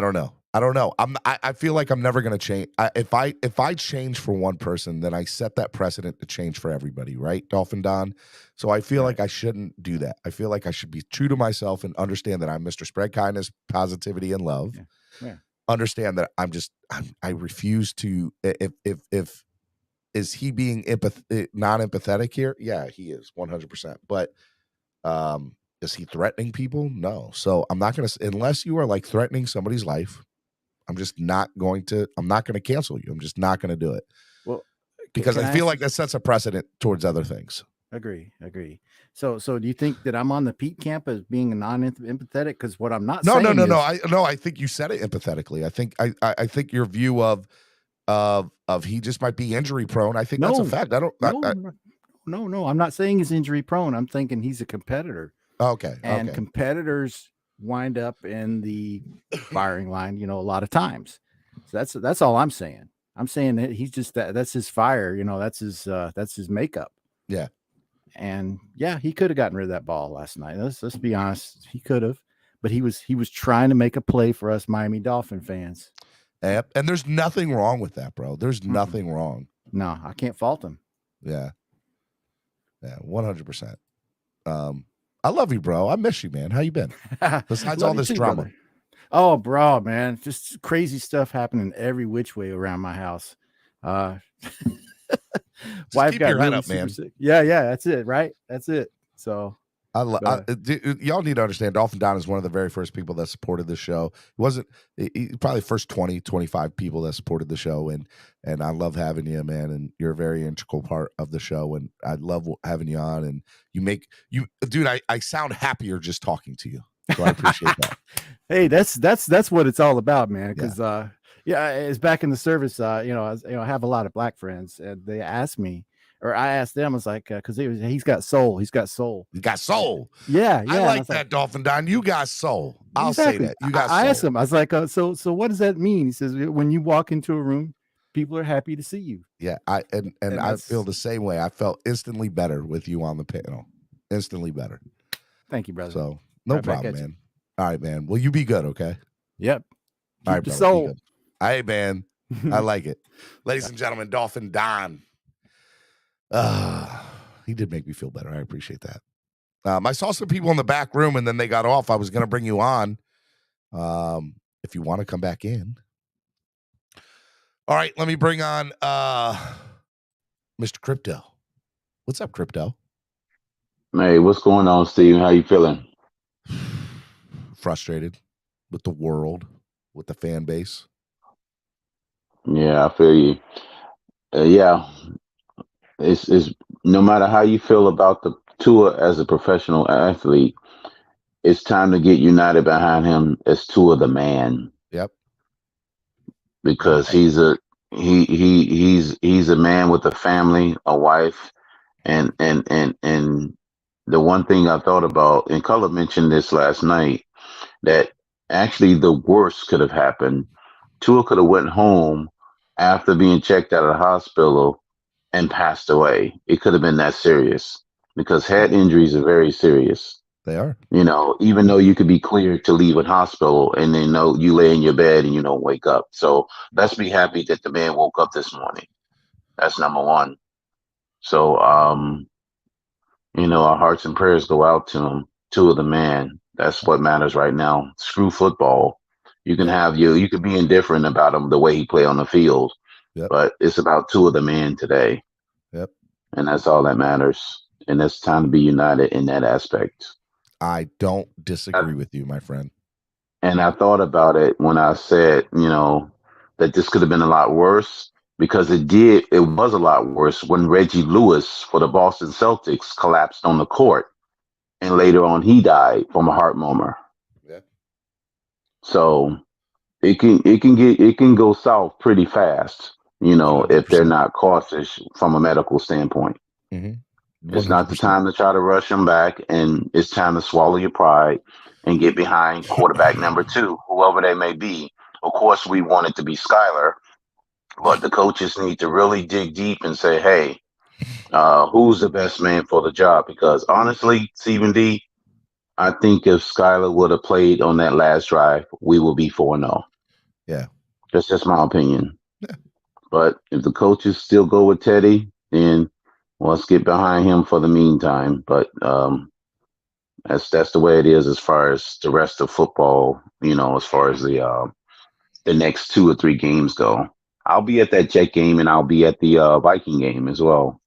don't know. I feel like I'm never gonna change. If I change for one person, then I set that precedent to change for everybody, right, Dolphin Don? So I feel like I shouldn't do that. I feel like I should be true to myself and understand that I'm Mr. Spread Kindness, Positivity, and Love. Yeah. Understand that I refuse to. If is he being non-empathetic here? Yeah, he is 100%. But is he threatening people? No. So I'm not going to, unless you are like threatening somebody's life, I'm not going to cancel you. I'm just not going to do it. Well, because I feel like that sets a precedent towards other things. Agree. So do you think that I'm on the Pete camp as being a non-empathetic? Because what I'm not saying is... I think you said it empathetically. I think your view of he just might be injury prone. I think that's a fact. No, I'm not saying he's injury prone. I'm thinking he's a competitor. Okay. And competitors wind up in the firing line, a lot of times. So that's all I'm saying. I'm saying that he's just that's his fire, that's his makeup. Yeah. And yeah, he could have gotten rid of that ball last night. Let's be honest. He could have, but he was trying to make a play for us Miami Dolphin fans. Yep. And there's nothing wrong with that, bro. There's nothing wrong. No, I can't fault him. Yeah. Yeah, 100%. I love you, bro. I miss you, man. How you been? Besides all this drama. Brother. Oh, bro, man. Just crazy stuff happening every which way around my house. Wife got your head really up, man. sick. Yeah, that's it, right? That's it. So y'all need to understand Dolphin Don is one of the very first people that supported the show. He probably first 20, 25 people that supported the show. And I love having you, man. And you're a very integral part of the show. And I love having you on. And dude, I sound happier just talking to you. So I appreciate that. Hey, that's what it's all about, man. Because it's back in the service. I have a lot of black friends, and they asked me, or I asked them, I was like, because he's got soul. He's got soul. You got soul. Yeah. I like that, Dolphin Don. You got soul. I'll say that. You got soul. I asked him, I was like, so what does that mean? He says, when you walk into a room, people are happy to see you. Yeah. I feel the same way. I felt instantly better with you on the panel. Instantly better. Thank you, brother. So no problem, man. All right, man. Well, you be good, okay? Yep. All right, brother. Soul. Hey, man. I like it. Ladies and gentlemen, Dolphin Don. He did make me feel better. I appreciate that. I saw some people in the back room, and then they got off. I was going to bring you on if you want to come back in. All right, let me bring on Mr. Crypto. What's up, Crypto? Hey, what's going on, Steve? How you feeling? Frustrated with the world, with the fan base. Yeah, I feel you. Yeah, it's no matter how you feel about the Tua as a professional athlete, it's time to get united behind him as Tua the man. Yep. Because he's a man with a family, a wife, and the one thing I thought about, and Color mentioned this last night, that actually the worst could have happened. Tua could have went home after being checked out of the hospital and passed away. It could have been that serious, because head injuries are very serious. They are. Even though you could be cleared to leave a hospital and then you lay in your bed and you don't wake up. So let's be happy that the man woke up this morning. That's number one. So, our hearts and prayers go out to him, Tua the man. That's what matters right now. Screw football. You can you could be indifferent about him, the way he play on the field, but it's about Tua the man today. Yep. And that's all that matters. And it's time to be united in that aspect. I don't disagree with you, my friend. And I thought about it when I said, that this could have been a lot worse. because it was a lot worse when Reggie Lewis for the Boston Celtics collapsed on the court, and later on he died from a heart murmur. Yeah. So it can go south pretty fast, if they're 100%. not cautious from a medical standpoint. Mm-hmm. It's not the 100%. time to try to rush them back, and it's time to swallow your pride and get behind quarterback number 2, whoever they may be. Of course, we want it to be Skyler, but the coaches need to really dig deep and say, hey, who's the best man for the job? Because honestly, Stephen D, I think if Skyler would have played on that last drive, we would be 4-0. Yeah. That's just my opinion. Yeah. But if the coaches still go with Teddy, then let's get behind him for the meantime. But that's the way it is as far as the rest of football, as far as the next 2 or 3 games go. I'll be at that Jet game, and I'll be at the Viking game as well.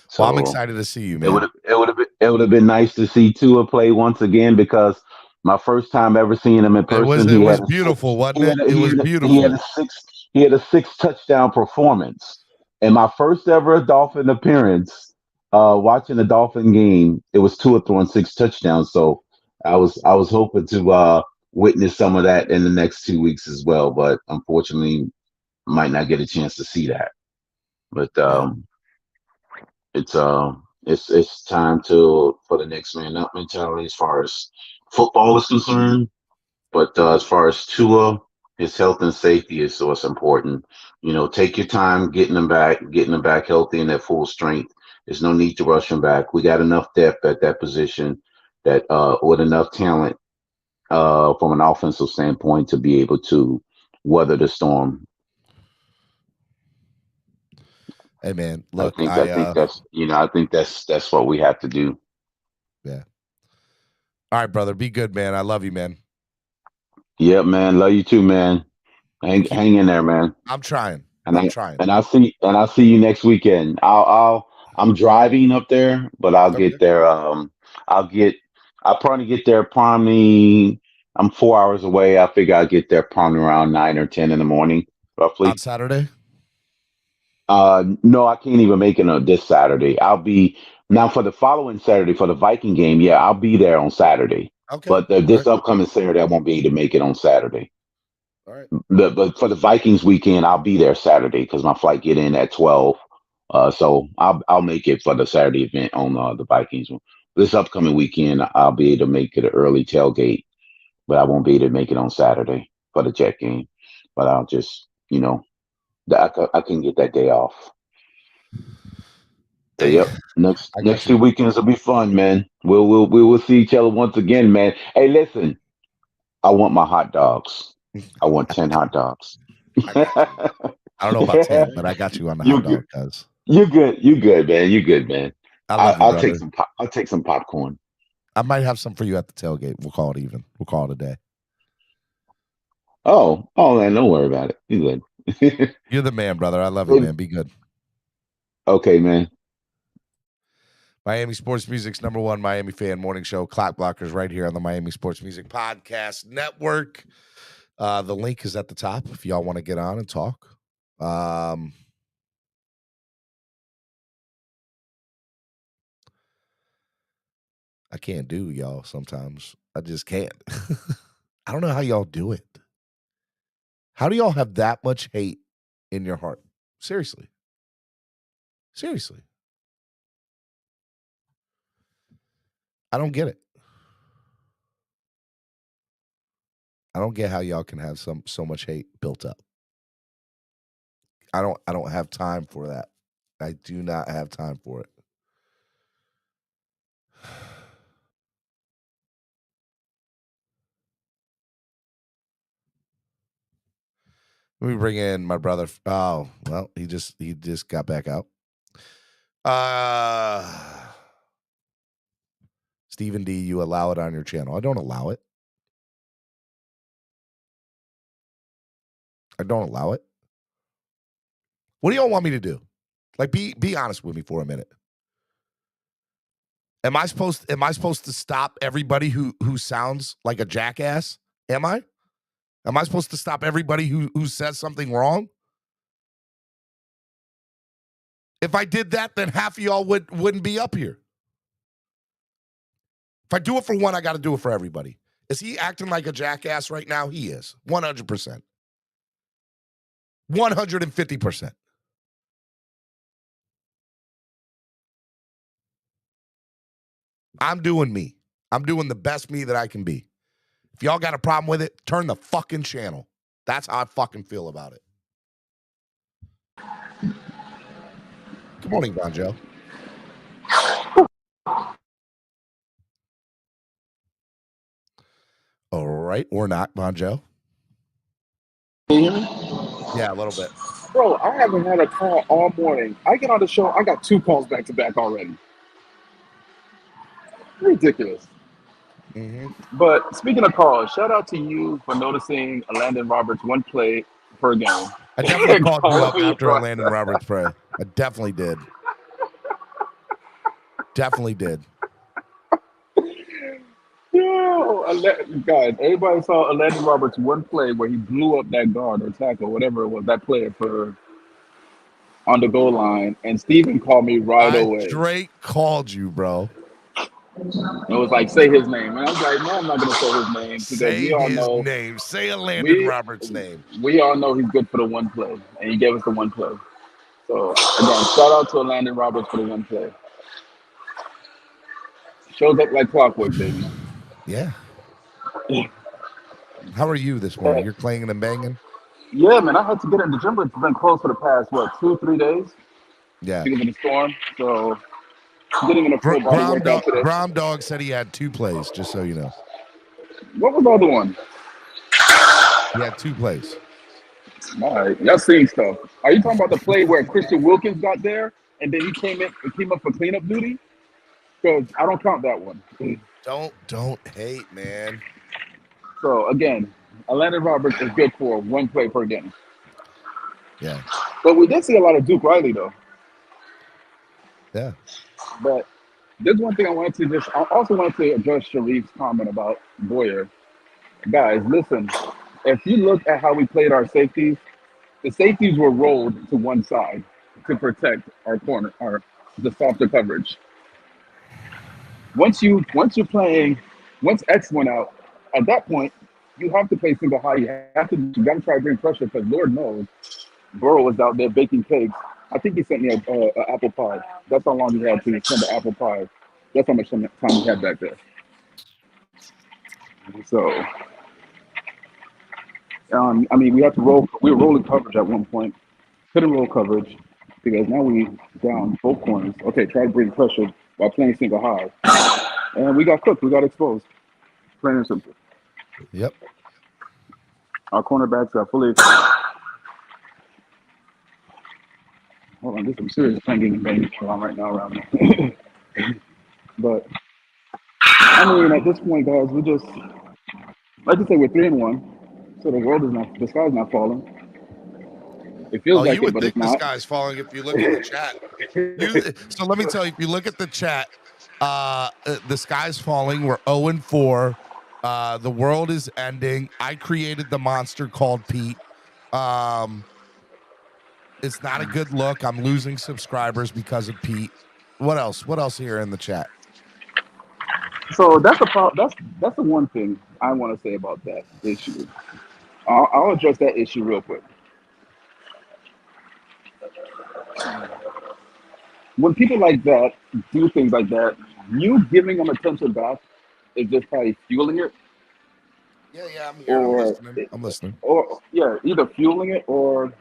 So I'm excited to see you, man. It would have been nice to see Tua play once again, because my first time ever seeing him in person, it was beautiful, wasn't it? It was beautiful. He had a 6 touchdown performance, and my first ever Dolphin appearance. Watching the Dolphin game, it was Tua throwing 6 touchdowns. So I was hoping to witness some of that in the next 2 weeks as well, but unfortunately, might not get a chance to see that. But it's time for the next man up mentality as far as football is concerned. But as far as Tua, his health and safety is what's important. Take your time getting them back healthy and at full strength. There's no need to rush him back. We got enough depth at that position that with enough talent from an offensive standpoint to be able to weather the storm. Hey man, look, I think that's what we have to do. Yeah. All right, brother. Be good, man. I love you, man. Yeah, man. Love you too, man. Hang in there, man. I'm trying. I'm trying. And I'll see you next weekend. I'm driving up there, but I'll get there. I'll probably get there probably. I'm 4 hours away. I figure I'll get there probably around 9 or 10 in the morning, roughly. On Saturday? No, I can't even make it on this Saturday. I'll be now for the following Saturday for the Viking game. Yeah, I'll be there on Saturday. Okay. But this upcoming Saturday, I won't be able to make it on Saturday. All right. But for the Vikings weekend, I'll be there Saturday because my flight get in at 12. So I'll make it for the Saturday event on the Vikings. This upcoming weekend, I'll be able to make it an early tailgate, but I won't be able to make it on Saturday for the Jet game. But I'll just, I can get that day off. Hey, yep. Next 2 weekends will be fun, man. We will see each other once again, man. Hey, listen, I want my hot dogs. I want 10 hot dogs. I don't know about 10, but I got you on the hot dog, guys. You're good. You're good, man. You're good, man. I'll take some popcorn. I might have some for you at the tailgate. We'll call it even. We'll call it a day. Oh man, don't worry about it. You're good. You're the man, brother. I love you, man. Be good. Okay, man. Miami Sports Music's #1 Miami fan morning show, Clock Blockers, right here on the Miami Sports Music Podcast Network. The link is at the top if y'all want to get on and talk. I can't do y'all sometimes. I just can't. I don't know how y'all do it. How do y'all have that much hate in your heart? Seriously. I don't get it. I don't get how y'all can have so much hate built up. I don't have time for that. I do not have time for it. Let me bring in my brother. Oh, well, he just got back out. Stephen D, you allow it on your channel. I don't allow it. I don't allow it. What do y'all want me to do? Like, be honest with me for a minute. Am I supposed to stop everybody who sounds like a jackass? Am I? Am I supposed to stop everybody who says something wrong? If I did that, then half of y'all wouldn't be up here. If I do it for one, I got to do it for everybody. Is he acting like a jackass right now? He is. 100%. 150%. I'm doing me. I'm doing the best me that I can be. If y'all got a problem with it, turn the fucking channel. That's how I fucking feel about it. Good morning, Bonjo. All right, or not, Bonjo. Can you hear me? Yeah, a little bit. Bro, I haven't had a call all morning. I get on the show, I got 2 calls back to back already. Ridiculous. But speaking of calls, shout out to you for noticing a Landon Roberts 1 play per game. I definitely called you up after a Landon Roberts play. I definitely did. Definitely did. Yo, guys, everybody saw a Landon Roberts 1 play where he blew up that guard or tackle, whatever it was, that player for on the goal line, and Steven called me right away. Drake called you, bro. It was like, say his name. And I was like, no, I'm not going to say his name. Because say we all his know, name. Say a Landon Roberts name. We all know he's good for the 1 play. And he gave us the 1 play. So, again, shout out to Landon Roberts for the 1 play. Shows up like clockwork, baby. Yeah. How are you this morning? You're clanging and banging? Yeah, man. I had to get in the gym. It's been closed for the past, 2-3 days? Yeah. Because of the storm. So, getting in a full body workout today. Grom Dog said he had 2 plays, just so you know. What was the other one? He had 2 plays. All right, y'all seeing stuff. Are you talking about the play where Christian Wilkins got there and then he came up for cleanup duty? Because I don't count that one. Don't hate, man. So again, Landon Roberts is good for 1 play per game. Yeah. But we did see a lot of Duke Riley though. Yeah. But there's one thing I also wanted to address Sharif's comment about Boyer. Guys, listen, if you look at how we played our safeties, the safeties were rolled to one side to protect our corner, the softer coverage. Once X went out, at that point, you have to play single high. You got to try to bring pressure because Lord knows, Burrow was out there baking cakes. I think he sent me an apple pie. That's how long he had to send the apple pie. That's how much time he had back there. So, I mean, we had to roll. We were rolling coverage at one point. Couldn't roll coverage because now we down both corners. Okay, try to bring pressure while playing single high, and we got cooked. We got exposed. Plain and simple. Yep. Our cornerbacks are fully. Hold on, there's some serious banging and banging going on right now around me. But I mean, at this point, guys, we just like to say we're 3-1, so the sky's not falling. It feels like you would it, but think it's not. The sky's falling if you look at the chat. So let me tell you, if you look at the chat, the sky's falling. We're 0-4. The world is ending. I created the monster called Pete. It's not a good look. I'm losing subscribers because of Pete. What else? What else here in the chat? So that's the one thing I want to say about that issue. I'll address that issue real quick. When people like that do things like that, you giving them attention back is just probably fueling it. Yeah, I'm here. I'm listening. Or yeah, either fueling it or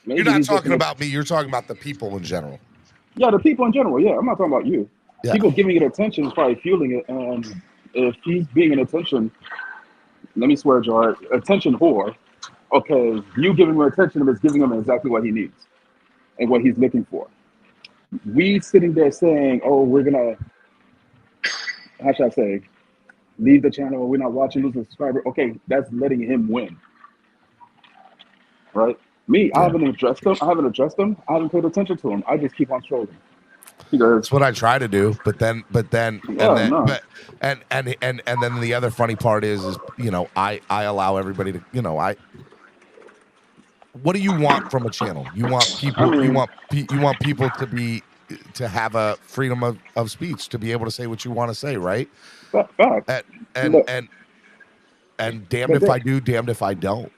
maybe you're not talking about me. You're talking about the people in general. Yeah, the people in general. Yeah, I'm not talking about you. Yeah. People giving it attention is probably fueling it, and if he's being an attention, let me swear, jar, attention whore. Okay, you giving him attention is giving him exactly what he needs and what he's looking for. We sitting there saying, "Oh, we're gonna," how should I say, leave the channel. We're not watching, lose a subscriber. Okay, that's letting him win, right? Me, I haven't addressed him. I haven't paid attention to him. I just keep on trolling. That's what I try to do, but then the other funny part is I allow everybody to what do you want from a channel? You want people. You want people to have a freedom of speech, to be able to say what you want to say, right? Fact. And damned if I do, damned if I don't.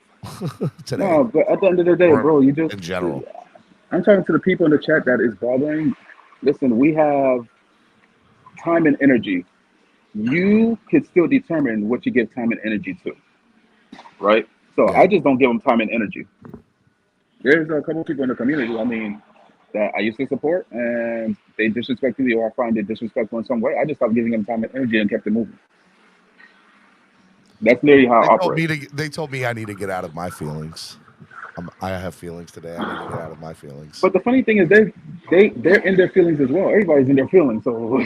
Today. No, but at the end of the day, or bro, you just in general. I'm talking to the people in the chat that is bothering. Listen, we have time and energy. You could still determine what you give time and energy to, right? So Yeah. I just don't give them time and energy. There's a couple people in the community, I mean, that I used to support, and they disrespected me, or I find it disrespectful in some way. I just stopped giving them time and energy and kept it moving. That's literally how I operate. They told me I need to get out of my feelings. I have feelings today. I need to get out of my feelings. But the funny thing is, they're in their feelings as well. Everybody's in their feelings, so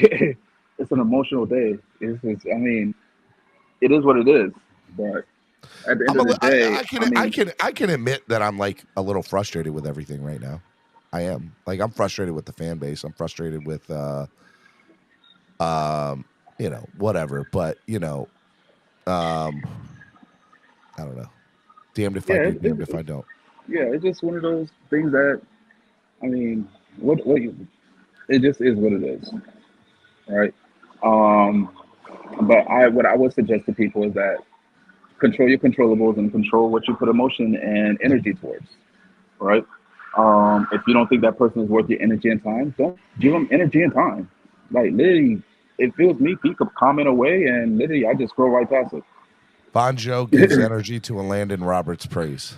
it's an emotional day. I mean, it is what it is. But at the end of the day, I can admit that I'm like a little frustrated with everything right now. I am. Like, I'm frustrated with the fan base. I'm frustrated with whatever. But I don't know. Damned if I do, damned if I don't. Yeah, it's just one of those things that, I mean, it just is what it is, right? But what I would suggest to people is that control your controllables and control what you put emotion and energy towards, right? If you don't think that person is worth your energy and time, don't give them energy and time. Like, literally, if it was me, keep a comment away, and literally I just scroll right past it. Bonjo gives energy to a Landon Roberts praise.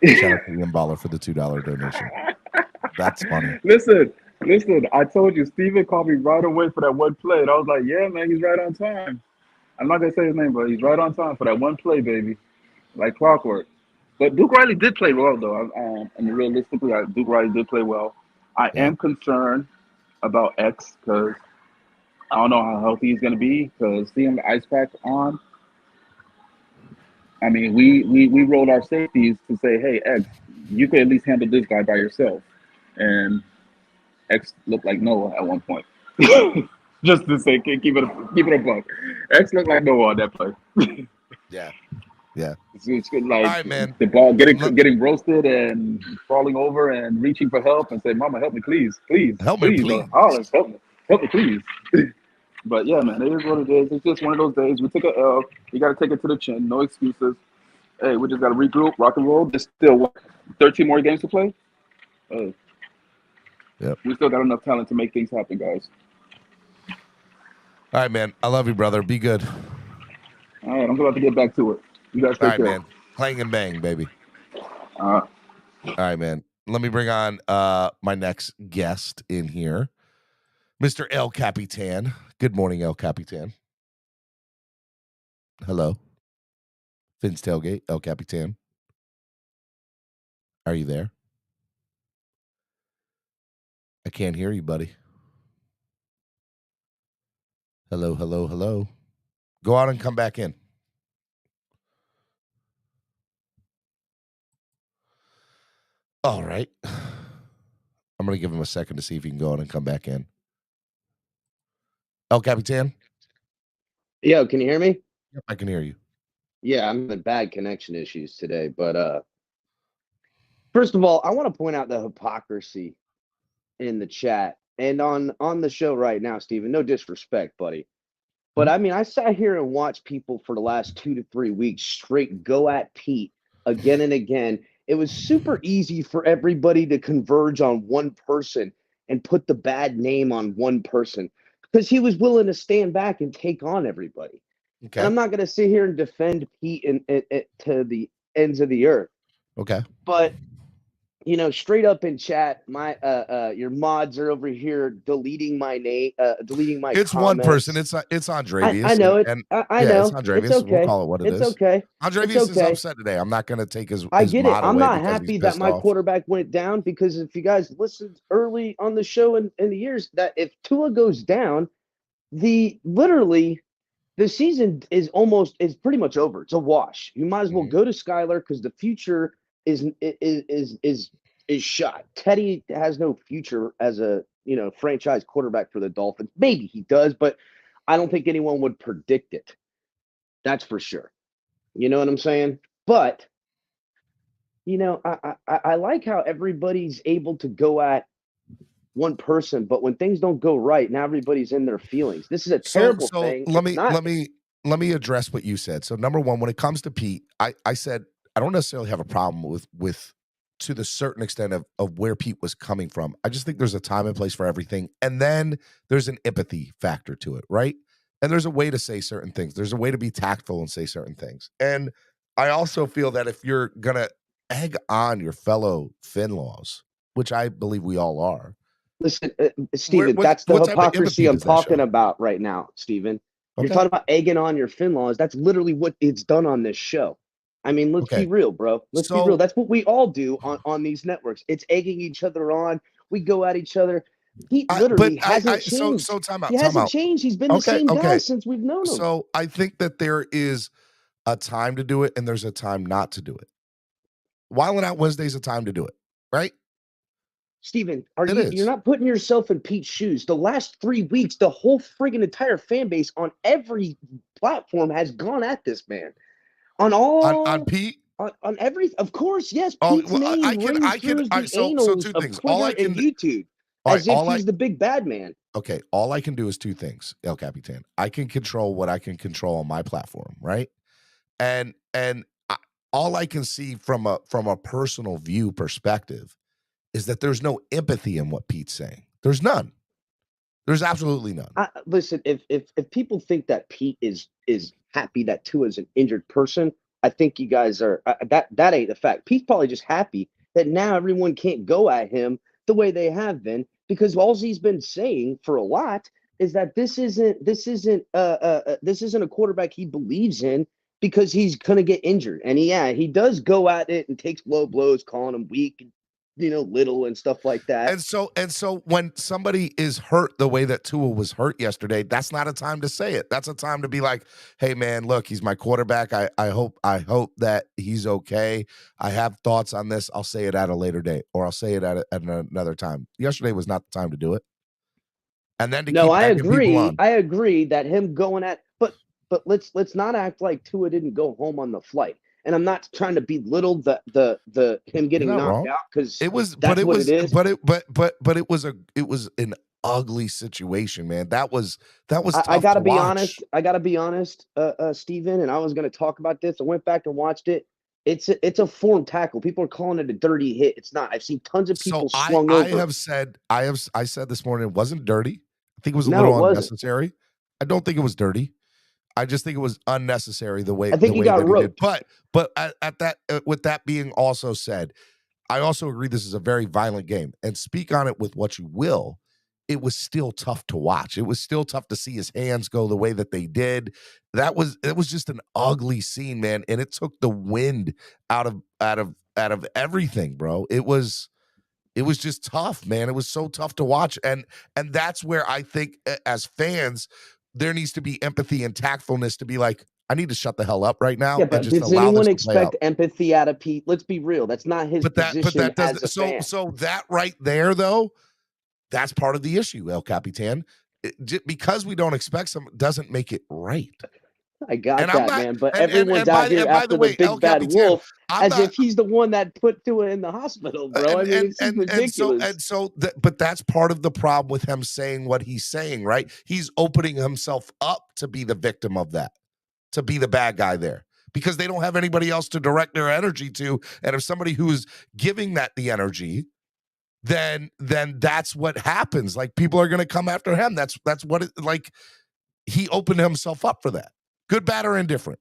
Shout out to Ian Baller for the $2 donation. That's funny. Listen, I told you, Steven called me right away for that one play, and I was like, yeah, man, he's right on time. I'm not going to say his name, but he's right on time for that one play, baby. Like clockwork. But Duke Riley did play well, though. Realistically, Duke Riley did play well. I am concerned about X because I don't know how healthy he's going to be, because seeing the ice pack on, I mean, we rolled our safeties to say, hey, X, you could at least handle this guy by yourself. And X looked like Noah at one point. Just to say, keep it a buck. X looked like Noah on that play. Yeah. It's good, like, all right, man. The ball getting roasted and falling over and reaching for help and say, "Mama, help me, please, help me, please, Hollis, help me, please." But yeah, man, it is what it is. It's just one of those days. We took a L. You got to take it to the chin. No excuses. Hey, we just got to regroup, rock and roll. There's still 13 more games to play. Yep. We still got enough talent to make things happen, guys. All right, man. I love you, brother. Be good. All right, I'm about to get back to it. You guys take care. Man. Clang and bang, baby. All right, man. Let me bring on my next guest in here, Mr. El Capitan. Good morning, El Capitan. Hello. Finn's Tailgate, El Capitan. Are you there? I can't hear you, buddy. Hello. Go out and come back in. All right. I'm going to give him a second to see if he can go out and come back in. El Capitan? Yo, can you hear me? Yep, I can hear you. Yeah, I'm having bad connection issues today, but first of all, I want to point out the hypocrisy in the chat and on the show right now, Steven. No disrespect, buddy. But I mean, I sat here and watched people for the last 2 to 3 weeks straight go at Pete again and again. It was super easy for everybody to converge on one person and put the bad name on one person because he was willing to stand back and take on everybody. Okay. And I'm not going to sit here and defend Pete to the ends of the earth. Okay. But straight up in chat, my your mods are over here deleting my name, deleting my It's comments. one person. It's Andrevius. I know it. I know. It's Andrevius. It's okay. We'll call it what it is. It's okay. Andrevius is upset today. I'm not going to take his I get mod it. I'm away not because happy he's that pissed my off. quarterback went down, because if you guys listened early on the show in the years, that if Tua goes down, the season is pretty much over. It's a wash. You might as well go to Skylar because the future is shot. Teddy has no future as a franchise quarterback for the Dolphins. Maybe he does, but I don't think anyone would predict it. That's for sure. You know what I'm saying? But you know, I like how everybody's able to go at one person, but when things don't go right, now everybody's in their feelings. This is a terrible So thing. let It's me not. let me address what you said. So number one, when it comes to Pete, I said I don't necessarily have a problem with to the certain extent of where Pete was coming from. I just think there's a time and place for everything. And then there's an empathy factor to it, right? And there's a way to say certain things. There's a way to be tactful and say certain things. And I also feel that if you're gonna egg on your fellow Finlaws, which I believe we all are, Listen, Stephen, that's the what type of hypocrisy empathy I'm does that talking show? about right now, Stephen. You're Okay. talking about egging on your Finlaws. That's literally what it's done on this show. I mean, let's be Okay. real, bro. Let's be real. So That's what we all do on these networks. It's egging each other on. We go at each other. He literally hasn't changed. so time He out, time hasn't out. changed. He's been the Okay, same guy okay. since we've known him. So I think that there is a time to do it and there's a time not to do it. Wilding Out Wednesday is a time to do it, right? Stephen, you're not putting yourself in Pete's shoes. The last 3 weeks, the whole friggin' entire fan base on every platform has gone at this man. On Pete? On every, of course, yes. Oh, Pete's well, name rings through the so annals two of things. Twitter and YouTube as if he's the big bad man. Okay, all I can do is two things, El Capitan. I can control what I can control on my platform, right? And all I can see from a personal view perspective is that there's no empathy in what Pete's saying. There's none. There's absolutely none. Listen, if people think that Pete is happy that Tua is an injured person, I think you guys are that ain't the fact. Pete's probably just happy that now everyone can't go at him the way they have been, because all he's been saying for a lot is that this isn't a quarterback he believes in, because he's gonna get injured. And he does go at it and takes low blows, calling him weak, little and stuff like that. And so when somebody is hurt the way that Tua was hurt yesterday, that's not a time to say it. That's a time to be like, hey man, look, he's my quarterback. I hope that he's okay. I have thoughts on this. I'll say it at a later date, or I'll say it at another time. Yesterday was not the time to do it. And then I agree that him going at, but let's not act like Tua didn't go home on the flight. And I'm not trying to belittle the him getting knocked out, because it was an ugly situation, man. That was tough I gotta to be watch. honest. I gotta be honest, Steven, and I was gonna talk about this. I went back and watched it. It's a form tackle. People are calling it a dirty hit. It's not. I've seen tons of people swung over. I said this morning it wasn't dirty. I think it was a little unnecessary. I don't think it was dirty. I just think it was unnecessary the way he did. But at that, with that being also said, I also agree this is a very violent game. And speak on it with what you will, it was still tough to watch. It was still tough to see his hands go the way that they did. It was just an ugly scene, man. And it took the wind out of everything, bro. It was just tough, man. It was so tough to watch. And that's where I think as fans, there needs to be empathy and tactfulness to be like, I need to shut the hell up right now. Yeah, but and just does allow anyone this to expect empathy out of Pete? Let's be real. That's not his position as a fan. So that right there, though, that's part of the issue, El Capitan. Because we don't expect some doesn't make it right. I got that, man. But everyone's out here after the big bad wolf, as if he's the one that put Tua in the hospital, bro. I mean, it's ridiculous. But that's part of the problem with him saying what he's saying, right? He's opening himself up to be the victim of that, to be the bad guy there, because they don't have anybody else to direct their energy to. And if somebody who's giving that the energy, then that's what happens. Like, people are going to come after him. That's what it, like, he opened himself up for that. Good, bad, or indifferent.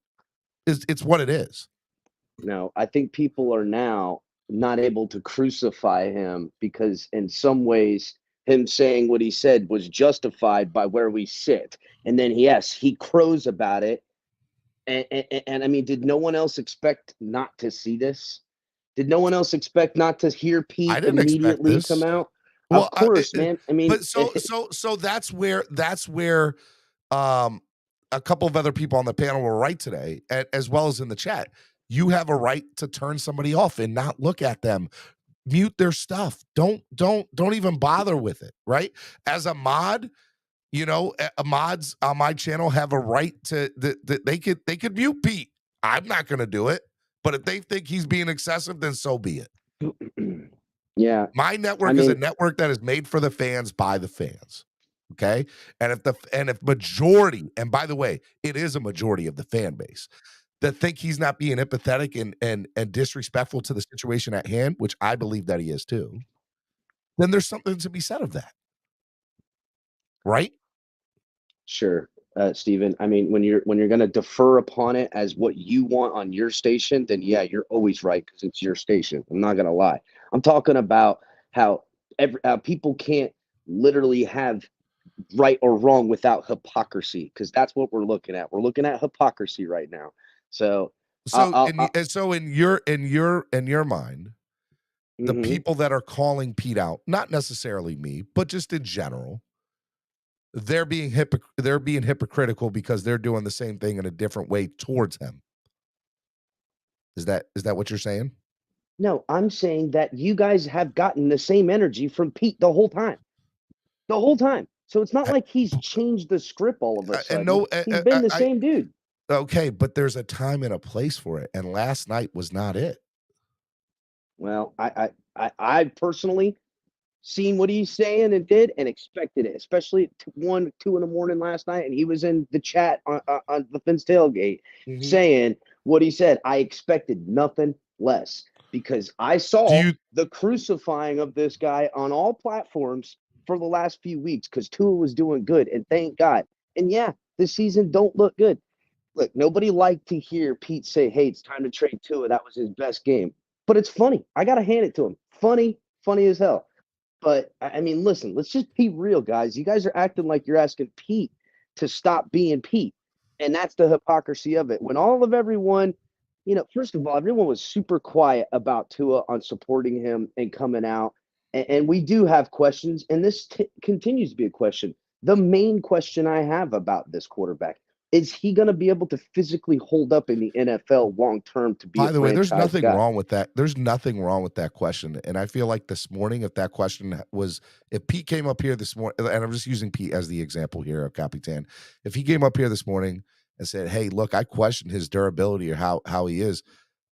It's what it is. No, I think people are now not able to crucify him, because in some ways him saying what he said was justified by where we sit. And then, yes, he crows about it. And I mean, did no one else expect not to see this? Did no one else expect not to hear Pete immediately come out? Well, of course, man. I mean, but so that's where a couple of other people on the panel were right today, as well as in the chat. You have a right to turn somebody off and not look at them. Mute their stuff. Don't even bother with it, right? As a mod, mods on my channel have a right to they could mute Pete. I'm not going to do it. But if they think he's being excessive, then so be it. Yeah. My network is a network that is made for the fans by the fans. Okay. And if majority, and by the way, it is a majority of the fan base that think he's not being empathetic and disrespectful to the situation at hand, which I believe that he is too, then there's something to be said of that. Right? Sure. Steven, I mean, when you're going to defer upon it as what you want on your station, then yeah, you're always right because it's your station. I'm not going to lie. I'm talking about how people can't literally have right or wrong without hypocrisy, because that's what we're looking at. We're looking at hypocrisy right now. So in your mind, the people that are calling Pete out, not necessarily me, but just in general, they're being hypocritical because they're doing the same thing in a different way towards him. Is that what you're saying? No, I'm saying that you guys have gotten the same energy from Pete the whole time. The whole time. So it's not like he's changed the script all of a sudden. He's been the same dude. Okay, but there's a time and a place for it, and last night was not it. Well, I personally seen what he's saying and did and expected it, especially at 1, 2 in the morning last night. And he was in the chat on the Fins Tailgate saying what he said. I expected nothing less because I saw the crucifying of this guy on all platforms for the last few weeks because Tua was doing good. And thank God. And yeah, this season don't look good. Look, nobody liked to hear Pete say, hey, it's time to trade Tua. That was his best game. But it's funny. I got to hand it to him. Funny as hell. But, I mean, listen, let's just be real, guys. You guys are acting like you're asking Pete to stop being Pete. And that's the hypocrisy of it. When everyone, first of all, everyone was super quiet about Tua on supporting him and coming out. And we do have questions. And this continues to be a question. The main question I have about this quarterback, is he going to be able to physically hold up in the NFL long term to be By the way, there's franchise nothing guy? wrong with that. There's nothing wrong with that question. And I feel like this morning, if that question was, if Pete came up here this morning, and I'm just using Pete as the example here, Capitan, if he came up here this morning and said, hey, look, I question his durability or how he is,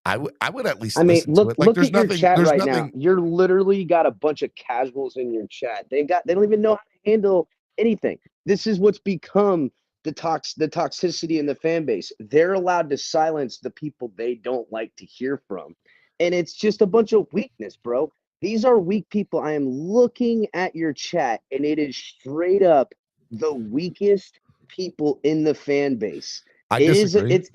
I would at least listen to it. Like, look at your chat right now. You're literally got a bunch of casuals in your chat. They don't even know how to handle anything. This is what's become the toxicity in the fan base. They're allowed to silence the people they don't like to hear from. And it's just a bunch of weakness, bro. These are weak people. I am looking at your chat, and it is straight up the weakest people in the fan base. I disagree.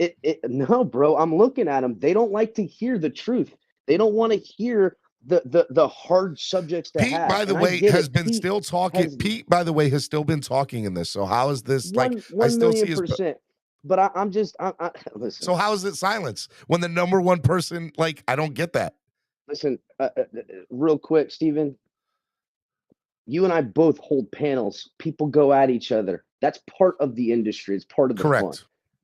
No, bro. I'm looking at them. They don't like to hear the truth. They don't want to hear the hard subjects to Pete, have. by the way, has been still talking. Pete, by the way, has still been talking in this. So how is this like? I still see his. But I'm just listen. So how is it silence when the number one person? Like, I don't get that. Listen, real quick, Steven. You and I both hold panels. People go at each other. That's part of the industry. It's part of the fun.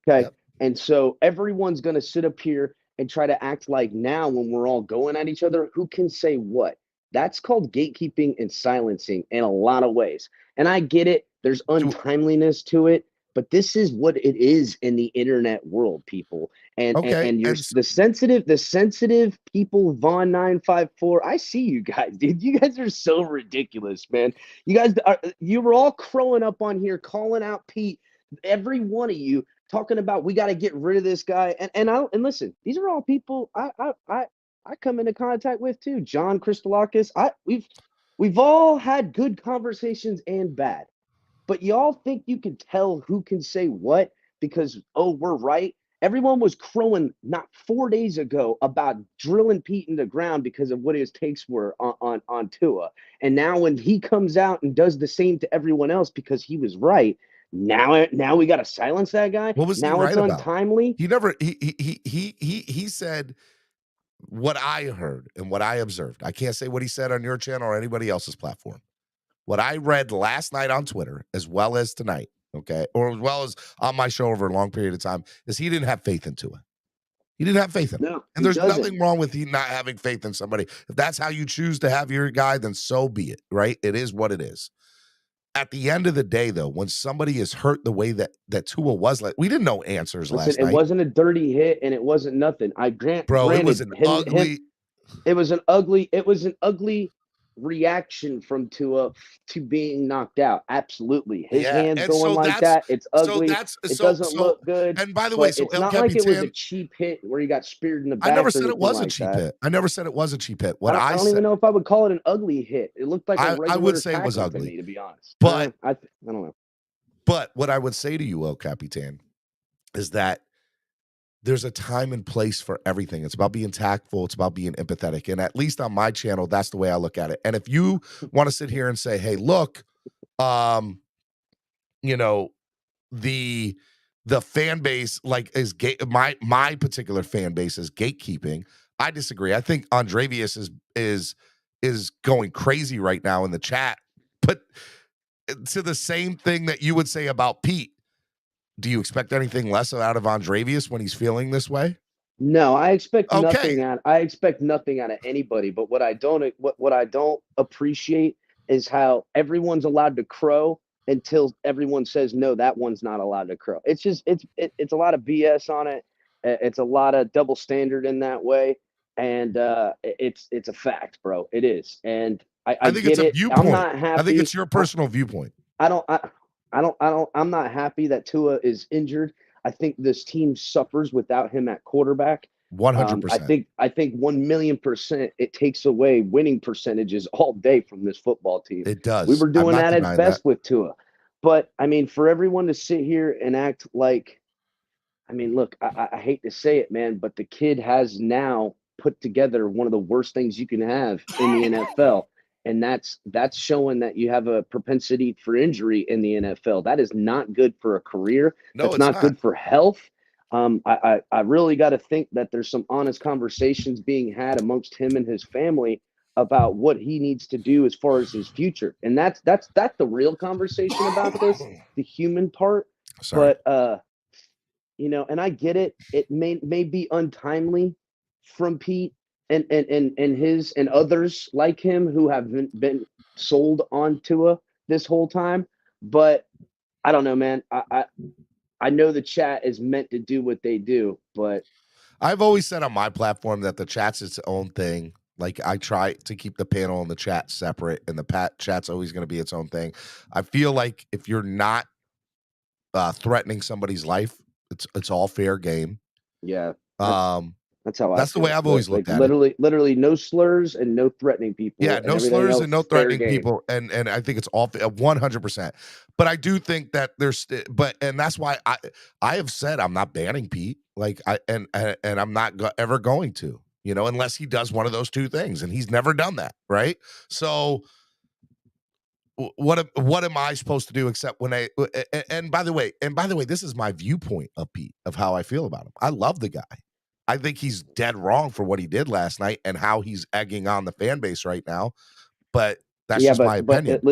Okay. Yep. And so everyone's going to sit up here and try to act like now when we're all going at each other, who can say what? That's called gatekeeping and silencing in a lot of ways. And I get it. There's untimeliness to it, but this is what it is in the internet world, people. And you're the sensitive people, Vaughn 954. I see you guys, dude. You guys are so ridiculous, man. You were all crowing up on here, calling out Pete, every one of you, talking about we got to get rid of this guy. And listen, these are all people I come into contact with too. John Christolakis. We've all had good conversations and bad. But y'all think you can tell who can say what because we're right. Everyone was crowing not 4 days ago about drilling Pete in the ground because of what his takes were on Tua. And now when he comes out and does the same to everyone else because he was right, now we got to silence that guy. What was now he right it's untimely? About? He said what I heard and what I observed. I can't say what he said on your channel or anybody else's platform. What I read last night on Twitter, as well as tonight, okay, or as well as on my show over a long period of time, is he didn't have faith in Tua. He didn't have faith in him. No, and there's nothing wrong with not having faith in somebody. If that's how you choose to have your guy, then so be it, right? It is what it is. at the end of the day, though, when somebody is hurt the way that Tua was, like, we didn't know answers Listen, last night. It wasn't a dirty hit, and it wasn't nothing. Bro, it was an ugly. It was an ugly reaction from Tua to being knocked out. Absolutely. His hands going like that. It's ugly. It doesn't look good. And by the way, it's not like it was a cheap hit where he got speared in the back. I never said it was a cheap hit. I never said it was a cheap hit. I don't even know if I would call it an ugly hit. It looked like a regular I would say it was ugly, to me, to be honest. But I don't know. But what I would say to you, El Capitan, is that there's a time and place for everything. It's about being tactful. It's about being empathetic. And at least on my channel, that's the way I look at it. And if you want to sit here and say, hey, look, you know, the fan base, like, is my particular fan base is gatekeeping. I disagree. I think Andrevius is going crazy right now in the chat. But to the same thing that you would say about Pete, do you expect anything less out of Andrevius when he's feeling this way? No, I expect nothing out of anybody. But what I don't appreciate is how everyone's allowed to crow until everyone says no, that one's not allowed to crow. It's just it's a lot of BS on it. It's a lot of double standard in that way, and it's a fact, bro. It is, and I think it's a viewpoint. I'm not happy. I think it's your personal viewpoint. I'm not happy that Tua is injured. I think this team suffers without him at quarterback. 100%. I think 1,000,000% it takes away winning percentages all day from this football team. It does. We were doing that at best with Tua. But I mean, for everyone to sit here and act like, I mean, look, I hate to say it, man, but the kid has now put together one of the worst things you can have in the NFL. And that's showing that you have a propensity for injury in the NFL. That is not good for a career. That's not good for health. I really got to think that there's some honest conversations being had amongst him and his family about what he needs to do as far as his future. And that's the real conversation about this, the human part. Sorry. But you know, and I get it. It may be untimely from Pete and his and others like him who have been sold on Tua this whole time. But I don't know, man. I know the chat is meant to do what they do, but I've always said on my platform that the chat's its own thing. Like, I try to keep the panel and the chat separate, and the chat's always going to be its own thing. I feel like if you're not threatening somebody's life, it's all fair game. Yeah. That's the way I've always looked at it. Literally no slurs and no threatening people. Yeah, no slurs and no threatening people. And I think it's all 100%. But I do think that and that's why I have said I'm not banning Pete. Like, and I'm not ever going to, you know, unless he does one of those two things, and he's never done that, right? So what am I supposed to do except when and by the way, this is my viewpoint of Pete, of how I feel about him. I love the guy. I think he's dead wrong for what he did last night and how he's egging on the fan base right now. But that's just my opinion. But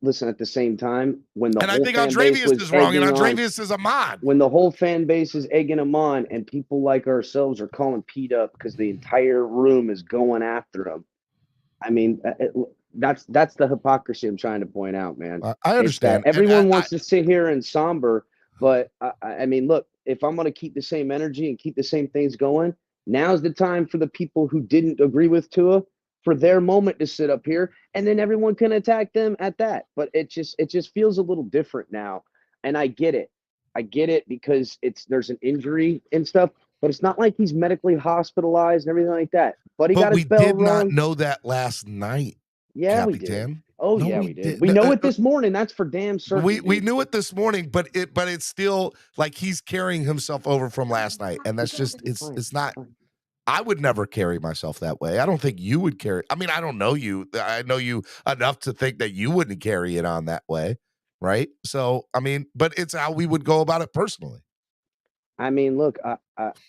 listen, at the same time, I think Andrevius is wrong, and Andrevius is a mod. When the whole fan base is egging him on, and people like ourselves are calling Pete up because the entire room is going after him. I mean, that's the hypocrisy I'm trying to point out, man. I understand. Everyone wants to sit here and somber, but I mean, look. If I'm going to keep the same energy and keep the same things going, now's the time for the people who didn't agree with Tua for their moment to sit up here, and then everyone can attack them at that. But it just feels a little different now, and I get it because there's an injury and stuff, but it's not like he's medically hospitalized and everything like that. But we did not know that last night. Yeah, Capitan. We did. Oh, no, yeah, we did. We know it this morning. That's for damn certain. We knew it this morning, but it's still like he's carrying himself over from last night, and that's just it's not. I would never carry myself that way. I don't think you would carry. I mean, I don't know you. I know you enough to think that you wouldn't carry it on that way, right? So, I mean, but it's how we would go about it personally. I mean, look,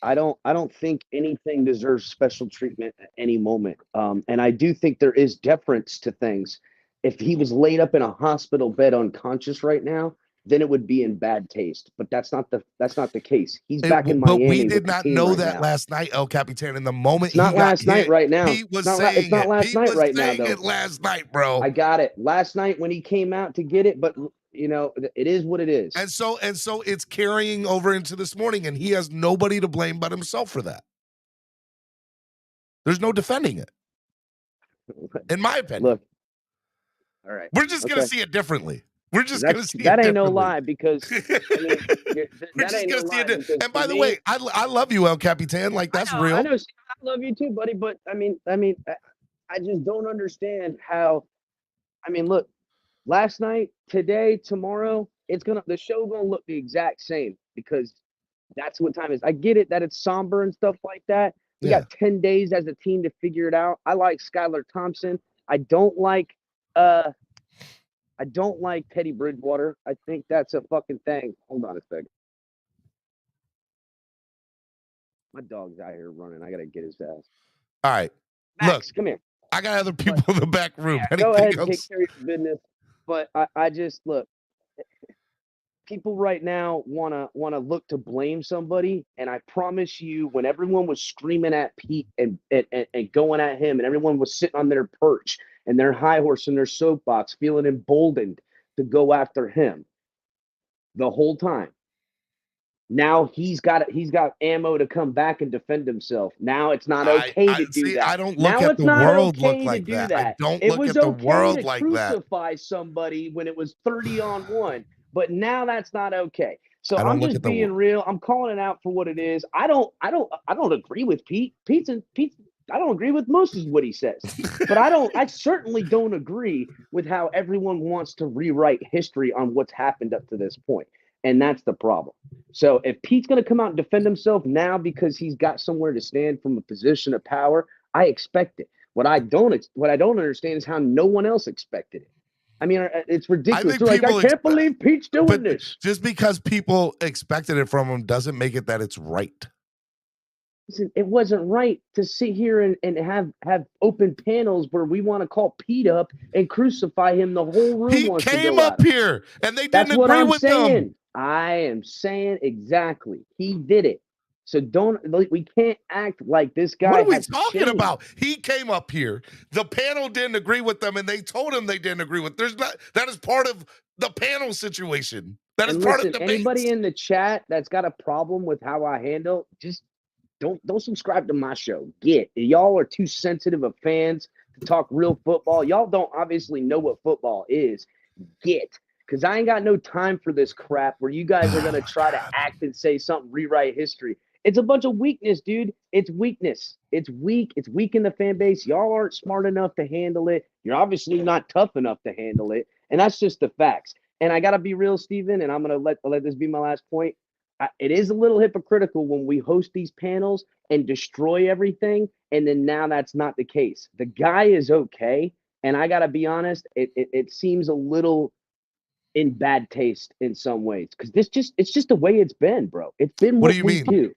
I don't think anything deserves special treatment at any moment. And I do think there is deference to things. If he was laid up in a hospital bed unconscious right now, then it would be in bad taste. But that's not the case. He's back in Miami. But we did with the not team know right that now. last night, El Capitan. In the moment It's not he got last night hit, right now. he was It's saying not last he night was right now, saying though. it last night, bro. I got it. Last night when he came out to get it, but you know, it is what it is. And so it's carrying over into this morning, and he has nobody to blame but himself for that. There's no defending it, in my opinion. Look, all right, we're just gonna see it differently. We're just gonna see that it ain't no differently. lie because I mean, we're that just ain't gonna no see lie. it. Because And by the me, way, I love you, El Capitan. Like that's real. I know. Steve, I love you too, buddy. But I mean, I just don't understand how. I mean, look, last night, today, tomorrow, the show gonna look the exact same because that's what time it is. I get it that it's somber and stuff like that. We got 10 days as a team to figure it out. I like Skylar Thompson. I don't like Teddy Bridgewater. I think that's a fucking thing. Hold on a second. My dog's out here running. I gotta get his ass. All right. Max, look, come here. I got other people in the back room. Yeah, go ahead and else? take care of your business. But I just look. People right now wanna look to blame somebody, and I promise you, when everyone was screaming at Pete and going at him, and everyone was sitting on their perch and their high horse in their soapbox, feeling emboldened to go after him the whole time. Now he's got ammo to come back and defend himself. Now it's not okay to do that. I don't look now at it's the not world okay look like to do that. that. I don't it look was at the okay world to like that. crucify somebody when it was 30-on-1, but now that's not okay. So I don't I'm look just at the being real. I'm calling it out for what it is. I don't agree with Pete. Pete's I don't agree with most of what he says. But I certainly don't agree with how everyone wants to rewrite history on what's happened up to this point. And that's the problem. So if Pete's going to come out and defend himself now because he's got somewhere to stand from a position of power, I expect it. What I don't understand is how no one else expected it. I mean, it's ridiculous. They're like, I can't believe Pete's doing this. Just because people expected it from him doesn't make it that it's right. Listen, it wasn't right to sit here and have open panels where we want to call Pete up and crucify him. The whole room He wants to came go up at him. here and they That's didn't what agree I'm with saying. them. I am saying exactly. He did it. So we can't act like this guy. What are we has talking changed. about? He came up here. The panel didn't agree with them, and they told him they didn't agree with. That is part of the panel situation. That is part of debates. Anybody in the chat that's got a problem with how I handle, just don't subscribe to my show. Y'all are too sensitive of fans to talk real football. Y'all don't obviously know what football is. Because I ain't got no time for this crap where you guys are going to try to act and say something, rewrite history. It's a bunch of weakness, dude. It's weakness. It's weak. It's weak in the fan base. Y'all aren't smart enough to handle it. You're obviously not tough enough to handle it. And that's just the facts. And I got to be real, Steven, and I'm going to let this be my last point. It is a little hypocritical when we host these panels and destroy everything, and then now that's not the case. The guy is okay, and I got to be honest, it seems a little in bad taste in some ways because it's just the way it's been, bro. It's been what we do.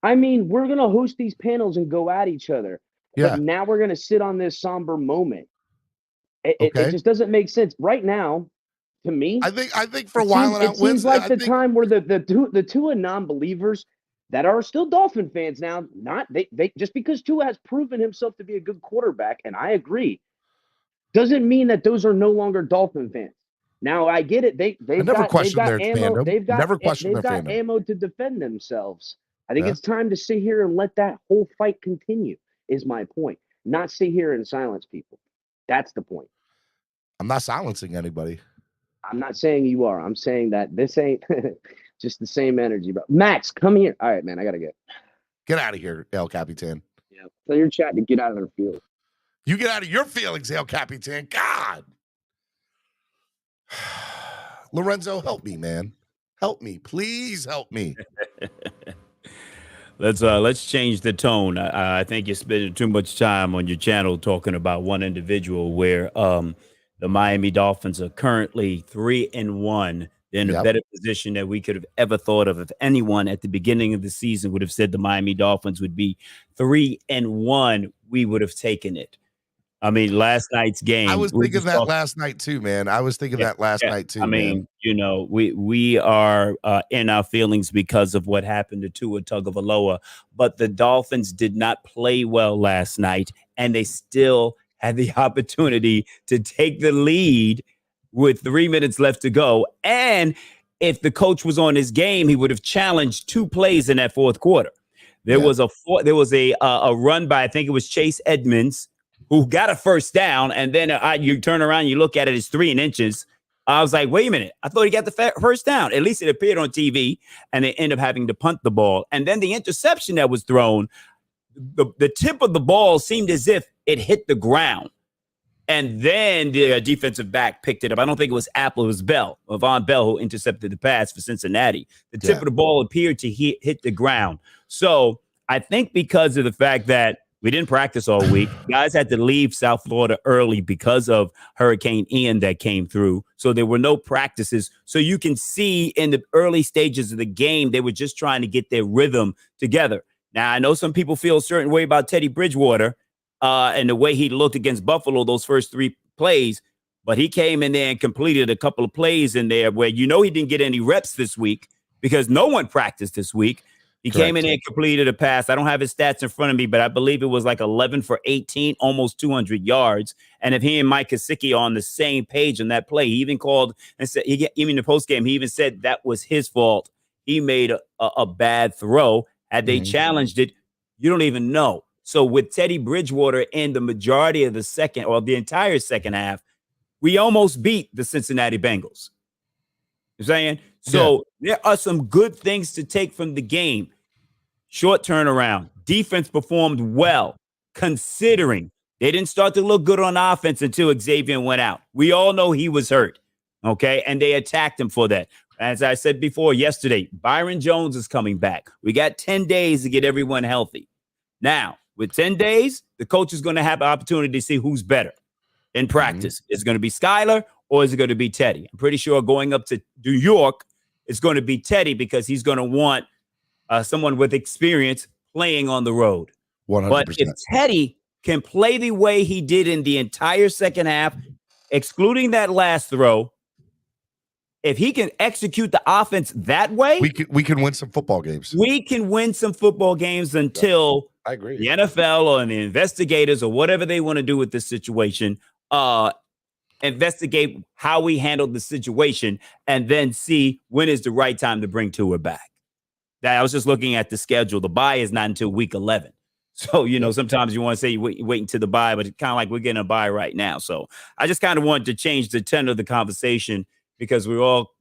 I mean, we're gonna host these panels and go at each other, but now we're gonna sit on this somber moment. It just doesn't make sense right now. To me, I think for a while it seems like the time where the Tua non-believers that are still Dolphin fans now, they just because Tua has proven himself to be a good quarterback, and I agree, doesn't mean that those are no longer Dolphin fans. Now I get it. They've got ammo. They've got ammo to defend themselves. I think it's time to sit here and let that whole fight continue. Is my point. Not sit here and silence people. That's the point. I'm not silencing anybody. I'm not saying you are. I'm saying that this ain't just the same energy. But Max, come here. All right, man. I gotta go. Get out of here, El Capitan. Yeah. Tell your chat to get out of their field. You get out of your feelings, El Capitan. God. Lorenzo, help me, man. Help me. Please help me. Let's change the tone. I think you're spending too much time on your channel talking about one individual where the Miami Dolphins are currently 3-1. They're in a better position than we could have ever thought of. If anyone at the beginning of the season would have said the Miami Dolphins would be 3-1, we would have taken it. I mean, last night's game. I was thinking that last night too, man. I was thinking that last night too. I mean, we are in our feelings because of what happened to Tua Tagovailoa, but the Dolphins did not play well last night, and they still had the opportunity to take the lead with 3 minutes left to go. And if the coach was on his game, he would have challenged 2 plays in that fourth quarter. There was a run by, I think it was Chase Edmonds, who got a first down, and then you turn around, you look at it, it's 3 inches. I was like, wait a minute. I thought he got the first down. At least it appeared on TV, and they end up having to punt the ball. And then the interception that was thrown, the tip of the ball seemed as if it hit the ground. And then the defensive back picked it up. I don't think it was Apple, it was Bell, Von Bell, who intercepted the pass for Cincinnati. The tip of the ball appeared to hit the ground. So I think because of the fact that we didn't practice all week, guys had to leave South Florida early because of Hurricane Ian that came through. So there were no practices. So you can see in the early stages of the game, they were just trying to get their rhythm together. Now, I know some people feel a certain way about Teddy Bridgewater and the way he looked against Buffalo those first 3 plays, but he came in there and completed a couple of plays in there where he didn't get any reps this week because no one practiced this week. He came in there and completed a pass. I don't have his stats in front of me, but I believe it was like 11 for 18, almost 200 yards. And if he and Mike Gesicki are on the same page on that play, he even called and said, even in the postgame, he even said that was his fault. He made a bad throw. Had they challenged it, you don't even know. So with Teddy Bridgewater in the majority of the second or the entire second half, we almost beat the Cincinnati Bengals. You know what I'm saying? So there are some good things to take from the game. Short turnaround. Defense performed well, considering they didn't start to look good on offense until Xavier went out. We all know he was hurt, okay? And they attacked him for that. As I said before yesterday, Byron Jones is coming back. We got 10 days to get everyone healthy. Now, with 10 days, the coach is going to have an opportunity to see who's better in practice. Is it going to be Skylar or is it going to be Teddy? I'm pretty sure going up to New York, it's going to be Teddy because he's going to want someone with experience playing on the road. 100%. But if Teddy can play the way he did in the entire second half, excluding that last throw, if he can execute the offense that way, we can win some football games. We can win some football games until I agree. The NFL or the investigators or whatever they want to do with this situation, investigate how we handled the situation and then see when is the right time to bring Tua back. I was just looking at the schedule. The bye is not until week 11. So, sometimes you want to say you wait until the bye, but it's kind of like we're getting a bye right now. So I just kind of wanted to change the tenor of the conversation because we're all,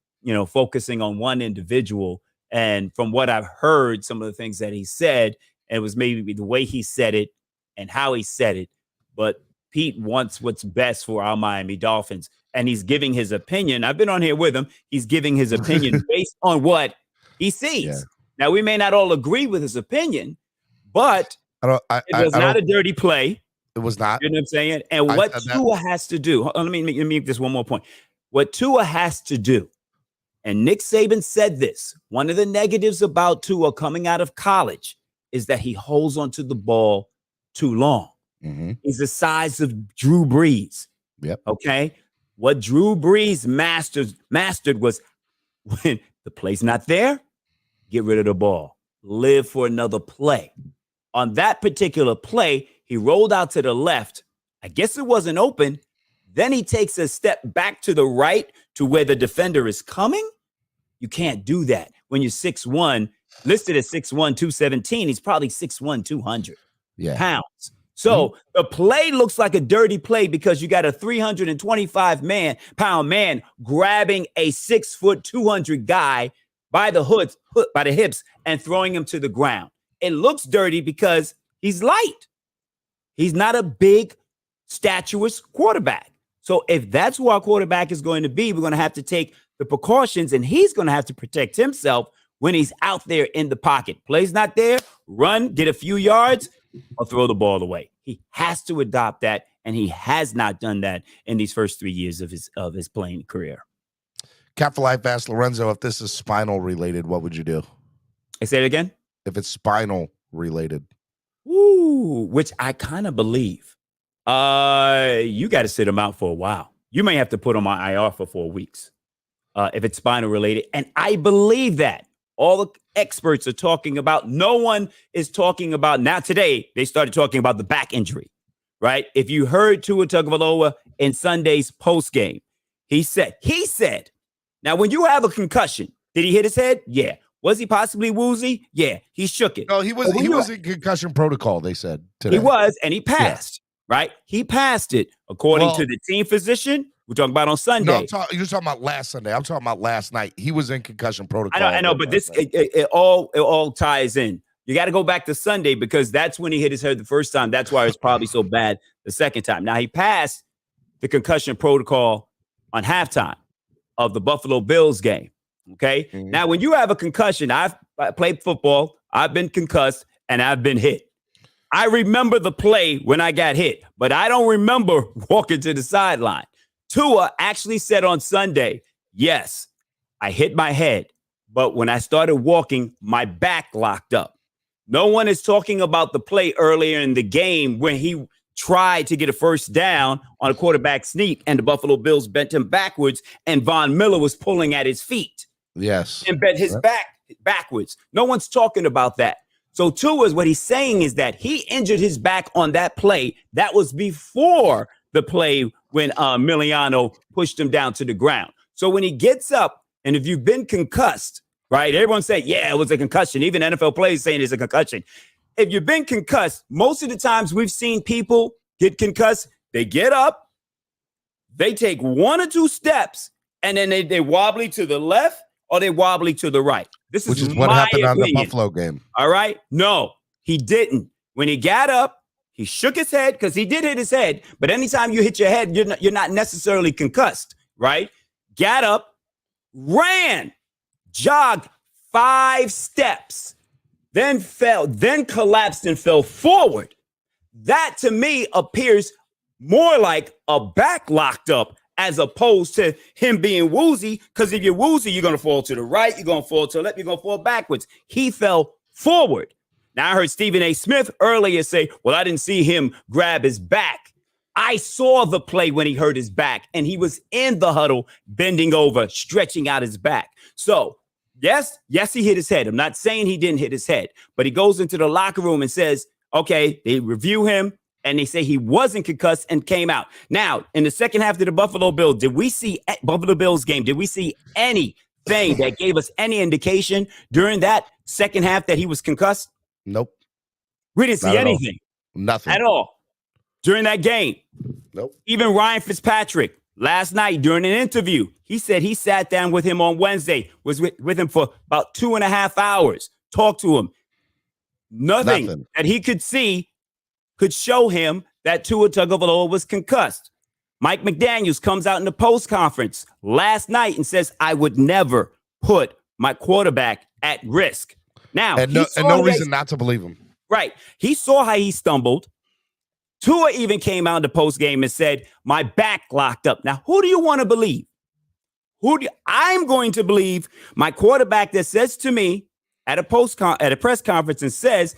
focusing on one individual. And from what I've heard, some of the things that he said, it was maybe the way he said it and how he said it. But Pete wants what's best for our Miami Dolphins. And he's giving his opinion. I've been on here with him. He's giving his opinion based on what he sees. Yeah. Now, we may not all agree with his opinion, but it was not a dirty play. It was not. You know what I'm saying? And what Tua has to do, let me make this one more point. What Tua has to do, and Nick Saban said this, one of the negatives about Tua coming out of college is that he holds onto the ball too long. He's the size of Drew Brees. Yep. Okay? What Drew Brees mastered was when the play's not there, get rid of the ball. Live for another play. On that particular play, he rolled out to the left. I guess it wasn't open. Then he takes a step back to the right to where the defender is coming. You can't do that when you're 6'1", listed at 6'1", 217. He's probably 6'1", 200 pounds. So the play looks like a dirty play because you got a 325-pound man grabbing a 6', 200 guy by the hips and throwing him to the ground. It looks dirty because he's light. He's not a big, statuous quarterback. So if that's who our quarterback is going to be, we're going to have to take the precautions, and he's going to have to protect himself when he's out there in the pocket. Play's not there, run, get a few yards, or throw the ball away. He has to adopt that, and he has not done that in these first 3 years of his playing career. Cat for Life asked Lorenzo, if this is spinal related, what would you do? I say it again? If it's spinal related. Ooh, which I kind of believe. You got to sit him out for a while. You may have to put him on IR for 4 weeks if it's spinal related. And I believe that. All the experts are talking about. No one is talking about. Now today, they started talking about the back injury, right? If you heard Tua Tagovailoa in Sunday's post game, he said, now when you have a concussion, did he hit his head? Yeah. Was he possibly woozy? Yeah. He shook it. No, he was in concussion protocol, they said today. He was, and he passed, right? He passed it according to the team physician. We're talking about on Sunday. No, you're talking about last Sunday. I'm talking about last night. He was in concussion protocol. I know, but this it all ties in. You got to go back to Sunday because that's when he hit his head the first time. That's why it's probably so bad the second time. Now he passed the concussion protocol on halftime of the Buffalo Bills game. Okay. Mm-hmm. Now, when you have a concussion, I played football. I've been concussed and I've been hit. I remember the play when I got hit, but I don't remember walking to the sideline. Tua actually said on Sunday, yes, I hit my head, but when I started walking, my back locked up. No one is talking about the play earlier in the game when he tried to get a first down on a quarterback sneak and the Buffalo Bills bent him backwards and Von Miller was pulling at his feet. Yes. And bent his back backwards. No one's talking about that. So Tua, what he's saying is that he injured his back on that play. That was before the play when Miliano pushed him down to the ground. So when he gets up, and if you've been concussed, right, everyone said, yeah, it was a concussion. Even NFL players saying it's a concussion. If you've been concussed, most of the times we've seen people get concussed, they get up, they take 1 or 2 steps, and then they wobbly to the left or they wobbly to the right. Which is what happened on the Buffalo game. All right? No, he didn't. When he got up, he shook his head because he did hit his head. But anytime you hit your head, you're not necessarily concussed, right? Got up, ran, jogged 5 steps, then fell, then collapsed and fell forward. That to me appears more like a back locked up as opposed to him being woozy. Because if you're woozy, you're going to fall to the right, you're going to fall to the left, you're going to fall backwards. He fell forward. Now, I heard Stephen A. Smith earlier say, well, I didn't see him grab his back. I saw the play when he hurt his back, and he was in the huddle, bending over, stretching out his back. So, yes, he hit his head. I'm not saying he didn't hit his head, but he goes into the locker room and says, okay, they review him, and they say he wasn't concussed and came out. Now, in the second half of the Buffalo Bills, did we see anything that gave us any indication during that second half that he was concussed? Nope. We didn't see anything. Nothing. At all. During that game. Nope. Even Ryan Fitzpatrick, last night during an interview, he said he sat down with him on Wednesday, was with him for about 2.5 hours, talked to him. Nothing that he could see could show him that Tua Tagovailoa was concussed. Mike McDaniels comes out in the post conference last night and says, I would never put my quarterback at risk. Now, and no reason not to believe him. Right. He saw how he stumbled. Tua even came out in the post game and said, my back locked up. Now, who do you want to believe? I'm going to believe my quarterback that says to me at a press conference and says,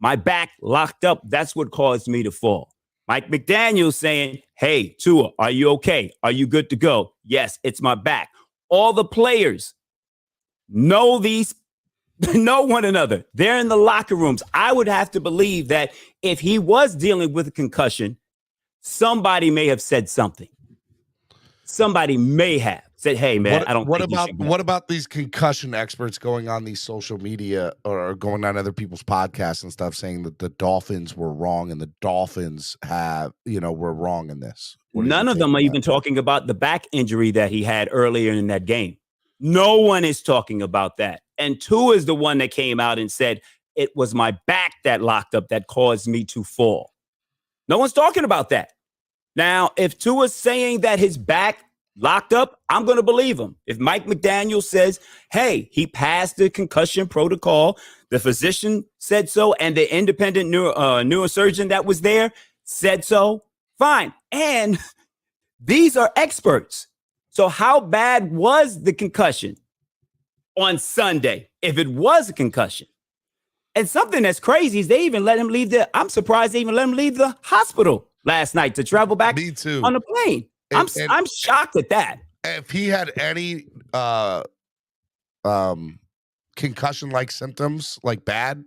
my back locked up. That's what caused me to fall. Mike McDaniel saying, hey, Tua, are you okay? Are you good to go? Yes, it's my back. All the players know one another. They're in the locker rooms. I would have to believe that if he was dealing with a concussion, somebody may have said something. Somebody may have said, hey, man, I don't think what about these concussion experts going on these social media or going on other people's podcasts and stuff saying that the Dolphins were wrong and the Dolphins were wrong in this? None of them are even talking about the back injury that he had earlier in that game. No one is talking about that. And Tua is the one that came out and said, it was my back that locked up that caused me to fall. No one's talking about that. Now, if Tua's saying that his back locked up, I'm going to believe him. If Mike McDaniel says, hey, he passed the concussion protocol, the physician said so, and the independent neurosurgeon that was there said so, fine. And these are experts. So how bad was the concussion on Sunday, if it was a concussion? And something that's crazy is they even let him leave I'm surprised they even let him leave the hospital last night to travel back Me too. on the plane. I'm shocked at that. If he had any concussion-like symptoms, like bad,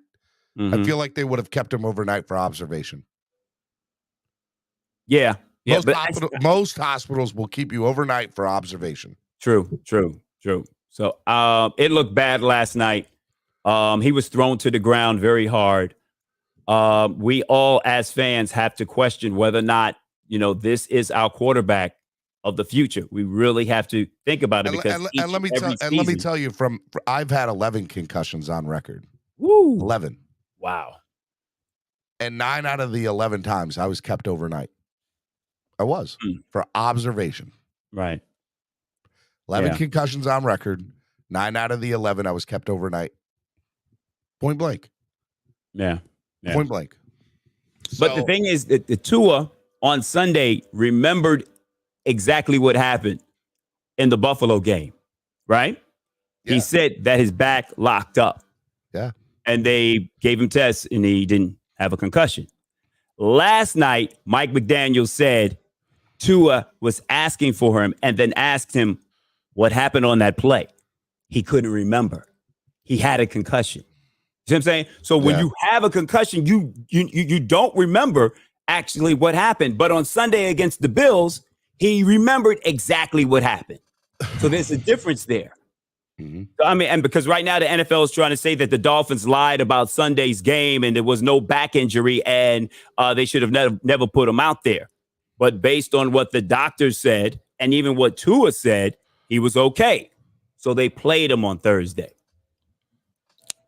I feel like they would have kept him overnight for observation. Yeah. Most hospitals will keep you overnight for observation. True. So it looked bad last night. He was thrown to the ground very hard. We all, as fans, have to question whether or not, this is our quarterback of the future. We really have to think about it because let me tell you, I've had 11 concussions on record. Woo. 11. Wow. And 9 out of the 11 times I was kept overnight. I was for observation. Right. 11 concussions on record. 9 out of the 11 I was kept overnight. Point blank. Yeah. Point blank. But the thing is that the Tua on Sunday remembered exactly what happened in the Buffalo game, right? Yeah. He said that his back locked up. Yeah. And they gave him tests and he didn't have a concussion. Last night, Mike McDaniel said Tua was asking for him and then asked him what happened on that play. He couldn't remember. He had a concussion. You see what I'm saying? So when you have a concussion, you don't remember actually what happened. But on Sunday against the Bills, he remembered exactly what happened. So there's a difference there. So, and because right now the NFL is trying to say that the Dolphins lied about Sunday's game and there was no back injury and they should have never put him out there. But based on what the doctors said and even what Tua said, he was okay. So they played him on Thursday.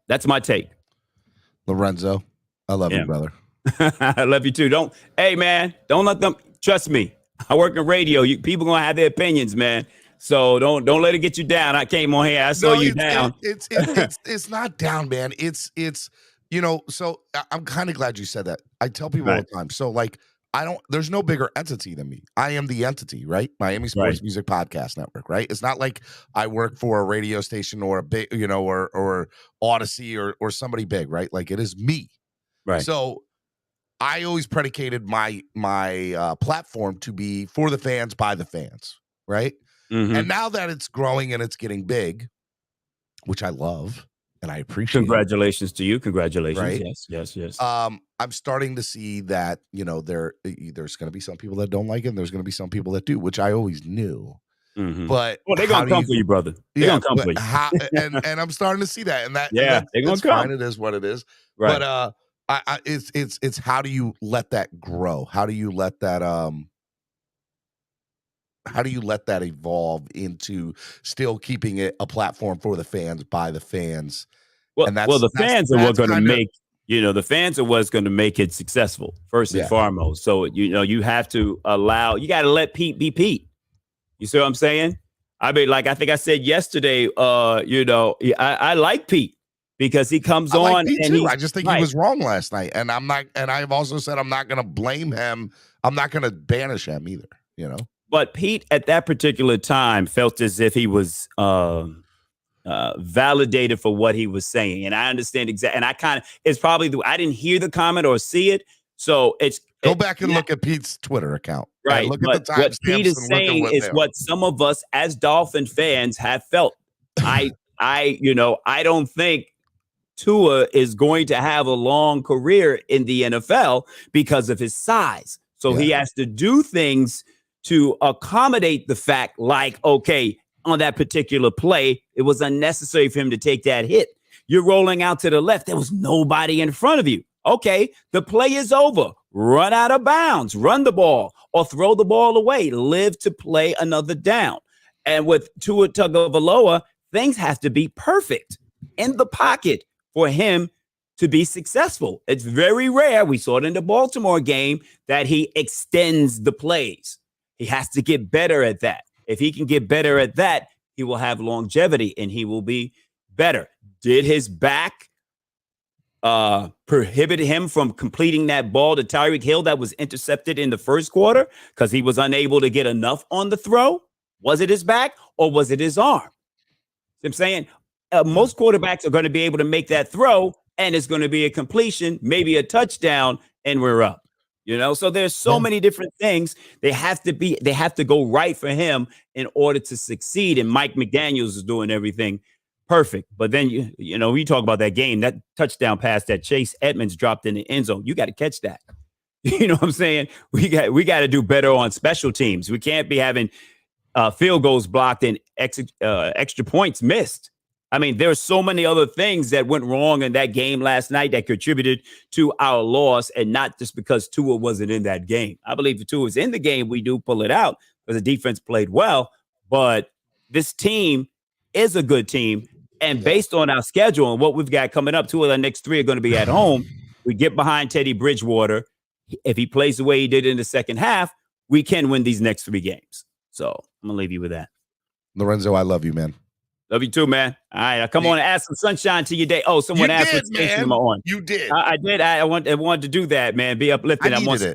That's my take. Lorenzo, I love you, brother. I love you too. Hey man, don't let them, trust me. I work in radio. People gonna have their opinions, man. So don't let it get you down. I came on here. I saw you down. It's not down, man. It's so I'm kind of glad you said that. I tell people all the time. So like there's no bigger entity than me. I am the entity, right? Miami Sports Music Podcast Network, right? It's not like I work for a radio station or a big, or Odyssey or somebody big, right? Like it is me. Right. So I always predicated my platform to be for the fans, by the fans, right? And now that it's growing and it's getting big, which I love and I appreciate. Congratulations to you. Congratulations. Right? Yes. I'm starting to see that, there's going to be some people that don't like it and there's going to be some people that do, which I always knew. But they're going to come for you, brother. They're going to come for you. And I'm starting to see that. And that, they're going to come. Fine. It is what it is. Right. But it's how do you let that grow? How do you let that evolve into still keeping it a platform for the fans, by the fans? Well, the fans are what's going to make, the fans are what's going to make it successful first and foremost. So, you have to you got to let Pete be Pete. You see what I'm saying? I mean, like I think I said yesterday, I like Pete because he comes on and I just think he was wrong last night. And I've also said I'm not going to blame him. I'm not going to banish him either, But Pete, at that particular time, felt as if he was validated for what he was saying, and I understand exactly. And it's probably I didn't hear the comment or see it, so go back and look at Pete's Twitter account. Right, look but at the timestamps. What Pete is saying is what some of us as Dolphin fans have felt. I don't think Tua is going to have a long career in the NFL because of his size. So he has to do things to accommodate the fact, like, okay, on that particular play, it was unnecessary for him to take that hit. You're rolling out to the left. There was nobody in front of you. Okay, the play is over. Run out of bounds. Run the ball or throw the ball away. Live to play another down. And with Tua Tagovailoa, things have to be perfect in the pocket for him to be successful. It's very rare. We saw it in the Baltimore game that he extends the plays. He has to get better at that. If he can get better at that, he will have longevity and he will be better. Did his back prohibit him from completing that ball to Tyreek Hill that was intercepted in the first quarter because he was unable to get enough on the throw? Was it his back or was it his arm? I'm saying most quarterbacks are going to be able to make that throw and it's going to be a completion, maybe a touchdown, and we're up. You know, so there's so many different things. They have to go right for him in order to succeed. And Mike McDaniels is doing everything perfect. But then you know, we talk about that game, that touchdown pass that Chase Edmonds dropped in the end zone. You got to catch that. You know what I'm saying? We got to do better on special teams. We can't be having field goals blocked and extra points missed. I mean, there's so many other things that went wrong in that game last night that contributed to our loss, and not just because Tua wasn't in that game. I believe if Tua was in the game, we do pull it out because the defense played well. But this team is a good team, and based on our schedule and what we've got coming up, 2 of the next 3 are going to be at home. We get behind Teddy Bridgewater. If he plays the way he did in the second half, we can win these next 3 games. So I'm going to leave you with that. Lorenzo, I love you, man. Love you too, man. All right, I'll come on and add some sunshine to your day. Oh, someone asked what station am I on. You did. I did. I wanted to do that, man. Be uplifting. I'm on Star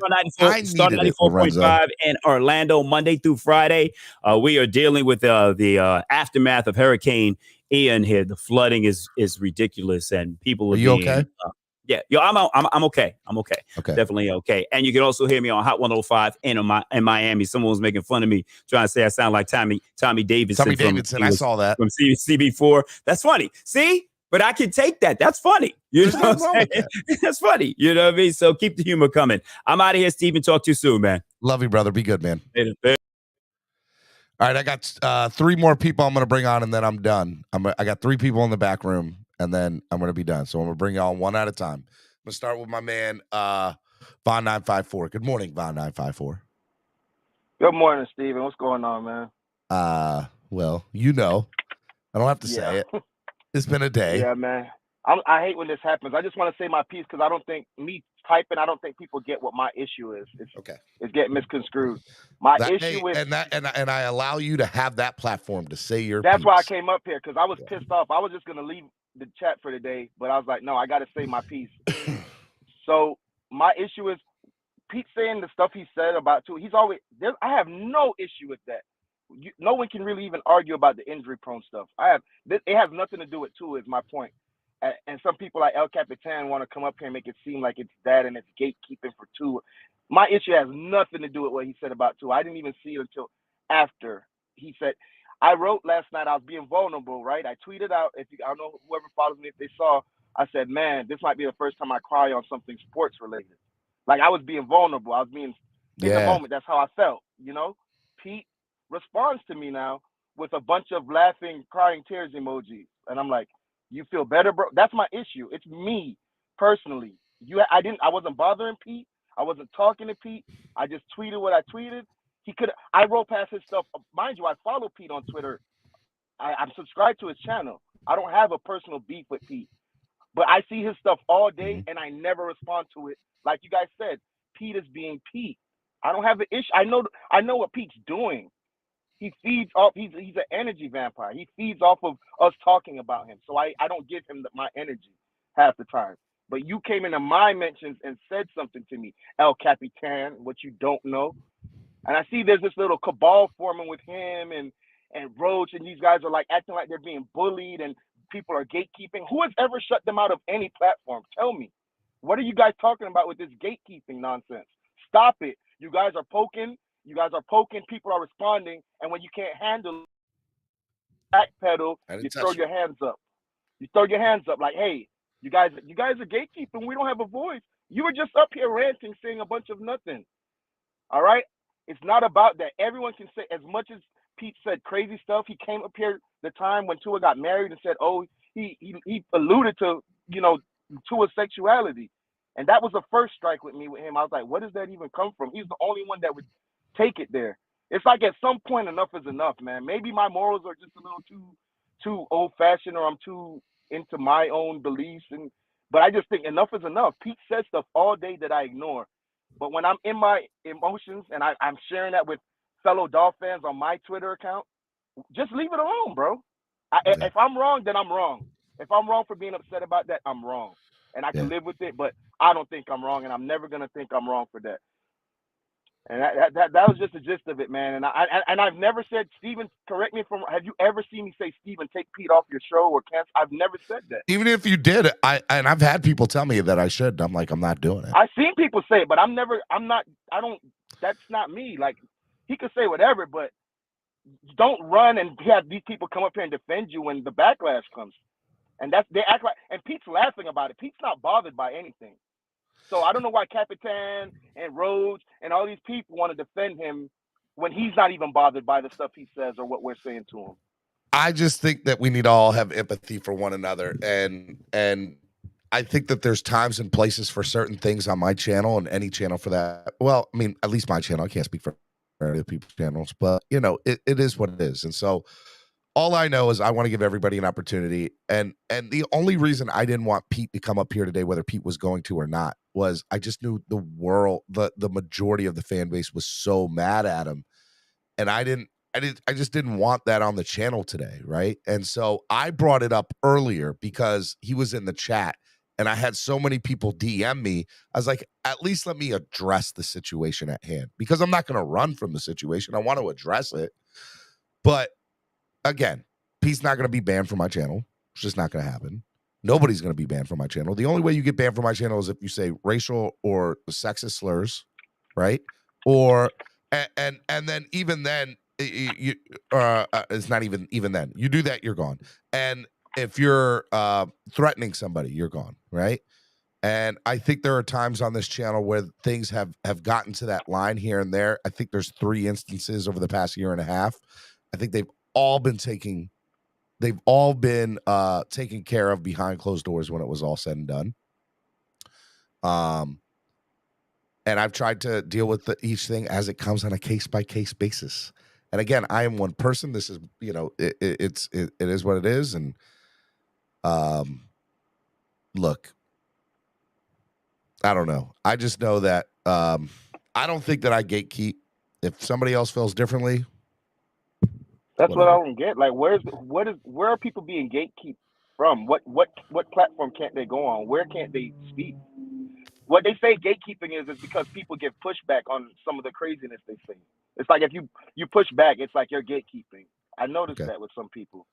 94.5 in Orlando, Monday through Friday. We are dealing with the aftermath of Hurricane Ian here. The flooding is ridiculous, and people are you being, okay? Yeah, I'm okay. I'm okay. Okay. Definitely okay. And you can also hear me on Hot 105 in Miami. Someone was making fun of me, trying to say I sound like Tommy Davidson. Tommy Davidson, I saw that. From CB4. That's funny. See? But I can take that. That's funny. You know what I'm saying? That's funny. You know what I mean? So keep the humor coming. I'm out of here, Steven. Talk to you soon, man. Love you, brother. Be good, man. Later. All right, I got 3 more people I'm going to bring on, and then I'm done. I got 3 people in the back room, and then I'm going to be done. So I'm going to bring you on one at a time. I'm going to start with my man, Von954. Good morning, Von954. Good morning, Steven. What's going on, man? Well, you know, I don't have to say it. It's been a day. Yeah, man. I hate when this happens. I just want to say my piece because I don't think I don't think people get what my issue is. It's getting misconstrued. My issue is, and I allow you to have that platform to say your That's piece. why I came up here, because I was pissed off. I was just gonna leave the chat for the day, but I was like, no, I got to say my piece. So my issue is Pete saying the stuff he said about Tua. He's always there. I have no issue with that. No one can really even argue about the injury-prone stuff. It has nothing to do with Tua, is my point. And some people like El Capitan want to come up here and make it seem like it's that and it's gatekeeping for Tua. My issue has nothing to do with what he said about Tua. I didn't even see it until after he said. I wrote last night I was being vulnerable, right? I tweeted out, I don't know whoever follows me if they saw, I said, man, this might be the first time I cry on something sports related. Like I was being vulnerable. I was being in the moment. That's how I felt, you know? Pete responds to me now with a bunch of laughing, crying tears emojis. And I'm like, you feel better, bro? That's my issue. It's me personally. I wasn't bothering Pete. I wasn't talking to Pete. I just tweeted what I tweeted. I wrote past his stuff. Mind you, I follow Pete on Twitter. I'm subscribed to his channel. I don't have a personal beef with Pete. But I see his stuff all day and I never respond to it. Like you guys said, Pete is being Pete. I don't have an issue. I know what Pete's doing. He feeds off, he's an energy vampire. He feeds off of us talking about him. So I don't give him my energy half the time. But you came into my mentions and said something to me, El Capitan, what you don't know. And I see there's this little cabal forming with him and Roach, and these guys are like acting like they're being bullied and people are gatekeeping. Who has ever shut them out of any platform? Tell me. What are you guys talking about with this gatekeeping nonsense? Stop it. You guys are poking, people are responding, and when you can't handle backpedal, you throw your hands up. You throw your hands up like, hey, you guys are gatekeeping. We don't have a voice. You were just up here ranting, saying a bunch of nothing. All right? It's not about that. Everyone can say, as much as Pete said crazy stuff, he came up here the time when Tua got married and said, oh, he alluded to, Tua's sexuality. And that was the first strike with me with him. I was like, where does that even come from? He's the only one that would take it there. It's like at some point enough is enough, man. Maybe my morals are just a little too old-fashioned, or I'm too into my own beliefs. But I just think enough is enough. Pete says stuff all day that I ignore. But when I'm in my emotions and I'm sharing that with fellow Dolphin fans on my Twitter account, just leave it alone, bro. If I'm wrong, then I'm wrong. If I'm wrong for being upset about that, I'm wrong. And I can live with it, but I don't think I'm wrong, and I'm never going to think I'm wrong for that. And that was just the gist of it, man. And I've never said, Steven, correct me if I'm, have you ever seen me say, Steven, take Pete off your show or cancel? I've never said that. Even if you did, I've had people tell me that I should. I'm like, I'm not doing it. I've seen people say it, but that's not me. Like, he could say whatever, but don't run and have these people come up here and defend you when the backlash comes. And they act like, and Pete's laughing about it. Pete's not bothered by anything. So I don't know why Capitan and Rhodes and all these people want to defend him when he's not even bothered by the stuff he says or what we're saying to him. I just think that we need to all have empathy for one another, and I think that there's times and places for certain things on my channel and any channel for that. Well, I mean, at least my channel. I can't speak for other people's channels, but it is what it is. And so all I know is I want to give everybody an opportunity. And the only reason I didn't want Pete to come up here today, whether Pete was going to or not, was I just knew the majority of the fan base was so mad at him. And I just didn't want that on the channel today, right? And so I brought it up earlier because he was in the chat and I had so many people DM me. I was like, at least let me address the situation at hand, because I'm not going to run from the situation. I want to address it. But again, Pete's not going to be banned from my channel. It's just not going to happen. Nobody's going to be banned from my channel. The only way you get banned from my channel is if you say racial or sexist slurs, right? Or and then even then, it's not even then. You do that, you're gone. And if you're threatening somebody, you're gone, right? And I think there are times on this channel where things have gotten to that line here and there. I think there's 3 instances over the past year and a half. I think they've all been taken care of behind closed doors when it was all said and done. And I've tried to deal with each thing as it comes on a case-by-case basis. And again, I am one person. This is, it is what it is. And look, I don't know. I just know that I don't think that I gatekeep. If somebody else feels differently, that's whatever. what I don't get. Like, where are people being gatekept from? What platform can't they go on? Where can't they speak? What they say gatekeeping is because people give pushback on some of the craziness they say. It's like if you push back, it's like you're gatekeeping. I noticed that with some people.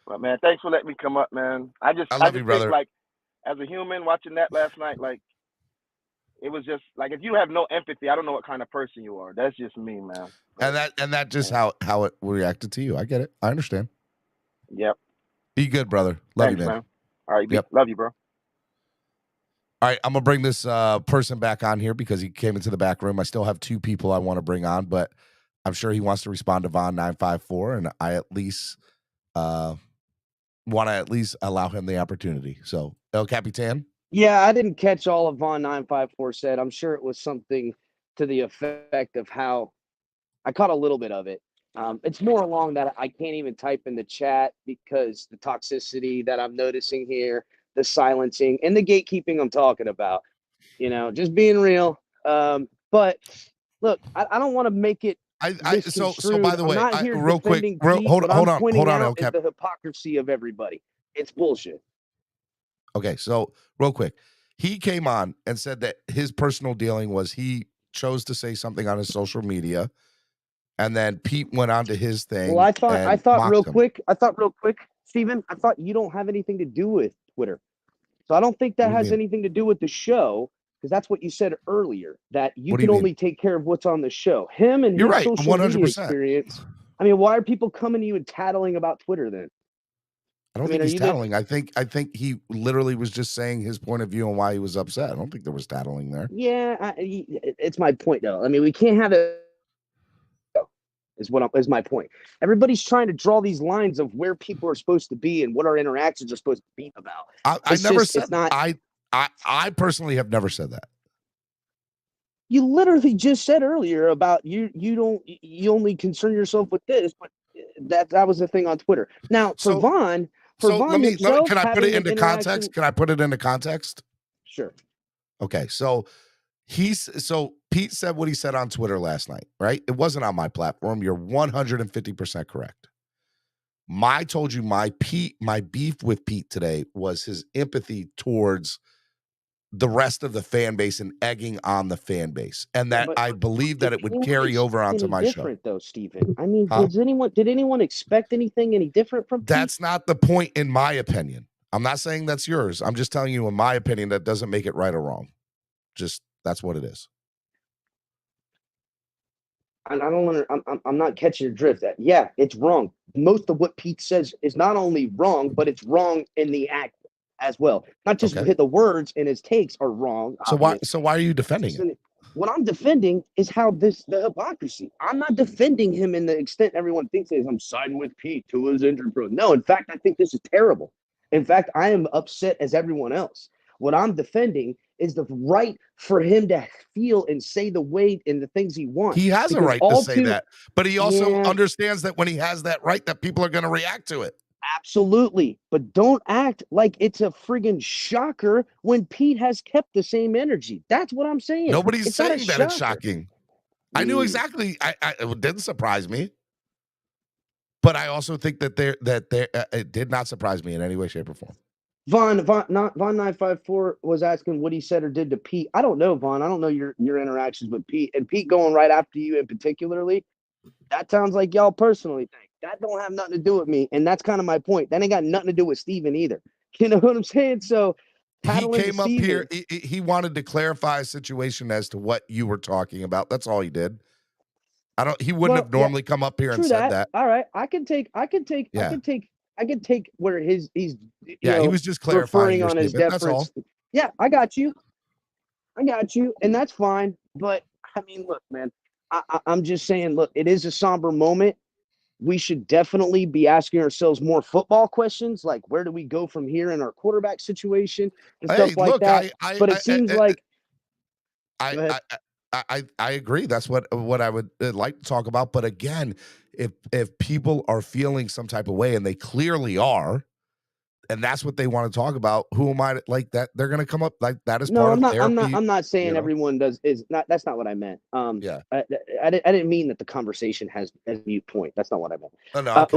But man, thanks for letting me come up, man. I just you, brother. think, like, as a human watching that last night, like, it was just like, if you have no empathy, I don't know what kind of person you are. That's just me, man. But, and that just how it reacted to you. I get it. I understand. Yep. Be good, brother. Love you, man. All right. Love you, bro. All right, I'm going to bring this person back on here because he came into the back room. I still have 2 people I want to bring on, but I'm sure he wants to respond to Von 954, and I at least want to at least allow him the opportunity. So, El Capitan? Yeah, I didn't catch all of Von 954 said. I'm sure it was something to the effect of how I caught a little bit of it. It's more along that I can't even type in the chat because the toxicity that I'm noticing here, the silencing and the gatekeeping I'm talking about, just being real. But look, I don't want to make it. So by the way, I'm not here real quick, Pete, hold on, El Cap. The hypocrisy of everybody. It's bullshit. Okay, so real quick, he came on and said that his personal dealing was he chose to say something on his social media, and then Pete went on to his thing. Well, I thought real quick, Steven, I thought you don't have anything to do with Twitter. So I don't think that has anything to do with the show, because that's what you said earlier, that you can only take care of what's on the show. Him and his social 100%. Media experience. I mean, why are people coming to you and tattling about Twitter then? I don't think he's tattling. I think he literally was just saying his point of view and why he was upset. I don't think there was tattling there. Yeah, it's my point, though. I mean, we can't have it. Is my point. Everybody's trying to draw these lines of where people are supposed to be and what our interactions are supposed to be about. I never said that. I personally have never said that. You literally just said earlier about you only concern yourself with this, but that was the thing on Twitter. Now, for Von himself, can I put it into context? Can I put it into context? Sure. Okay, so Pete said what he said on Twitter last night, right? It wasn't on my platform. You're 150% correct. I told you my beef with Pete today was his empathy towards the rest of the fan base and egging on the fan base, and that I believe that it would carry over onto my show. Different though, Stephen. I mean, Huh? did anyone expect anything any different from Pete? That's not the point, in my opinion. I'm not saying that's yours. I'm just telling you, in my opinion, that doesn't make it right or wrong. Just that's what it is. I don't. I'm not catching your drift. That yeah, it's wrong. Most of what Pete says is not only wrong, but it's wrong in the act as well. Not just the words and his takes are wrong. So why are you defending it? What I'm defending is how the hypocrisy. I'm not defending him in the extent everyone thinks it is. I'm siding with Pete, Tua's injury prone. No, in fact, I think this is terrible. In fact, I am upset as everyone else. What I'm defending is the right for him to feel and say the way and the things he wants. He has a right to say that, but he also understands that when he has that right, that people are going to react to it. Absolutely. But don't act like it's a friggin' shocker when Pete has kept the same energy. That's what I'm saying. Nobody's saying that it's shocking. I knew exactly. It didn't surprise me. But I also think that it did not surprise me in any way, shape, or form. Vaughn 954 was asking what he said or did to Pete. I don't know, Vaughn. I don't know your interactions with Pete. And Pete going right after you in particularly, that sounds like y'all personally think. That don't have nothing to do with me. And that's kind of my point. That ain't got nothing to do with Steven either. You know what I'm saying? So he came up here. He wanted to clarify a situation as to what you were talking about. That's all he did. He wouldn't have normally come up here and said that. All right. I can take where he's he was just clarifying on his deference. Yeah, I got you. And that's fine. But I mean, look, man, I'm just saying, look, it is a somber moment. We should definitely be asking ourselves more football questions, like where do we go from here in our quarterback situation and stuff like that. But it seems like I agree. That's what I would like to talk about. But again, if people are feeling some type of way, and they clearly are, and that's what they want to talk about, who am I to, like that? They're going to come up like that is part of therapy. I'm not saying everyone does. That's not what I meant. I didn't mean that the conversation has a viewpoint. That's not what I meant. Oh, no, okay.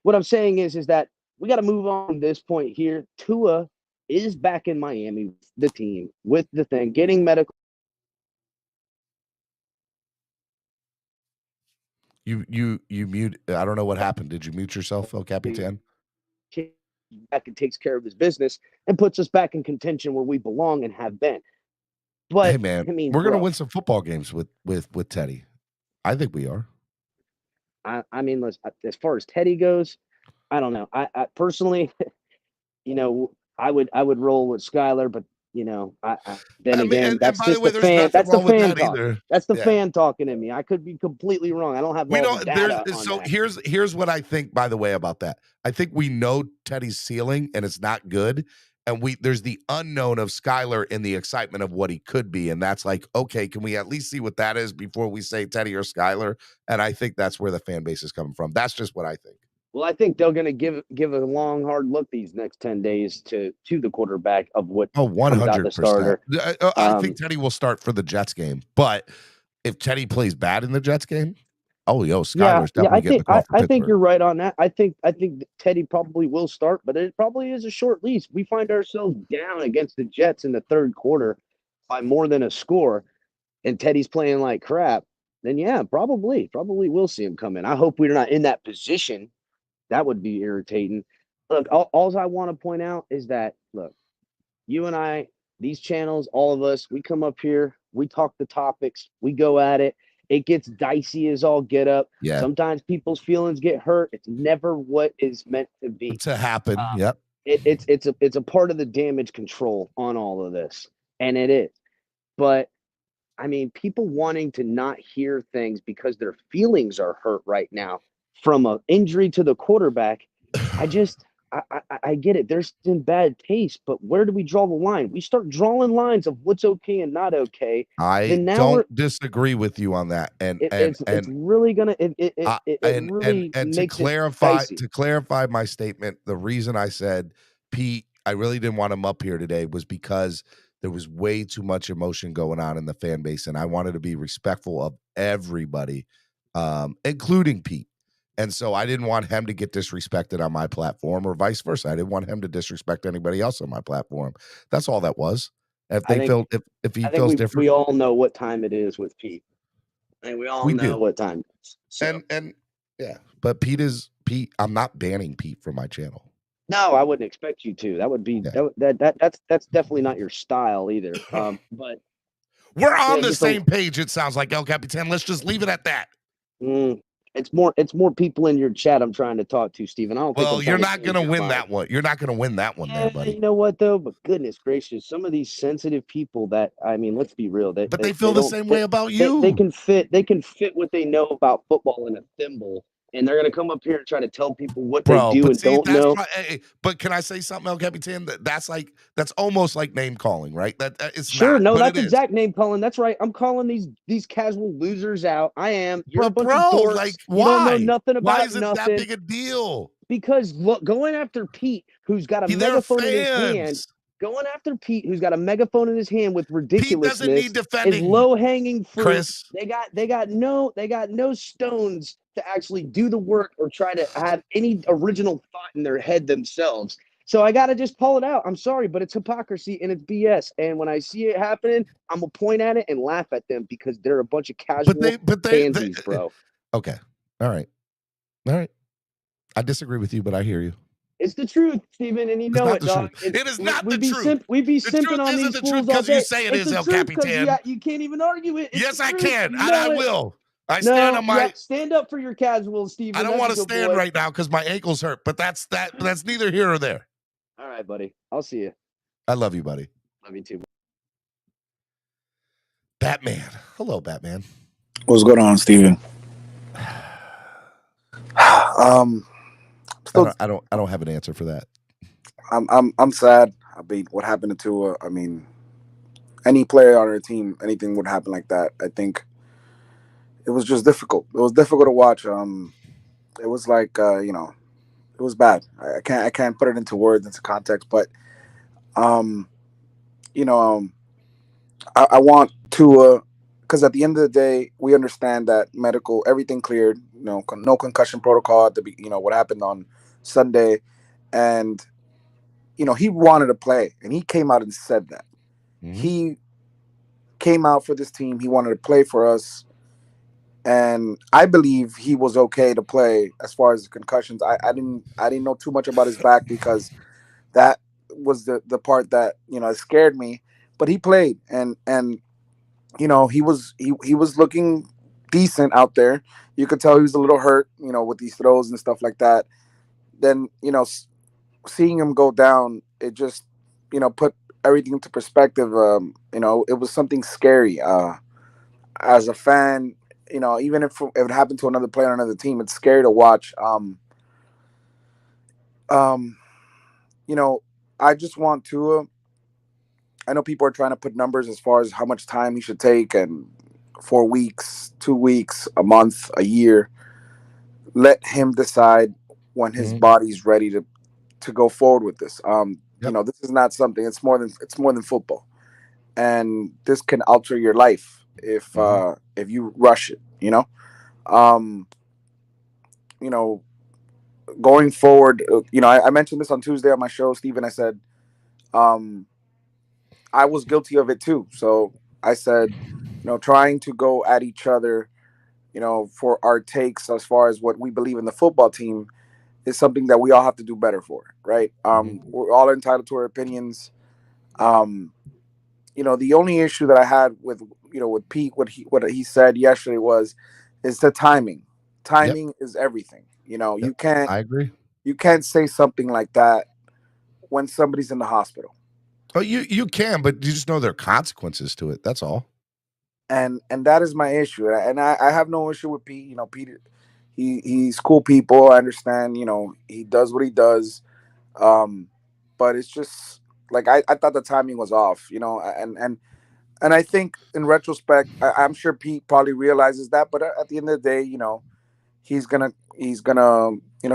What I'm saying is that we got to move on from this point here. Tua is back in Miami, the team with the thing, getting medical. You mute. I don't know what happened. Did you mute yourself, El Capitan? Back and takes care of his business and puts us back in contention where we belong and have been. But hey, man, we're gonna win some football games with Teddy. I think we are. I mean, as far as Teddy goes, I don't know. I personally, I would roll with Skyler, but that's just the fan. That's the fan talk. That's the fan talking to me. I could be completely wrong. I don't have all the data on so that. Here's what I think, by the way, about that. I think we know Teddy's ceiling and it's not good. And there's the unknown of Skyler in the excitement of what he could be. And that's like, okay, can we at least see what that is before we say Teddy or Skyler? And I think that's where the fan base is coming from. That's just what I think. Well, I think they're going to give a long, hard look these next 10 days to the quarterback of what 100%. The starter. I think Teddy will start for the Jets game. But if Teddy plays bad in the Jets game, Skyler's definitely getting the call for I think you're right on that. I think Teddy probably will start, but it probably is a short leash. We find ourselves down against the Jets in the third quarter by more than a score, and Teddy's playing like crap. Then probably we'll see him come in. I hope we're not in that position. That would be irritating. Look, all I want to point out is that, look, you and I, these channels, all of us, we come up here, we talk the topics, we go at it. It gets dicey as all get up. Yeah. Sometimes people's feelings get hurt. It's never what is meant to be. To happen. Yep. It's a part of the damage control on all of this. And it is. But I mean, people wanting to not hear things because their feelings are hurt right now from an injury to the quarterback, I get it. There's some bad taste, but where do we draw the line? We start drawing lines of what's okay and not okay. I don't disagree with you on that. And it's really gonna really makes to clarify my statement, the reason I said Pete, I really didn't want him up here today was because there was way too much emotion going on in the fan base, and I wanted to be respectful of everybody, including Pete. And so I didn't want him to get disrespected on my platform or vice versa. I didn't want him to disrespect anybody else on my platform. That's all that was. If they feel if he I think feels different, we all know what time it is with Pete. I think we all know what time it is. So. And yeah, but Pete. I'm not banning Pete from my channel. No, I wouldn't expect you to. That would be that's definitely not your style either. But we're on the same page. It sounds like El Capitan. Let's just leave it at that. It's more people in your chat I'm trying to talk to, Steven. I don't think. Well, you're not going to win that one. You're not going to win that one, there, buddy. You know what though? But goodness gracious, some of these sensitive people that let's be real. But they feel the same way about you. They can fit what they know about football in a thimble. And they're going to come up here and try to tell people what they do and don't know. But can I say something, El Capitan? That's almost like name calling, right? It's sure. Not, no, that's exact name calling. That's right. I'm calling these casual losers out. I am. You're a bunch of dorks. Like, why? You don't know nothing about why is it nothing. that big a deal? Because look, going after Pete, who's got a megaphone in his hand. Going after Pete, who's got a megaphone in his hand with ridiculousness, Pete doesn't need defending. Is low hanging fruit. Chris. They got no stones to actually do the work or try to have any original thought in their head themselves. So I got to just call it out. I'm sorry, but it's hypocrisy and it's BS. And when I see it happening, I'm going to point at it and laugh at them because they're a bunch of casual pansies, bro. Okay. All right. I disagree with you, but I hear you. It's the truth, Steven, and you know it, dog. It is not the truth. We'd be simping on these fools all day. You say it is, El Capitan. You can't even argue it. Yes, I can, and I will. I stand on my stand up for your casuals, Steven. I don't want to stand right now because my ankles hurt, but that's neither here or there. All right, buddy. I'll see you. I love you, buddy. Love you too. Batman. Hello, Batman. What's going on, Steven? I don't have an answer for that. I'm sad. I mean, what happened to Tua? I mean, any player on our team, anything would happen like that. I think it was just difficult. It was difficult to watch. It was like it was bad. I can't put it into words, into context, but I want Tua, because at the end of the day, we understand that everything cleared. No concussion protocol at what happened on Sunday, and he wanted to play, and he came out and said that. Mm-hmm. He came out for this team. He wanted to play for us, and I believe he was okay to play. As far as the concussions, I didn't know too much about his back because that was the part that scared me. But he played, and he was looking decent out there. You could tell he was a little hurt, with these throws and stuff like that. Then, seeing him go down, it just, put everything into perspective. It was something scary. As a fan, even if it happened to another player on another team, it's scary to watch. I just want Tua. I know people are trying to put numbers as far as how much time he should take, and 4 weeks, 2 weeks, a month, a year. Let him decide when his body's ready to go forward with this. This is not something. It's more than football, and this can alter your life if you rush it. Going forward. I mentioned this on Tuesday on my show, Steven. I said, I was guilty of it too. So I said, trying to go at each other, for our takes as far as what we believe in the football team is something that we all have to do better for, right? We're all entitled to our opinions. The only issue that I had with Pete, what he said yesterday is the timing. Timing is everything. You can't. I agree. You can't say something like that when somebody's in the hospital. Oh, you can, but you just know there are consequences to it. That's all. And that is my issue. And I have no issue with Pete. Pete, he's cool people. I understand. He does what he does. But it's just like I thought the timing was off. And I think in retrospect, I'm sure Pete probably realizes that. But at the end of the day, he's gonna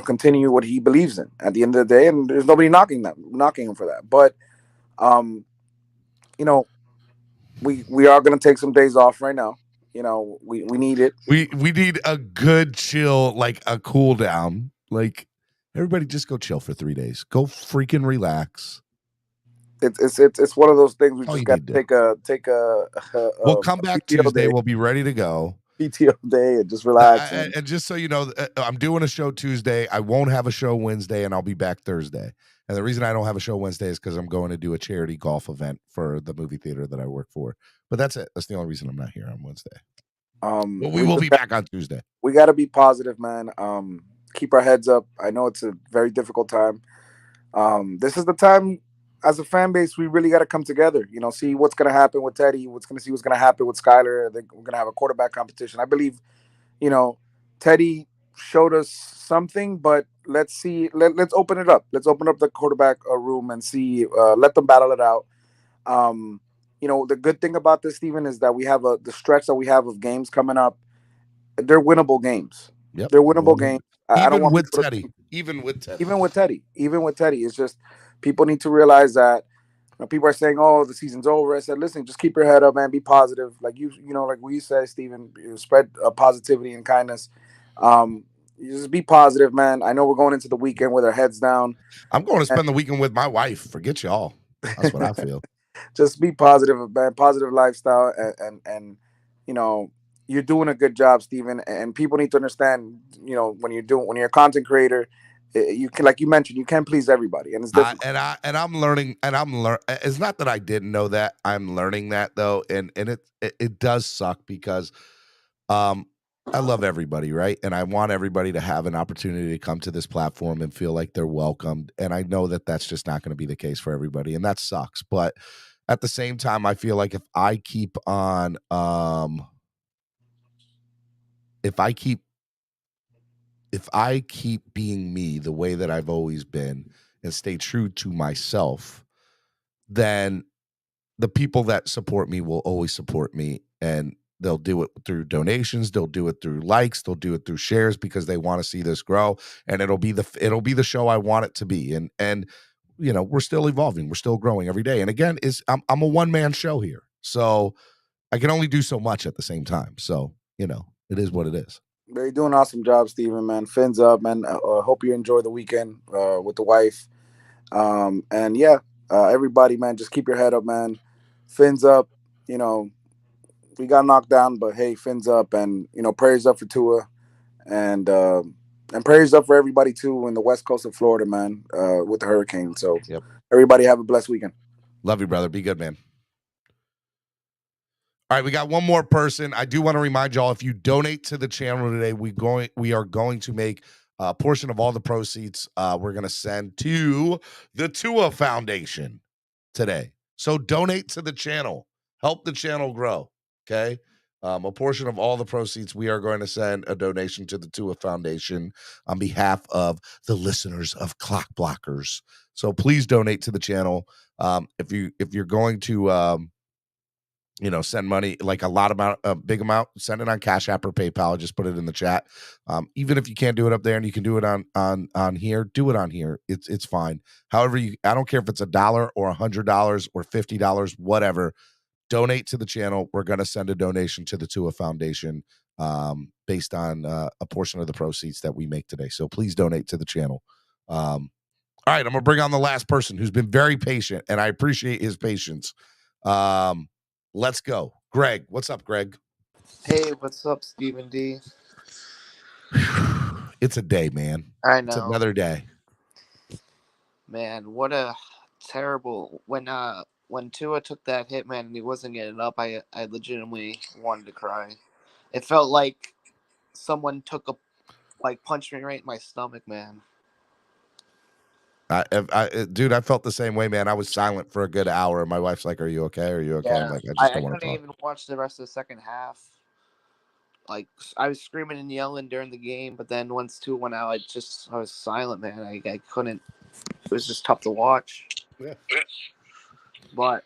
continue what he believes in. At the end of the day, and there's nobody knocking him for that. But we are going to take some days off right now. We need it. We need a good chill, like a cool down. Like everybody just go chill for 3 days. Go freaking relax. It's one of those things we All just you got need to to. take a We'll come back PTO Tuesday. day, We'll be ready to go. PTO day, and just relax. And just so you know, I'm doing a show Tuesday. I won't have a show Wednesday, and I'll be back Thursday. And the reason I don't have a show Wednesday is because I'm going to do a charity golf event for the movie theater that I work for. But that's it. That's the only reason I'm not here on Wednesday. But we will be back on Tuesday. We got to be positive, man. Keep our heads up. I know it's a very difficult time. This is the time, as a fan base, we really got to come together. You know, see what's going to happen with Teddy. What's going to happen with Skyler. I think we're going to have a quarterback competition. I believe, you know, Teddy showed us something, but let's see. Let's open it up. Let's open up the quarterback room and see. Let them battle it out. You know, the good thing about this, Steven, is that we have the stretch that we have of games coming up. They're winnable games. Yep. They're winnable games. I don't want with people Teddy. to, Even with Teddy. Even with Teddy, it's just people need to realize that. You know, people are saying, "Oh, the season's over." I said, "Listen, just keep your head up, man. Be positive." Like you know, like we said, Steven, spread positivity and kindness. You just be positive, man. I know we're going into the weekend with our heads down. I'm going to spend the weekend with my wife. Forget y'all. That's what I feel. Just be positive, man. Positive lifestyle, and you know, you're doing a good job, Steven. And people need to understand, you know, when you're a content creator, you can, like you mentioned, you can't please everybody, and it's difficult. I'm learning, it's not that I didn't know that. I'm learning that though, and it does suck because I love everybody, right? And I want everybody to have an opportunity to come to this platform and feel like they're welcomed. And I know that that's just not going to be the case for everybody, and that sucks. But at the same time, I feel like if I keep being me the way that I've always been and stay true to myself, then the people that support me will always support me, and they'll do it through donations, they'll do it through likes, they'll do it through shares because they want to see this grow, and it'll be the show I want it to be. And you know, we're still evolving, we're still growing every day. And again, I'm a one-man show here, so I can only do so much at the same time. So, you know, it is what it is. You're doing an awesome job, Steven, man. Fins up, man. Hope you enjoy the weekend with the wife. And yeah, everybody, man, just keep your head up, man. Fins up. You know, we got knocked down, but hey, fins up, and you know, prayers up for Tua, and prayers up for everybody too in the west coast of Florida, man, with the hurricane. So, everybody have a blessed weekend. Love you, brother. Be good, man. All right, we got one more person. I do want to remind y'all, if you donate to the channel today, we are going to make a portion of all the proceeds we're going to send to the Tua Foundation today. So donate to the channel. Help the channel grow, okay? A portion of all the proceeds, we are going to send a donation to the Tua Foundation on behalf of the listeners of Clock Blockers. So please donate to the channel. If you're going to you know, send money, like a big amount, send it on Cash App or PayPal. Just put it in the chat. Even if you can't do it up there and you can do it on here, do it on here. It's fine. However, I don't care if it's $1 or $100 or $50, whatever. Donate to the channel. We're going to send a donation to the Tua Foundation based on a portion of the proceeds that we make today. So please donate to the channel. All right, I'm going to bring on the last person who's been very patient, and I appreciate his patience. Let's go. Greg, what's up, Greg? Hey, what's up, Stephen D? It's a day, man. I know. It's another day. Man, what a terrible when Tua took that hit, man, and he wasn't getting up, I legitimately wanted to cry. It felt like someone punched me right in my stomach, man. Dude, I felt the same way, man. I was silent for a good hour. My wife's like, "Are you okay? Are you okay?" Yeah. I'm like, "I just don't I want to couldn't talk." even watch the rest of the second half. Like, I was screaming and yelling during the game, but then once Tua went out, I was silent, man. I couldn't. It was just tough to watch. Yeah. But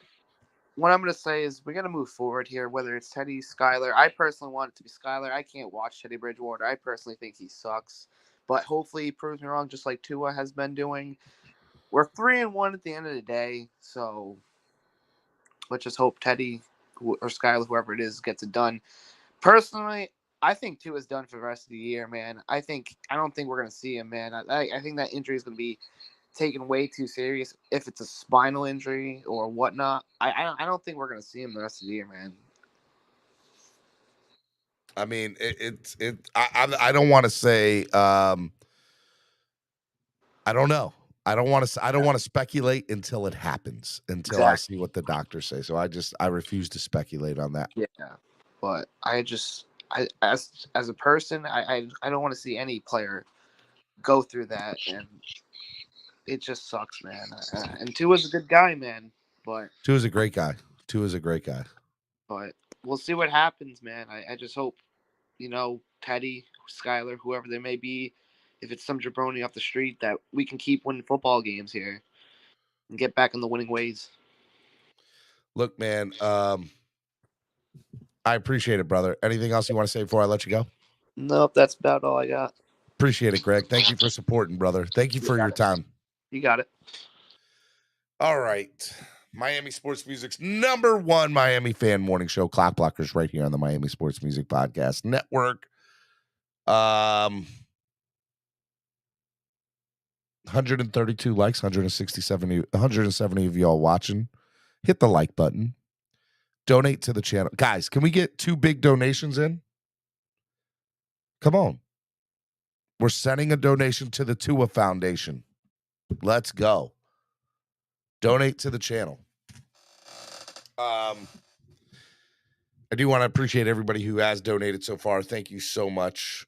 what I'm going to say is we're going to move forward here, whether it's Teddy, Skyler. I personally want it to be Skyler. I can't watch Teddy Bridgewater. I personally think he sucks. But hopefully he proves me wrong, just like Tua has been doing. We're 3-1 at the end of the day, so let's just hope Teddy or Skyler, whoever it is, gets it done. Personally, I think Tua's done for the rest of the year, man. I don't think we're going to see him, man. I think that injury is going to be taken way too serious. If it's a spinal injury or whatnot, I don't think we're gonna see him the rest of the year, man. I mean, I don't want to say. I don't know. I don't want to speculate until it happens. Until I see what the doctors say. So I refuse to speculate on that. Yeah, but as a person, I don't want to see any player go through that, and it just sucks, man. And Tua's a good guy, man. But Tua's a great guy. But we'll see what happens, man. I just hope, Teddy, Skyler, whoever they may be, if it's some jabroni off the street, that we can keep winning football games here and get back in the winning ways. Look, man, I appreciate it, brother. Anything else you want to say before I let you go? Nope, that's about all I got. Appreciate it, Greg. Thank you for supporting, brother. Thank you for your time. You got it. All right. Miami Sports Music's #1 Miami fan morning show, Clock Blockers, right here on the Miami Sports Music Podcast Network. 132 likes, 170 of y'all watching. Hit the like button. Donate to the channel. Guys, can we get 2 big donations in? Come on. We're sending a donation to the Tua Foundation. Let's go. Donate to the channel. I do want to appreciate everybody who has donated so far. Thank you so much.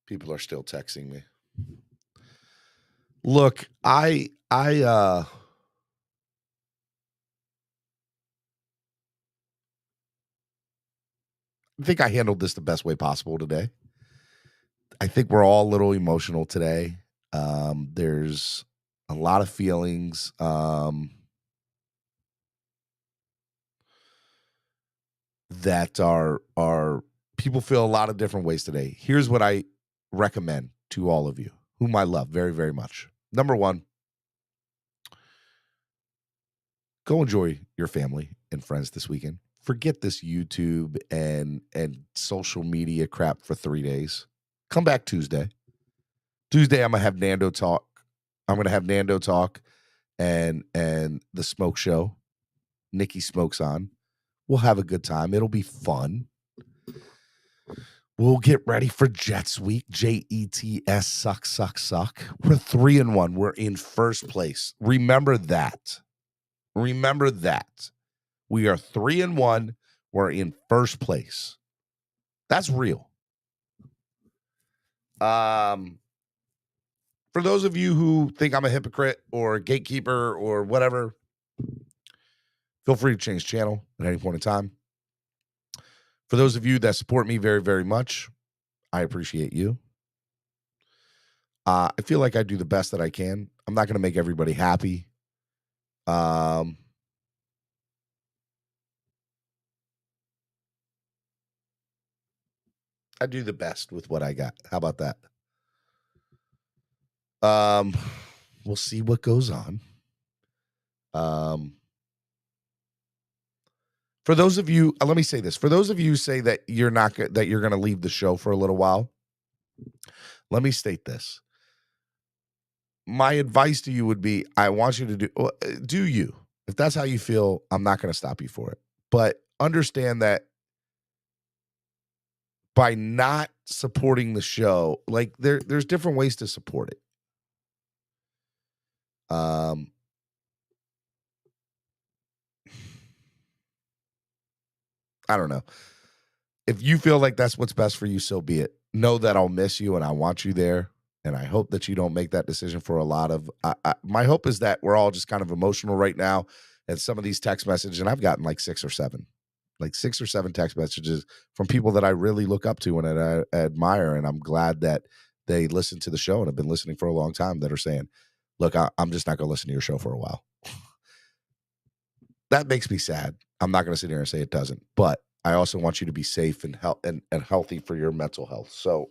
People are still texting me. Look, I think I handled this the best way possible today. I think we're all a little emotional today. There's a lot of feelings. That are people feel a lot of different ways today. Here's what I recommend to all of you, whom I love very, very much. #1, go enjoy your family and friends this weekend. Forget this YouTube and social media crap for 3 days. Come back Tuesday. Tuesday, I'm gonna have Nando talk. And the Smoke Show. Nikki Smokes on. We'll have a good time. It'll be fun. We'll get ready for Jets week. JETS, suck. We're 3-1. We're in first place. Remember that. We are 3-1. We're in first place. That's real. For those of you who think I'm a hypocrite or a gatekeeper or whatever, feel free to change channel at any point in time. For those of you that support me very, very much, I appreciate you. I feel like I do the best that I can. I'm not going to make everybody happy. I do the best with what I got. How about that? We'll see what goes on. For those of you, let me say this. For those of you who say that you're going to leave the show for a little while, let me state this. My advice to you would be, I want you to do you. If that's how you feel, I'm not going to stop you for it. But understand that by not supporting the show, like there's different ways to support it. I don't know. If you feel like that's what's best for you, so be it. Know that I'll miss you and I want you there. And I hope that you don't make that decision for a lot of, my hope is that we're all just kind of emotional right now. And some of these text messages, and I've gotten like 6 or 7 text messages from people that I really look up to and I admire. And I'm glad that they listen to the show and have been listening for a long time, that are saying, look, I'm just not going to listen to your show for a while. That makes me sad. I'm not going to sit here and say it doesn't, but I also want you to be safe and healthy for your mental health. So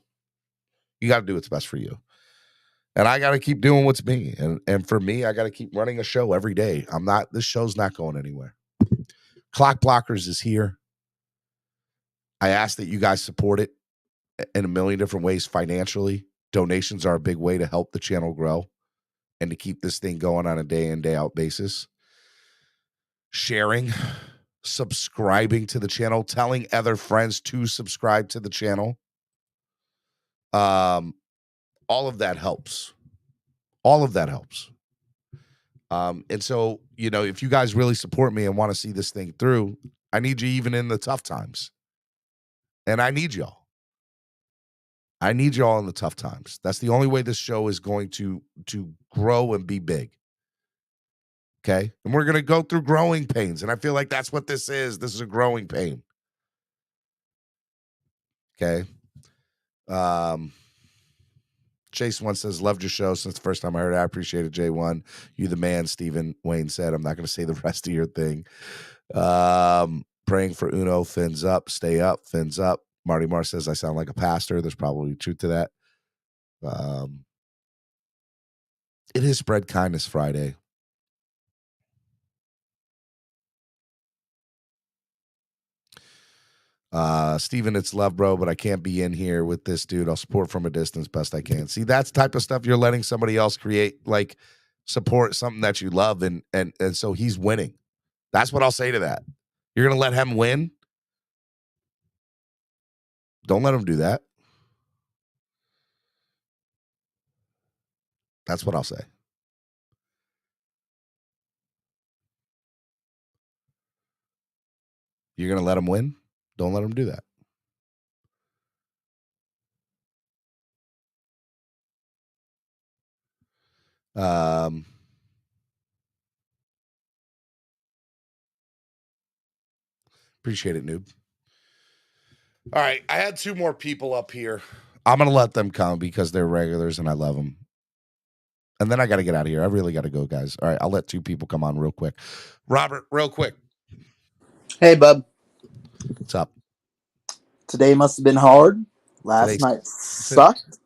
you got to do what's best for you. And I got to keep doing what's me. And for me, I got to keep running a show every day. This show's not going anywhere. Clock Blockers is here. I ask that you guys support it. in a million different ways financially. Donations are a big way to help the channel grow and to keep this thing going on a day in, day out basis. Sharing, subscribing to the channel, telling other friends to subscribe to the channel. All of that helps. All of that helps. And so, if you guys really support me and want to see this thing through, I need you even in the tough times. And I need y'all. I need y'all in the tough times. That's the only way this show is going to grow and be big. Okay? And we're going to go through growing pains. And I feel like that's what this is. This is a growing pain. Okay? Chase one says, loved your show since the first time I heard it. I appreciate it, J1. You the man, Stephen Wayne said. I'm not going to say the rest of your thing. Praying for Uno, fins up, stay up, fins up. Marty Marr says, I sound like a pastor. There's probably truth to that. It is Spread Kindness Friday. Steven, it's love, bro, but I can't be in here with this dude. I'll support from a distance best I can. See, that's the type of stuff you're letting somebody else create, like support something that you love, and so he's winning. That's what I'll say to that. You're going to let him win? Don't let him do that. That's what I'll say. You're going to let him win? Don't let him do that. Appreciate it, noob. All right, I had two more people up here. I'm going to let them come because they're regulars and I love them. And then I got to get out of here. I really got to go, guys. All right, I'll let two people come on real quick. Robert, real quick. Hey, bub. What's up? Today must have been hard. Last night sucked.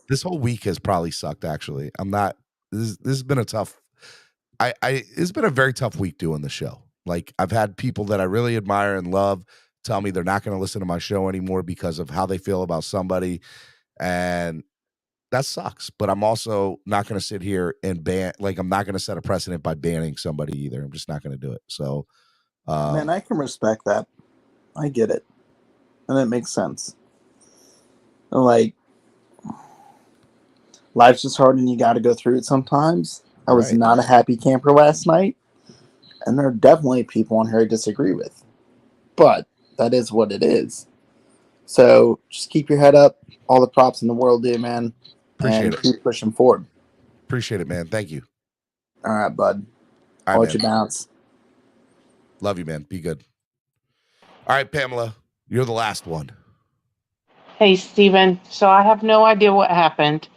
This whole week has probably sucked, actually. I'm not. This has been a tough. It's been a very tough week doing the show. Like, I've had people that I really admire and love tell me they're not going to listen to my show anymore because of how they feel about somebody. And that sucks. But I'm also not going to sit here and ban. Like, I'm not going to set a precedent by banning somebody either. I'm just not going to do it. So, man, I can respect that. I get it. And it makes sense. Like, life's just hard and you got to go through it sometimes. I was not a happy camper last night. And there are definitely people on here I disagree with. But that is what it is. So just keep your head up. All the props in the world, dude, man. Appreciate it. Keep pushing forward. Appreciate it, man. Thank you. All right, bud. All right, I'll let you bounce. Love you, man. Be good. All right, Pamela, you're the last one. Hey, Steven. So I have no idea what happened,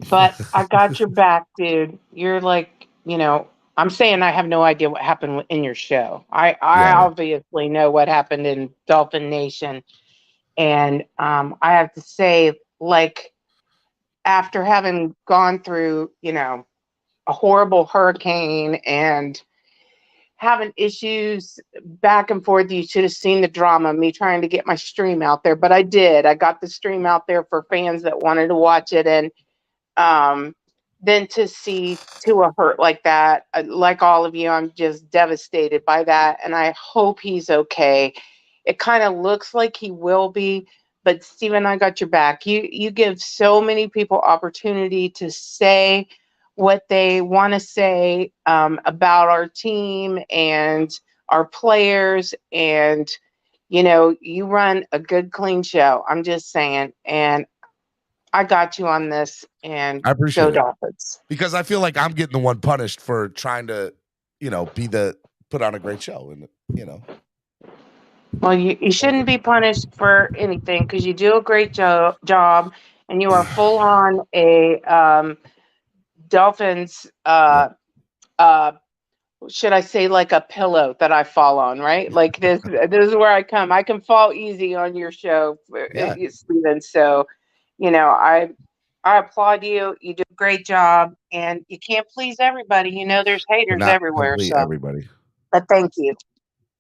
but I got your back, dude. You're like, I'm saying I have no idea what happened in your show. I obviously know what happened in Dolphin Nation. And I have to say, like, after having gone through, a horrible hurricane and having issues back and forth, you should have seen the drama, me trying to get my stream out there. But I did. I got the stream out there for fans that wanted to watch it. And then to see Tua hurt like that, like all of you, I'm just devastated by that. And I hope he's okay. It kind of looks like he will be. But Steven, I got your back. You give so many people opportunity to say what they want to say about our team and our players. And, you run a good, clean show. I'm just saying. And I got you on this, and I appreciate go Dolphins. Because I feel like I'm getting the one punished for trying to, put on a great show. And, Well, you shouldn't be punished for anything because you do a great job, and you are full on a Dolphins. Should I say like a pillow that I fall on, right? Like this is where I come. I can fall easy on your show, Steven. So, I applaud you. You do a great job, and you can't please everybody. There's haters everywhere. So, everybody. But thank you.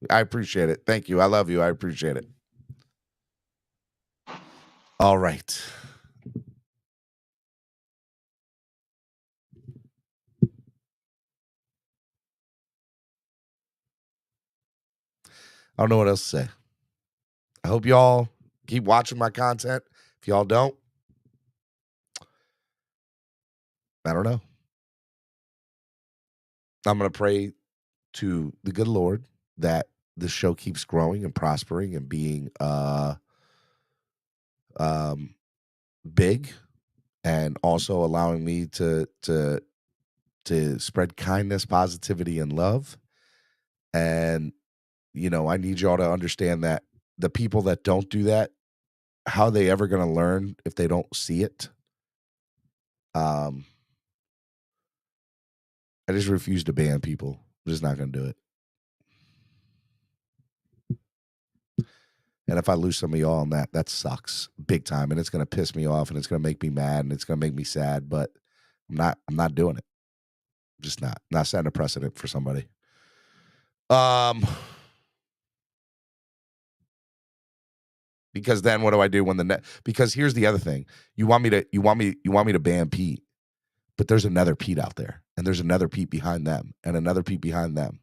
I appreciate it. Thank you. I love you. I appreciate it. All right. I don't know what else to say. I hope y'all keep watching my content. If y'all don't, I don't know. I'm going to pray to the good Lord that the show keeps growing and prospering and being big, and also allowing me to spread kindness, positivity, and love. And, I need y'all to understand that the people that don't do that, how are they ever going to learn if they don't see it? I just refuse to ban people. I'm just not going to do it. And if I lose some of y'all on that sucks big time. And it's going to piss me off, and it's going to make me mad, and it's going to make me sad, but I'm not doing it. I'm just not setting a precedent for somebody. Because then what do I do when because here's the other thing. You want me to ban Pete, but there's another Pete out there, and there's another Pete behind them, and another Pete behind them.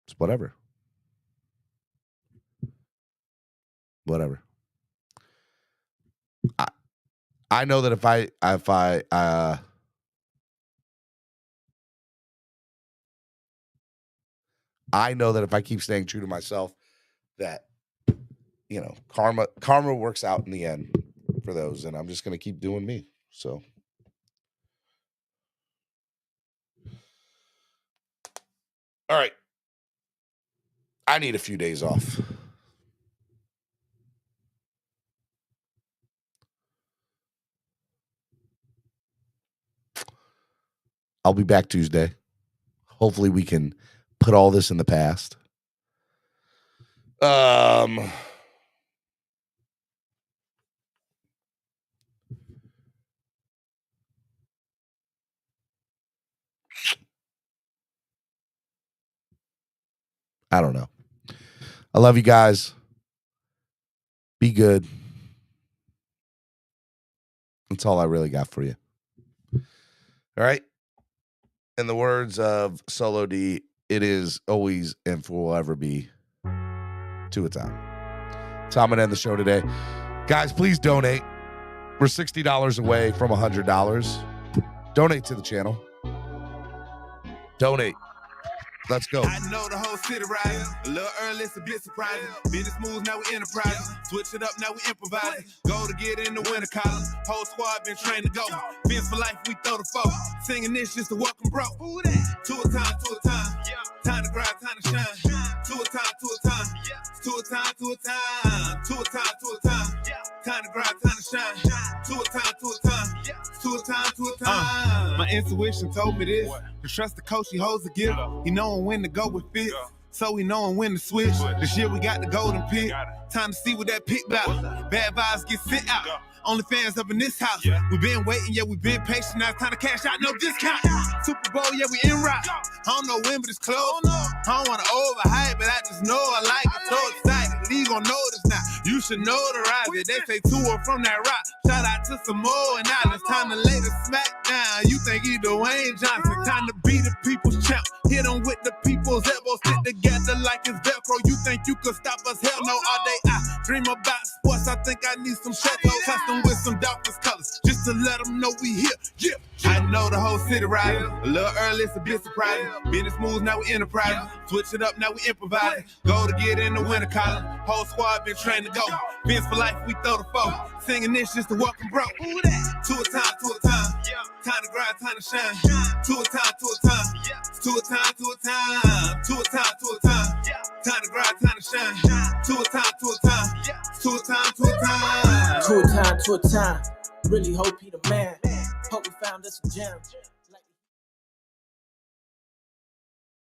It's whatever. Whatever. I know that if I know that if I keep staying true to myself, that karma works out in the end for those, and I'm just going to keep doing me. So all right. I need a few days off. I'll be back Tuesday. Hopefully we can put all this in the past. I don't know. I love you guys. Be good. That's all I really got for you. All right. In the words of Solo D, it is always and will ever be Tua time. So I'm going to end the show today. Guys, please donate. We're $60 away from $100. Donate to the channel. Donate. Let's go. I know the whole city riding. A little early, it's a bit surprising. Business moves, now we enterprising. Switch it up, now we improvising. Go to get in the winter column. Whole squad been trained to go. Fins for life, we throw the foe. Singing this just to welcome bro. Tua time, Tua time. Time to grind, time to shine. Tua time, Tua time. Tua time, Tua time. Tua time, Tua time. Time to grind, time to shine. Tua time, Tua time. Tua time, Tua time. My intuition told me this. To trust the coach, he holds the gift. He knowing when to go with fits. So we knowing when to switch. This year we got the golden pick. Time to see what that pick about. Bad vibes get sent out. Only fans up in this house. We been waiting, yeah, we been patient. Now it's time to cash out, no discount. Super Bowl, yeah, we en route. I don't know when, but it's close. I don't want to overhype, but I just know I like it. So excited, league gon' know this now. You should know the rise. They say Tua from that rock. Shout out to Samoa and Islands. Time to lay the smack down. You think he Dwayne Johnson. Time to be the people's champ. Hit him with the people's elbows. Stick together like it's Velcro. You think you could stop us? Hell no, all day I dream about sports. I think I need some Chateau custom with some Dolphins colors. Just to let them know we here. Yeah. I know the whole city riding. A little early, it's a bit surprising. Business moves, now we enterprising. Switch it up, now we improvising. Go to get in the winter column. Whole squad been trained to go. Fins for life, we throw the foe. Singing this just to welcome bro. Tua time, Tua time. Time to grind, time to shine. Tua time, Tua time. Tua time, Tua time. Tua time, Tua time. Time to grind, time to shine. Tua time, Tua time. Tua time, Tua time. Tua time, Tua time. Really hope he the man. Hope we found us a gem.